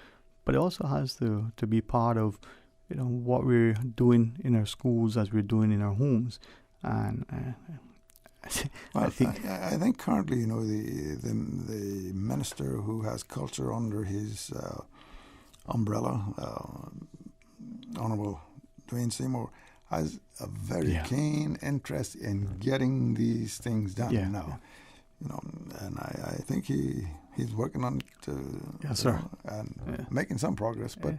but it also has to be part of, what we're doing in our schools as we're doing in our homes, and I think currently, the minister who has culture under his umbrella, Honourable Dwayne Seymour, has a very keen interest in getting these things done now. And I think he's working on it. Yes, sir. And making some progress, but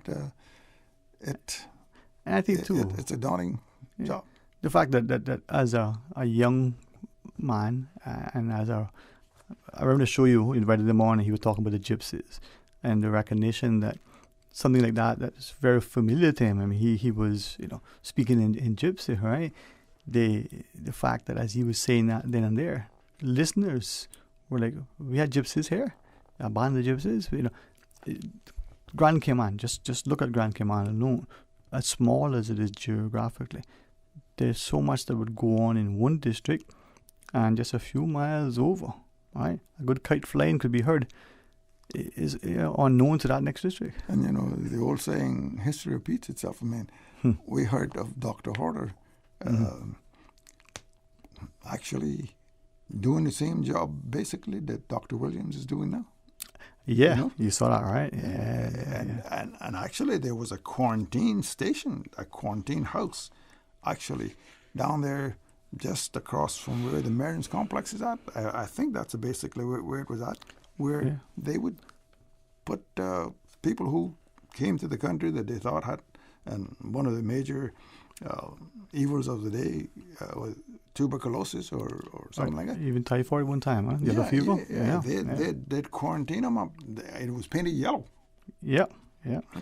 and I think too, it's a daunting job. The fact that as a young man, and I remember the show you invited him on, and he was talking about the gypsies and the recognition that something like that's very familiar to him. I mean, he was speaking in gypsy, right? The fact that as he was saying that then and there, listeners were like, we had gypsies here, a band of gypsies. Grand Cayman, just look at Grand Cayman alone, as small as it is geographically. There's so much that would go on in one district, and just a few miles over, right? A good kite flying could be heard is unknown to that next district. And the old saying, history repeats itself. I mean, we heard of Dr. Horder actually doing the same job basically that Dr. Williams is doing now. Yeah, you saw that, right? Yeah. And actually there was a quarantine station, a quarantine house, actually down there just across from where the Marines complex is at. I think that's basically where it was at, where they would put people who came to the country that they thought had, and one of the major evils of the day was tuberculosis or something like that. Even typhoid one time, huh? Yellow fever? They'd quarantine them up. It was painted yellow. Yeah.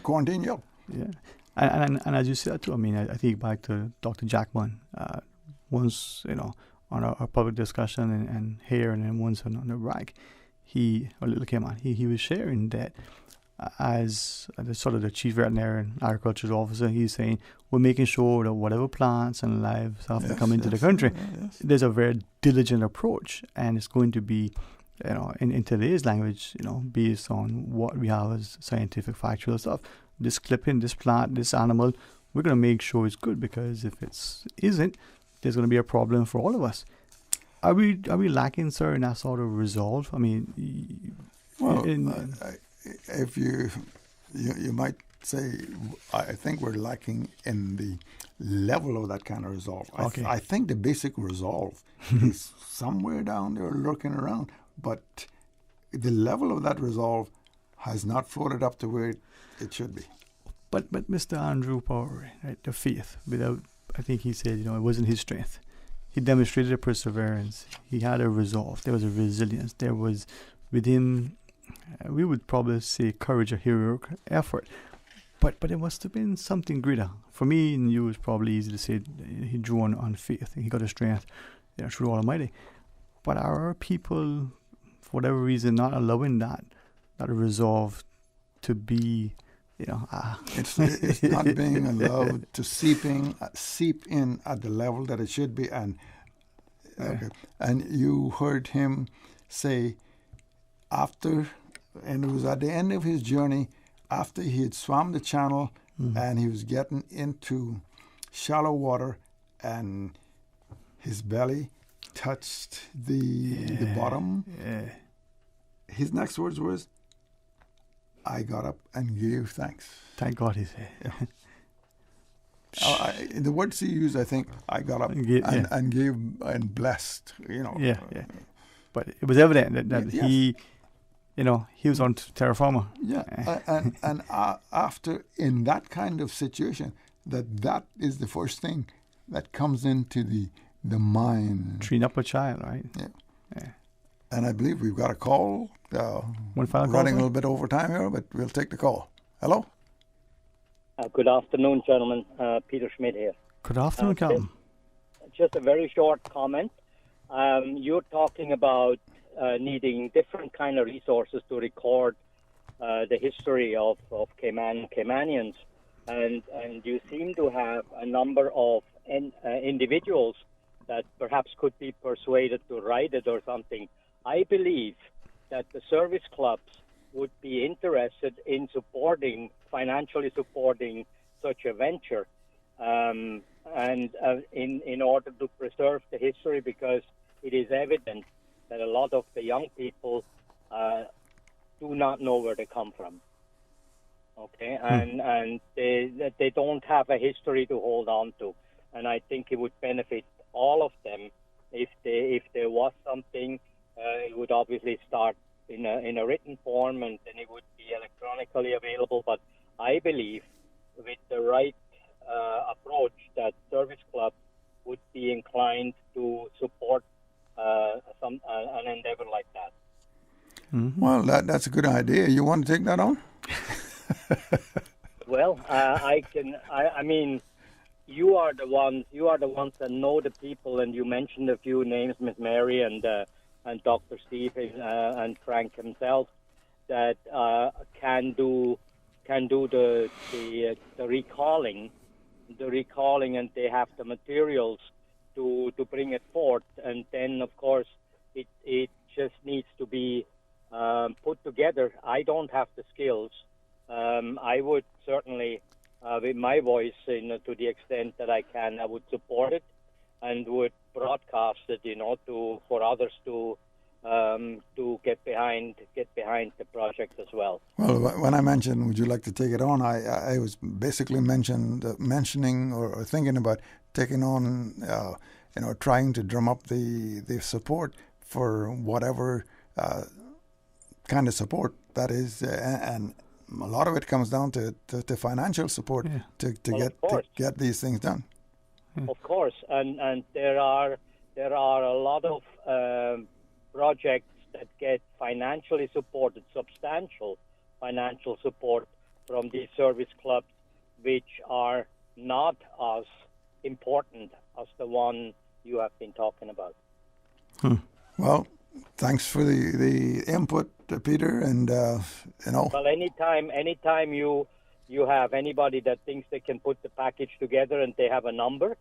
Quarantine yellow. Yeah. And as you said too, I mean, I think back to Dr. Jackman, once, on our public discussion and here, and then once on the RAC, Little Cayman, he was sharing that as sort of the chief veterinarian agricultural officer, he's saying we're making sure that whatever plants and lives have to come into the country, there's a very diligent approach, and it's going to be, in today's language, based on what we have as scientific factual stuff. This clipping, this plant, this animal, we're going to make sure it's good, because if it isn't, there's going to be a problem for all of us. Are we lacking, sir, in that sort of resolve? I mean, if you might say, I think we're lacking in the level of that kind of resolve. Okay. I think the basic resolve is somewhere down there lurking around, but the level of that resolve has not floated up to where it should be. But Mr. Andrew Power, right, the faith, I think he said, it wasn't his strength. He demonstrated a perseverance. He had a resolve. There was a resilience. There was within, we would probably say, courage, a heroic effort. But it must have been something greater. For me and you, it's probably easy to say he drew on faith. He got a strength through Almighty. But are our people, for whatever reason, not allowing that resolve to be, It's not being allowed to seep in at the level that it should be. And you heard him say and it was at the end of his journey, after he had swum the channel and he was getting into shallow water and his belly touched the bottom. Yeah. His next words was, I got up and gave thanks. Thank God, he said. The words he used, I think, I got up and gave and blessed. Yeah. But it was evident that he, he was on terra firma. Yeah, and after in that kind of situation, that is the first thing that comes into the mind. Treating up a child, right? Yeah. And I believe we've got a call. One final call, running a little bit over time here, but we'll take the call. Hello? Good afternoon, gentlemen. Peter Schmidt here. Good afternoon, Captain. Just a very short comment. You're talking about needing different kind of resources to record the history of Caymanians. and you seem to have a number of individuals that perhaps could be persuaded to ride it or something. I believe that the service clubs would be interested in financially supporting such a venture, and in order to preserve the history, because it is evident that a lot of the young people do not know where they come from. Okay, and they don't have a history to hold on to, and I think it would benefit all of them if there was something. It would obviously start in a written form, and then it would be electronically available. But I believe with the right approach, that service clubs would be inclined to support an endeavor like that. Mm-hmm. Well, that's a good idea. You want to take that on? Well, I can. I mean, you are the ones that know the people, and you mentioned a few names, Miss Mary and Dr. Steve and Frank himself, that can do the recalling, and they have the materials to bring it forth, and then of course it just needs to be put together. I don't have the skills. I would certainly, with my voice, to the extent that I can, I would support it and would broadcast it, for others to get behind the project as well. Well, when I mentioned, would you like to take it on? I was basically mentioning or thinking about taking on, trying to drum up the support for whatever kind of support that is, and a lot of it comes down to financial support to get these things done. Of course, and there are a lot of projects that get financially supported, substantial financial support from these service clubs, which are not as important as the one you have been talking about. Well, thanks for the input, Peter, and Well, anytime you have anybody that thinks they can put the package together and they have a number,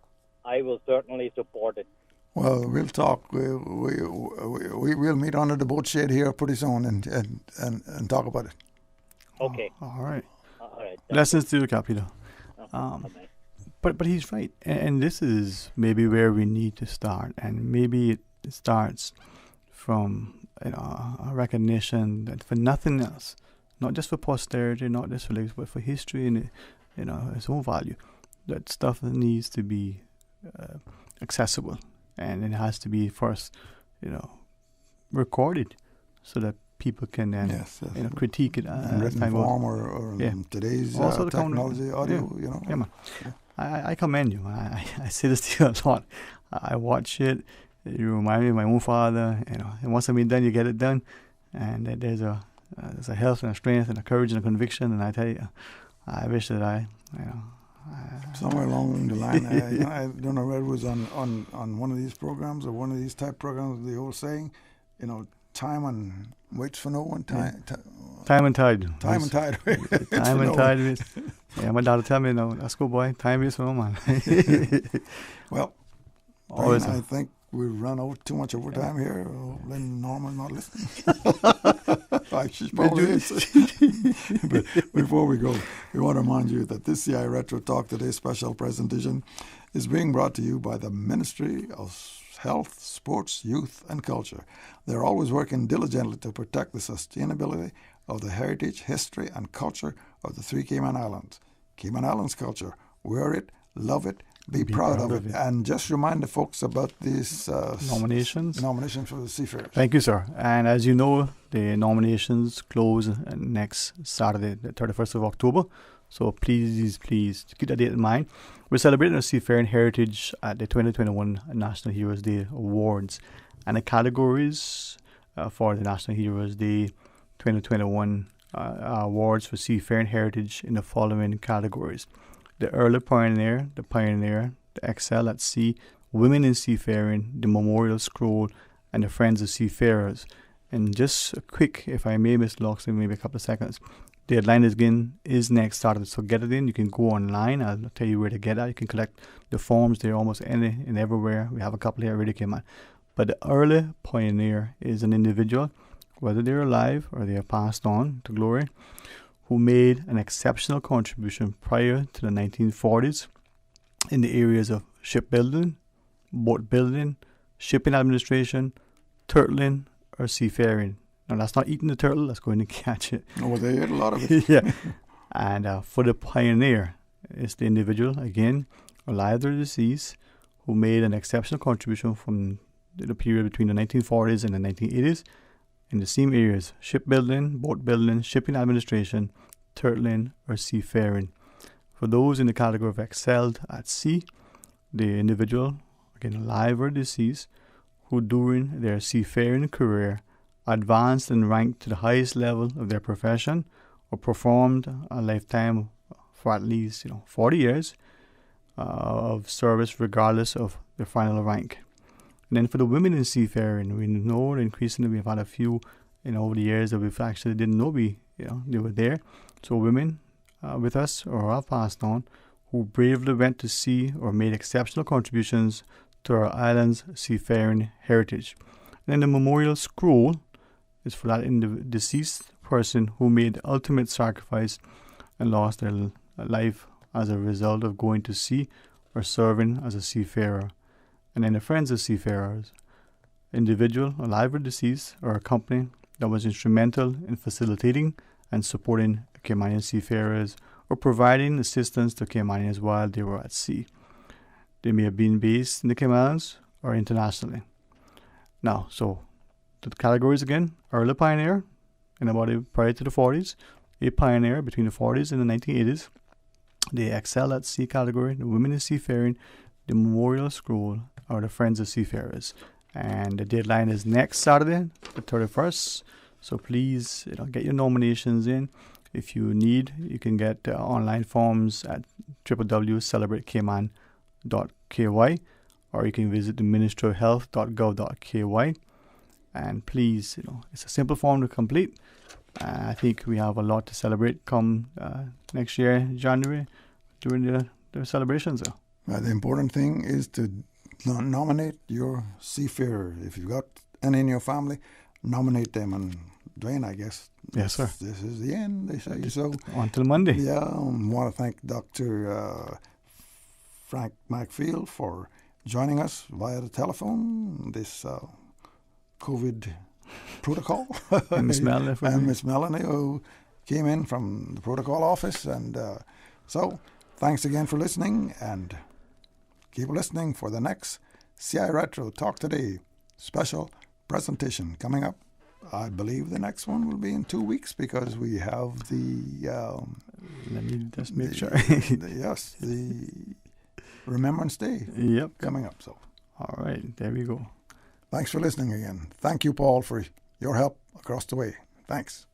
I will certainly support it. Well, we'll talk. We'll meet under the boat shed here pretty soon and talk about it. Okay. All right. All right. Lessons to the Peter. But he's right, and this is maybe where we need to start, and maybe it starts from a recognition that for nothing else, not just for posterity, not just for legacy, but for history and its own value, that stuff needs to be accessible, and it has to be first, recorded, so that people can then critique it in written form or today's technology, audio. Yeah, man. I commend you. I say this to you a lot. I watch it. You remind me of my own father, and once it's been done, you get it done, and that there's a health and a strength and a courage and a conviction, and I tell you, I wish that somewhere along the line, I don't know whether it was on one of these programs or one of these type programs, the old saying, time and waits for no one, time and tide. Time and tide. Time and tide. Yeah, my daughter tell me, that's good, boy, time waits for no man. Well, Brian, I think we've run out too much overtime here. Then Norma's not listening. She's probably is. But before we go, we want to remind you that this CI Retro Talk Today special presentation is being brought to you by the Ministry of Health, Sports, Youth and Culture. They're always working diligently to protect the sustainability of the heritage, history and culture of the three Cayman Islands. Cayman Islands culture. Wear it, love it, be proud of it. And just remind the folks about these nominations for the Seafarers. Thank you, sir. And as you know, the nominations close next Saturday, the 31st of October. So please keep that date in mind. We're celebrating our seafaring heritage at the 2021 National Heroes Day Awards. And the categories for the National Heroes Day 2021 awards for seafaring heritage in the following categories: the Early Pioneer, the Pioneer, the Excel at Sea, Women in Seafaring, the Memorial Scroll, and the Friends of Seafarers. And just a quick, if I may, Mr. Loxley, maybe a couple of seconds. The deadline is next Saturday, so get it in. You can go online. I'll tell you where to get it. You can collect the forms. They're almost any and everywhere. We have a couple here already came out. But the early pioneer is an individual, whether they're alive or they have passed on to glory, who made an exceptional contribution prior to the 1940s in the areas of shipbuilding, boat building, shipping administration, turtling, or seafaring. Now, that's not eating the turtle, that's going to catch it. Oh, they ate a lot of it. Yeah. And for the pioneer, it's the individual, again, alive or deceased, who made an exceptional contribution from the period between the 1940s and the 1980s in the same areas: shipbuilding, boat building, shipping administration, turtling, or seafaring. For those in the category of excelled at sea, the individual, again, alive or deceased, who during their seafaring career advanced and ranked to the highest level of their profession or performed a lifetime for at least 40 years of service regardless of their final rank. And then for the women in seafaring, we know increasingly we've had a few over the years that we've actually didn't know they were there. So women with us or have passed on who bravely went to sea or made exceptional contributions to our island's seafaring heritage. And then the memorial scroll is for that deceased person who made the ultimate sacrifice and lost their life as a result of going to sea or serving as a seafarer. And then the friends of seafarers, individual, alive or deceased, or a company that was instrumental in facilitating and supporting Caymanian seafarers or providing assistance to Caymanians while they were at sea. They may have been based in the Cayman Islands or internationally. Now, so the categories again: early pioneer in about prior to the 40s, a pioneer between the 40s and the 1980s, the excel at sea category, the women in seafaring, the memorial scroll, or the friends of seafarers. And the deadline is next Saturday, the 31st. So please, get your nominations in. If you need, you can get online forms at www.celebratecayman.ky, or you can visit the ministryofhealth.gov.ky. And please, it's a simple form to complete. I think we have a lot to celebrate come next year, January, during the celebrations. The important thing is to nominate your seafarer. If you've got any in your family, nominate them. And Dwayne, I guess, yes, sir, this is the end, they say. So until Monday. Yeah, I want to thank Dr. Frank McField for joining us via the telephone, this COVID protocol. And Miss Melanie. And Miss Melanie, who came in from the protocol office. And so thanks again for listening, and keep listening for the next CI Retro Talk Today special presentation coming up. I believe the next one will be in 2 weeks because we have the... let me just make sure. the Remembrance Day coming up. So, all right, there we go. Thanks for listening again. Thank you, Paul, for your help across the way. Thanks.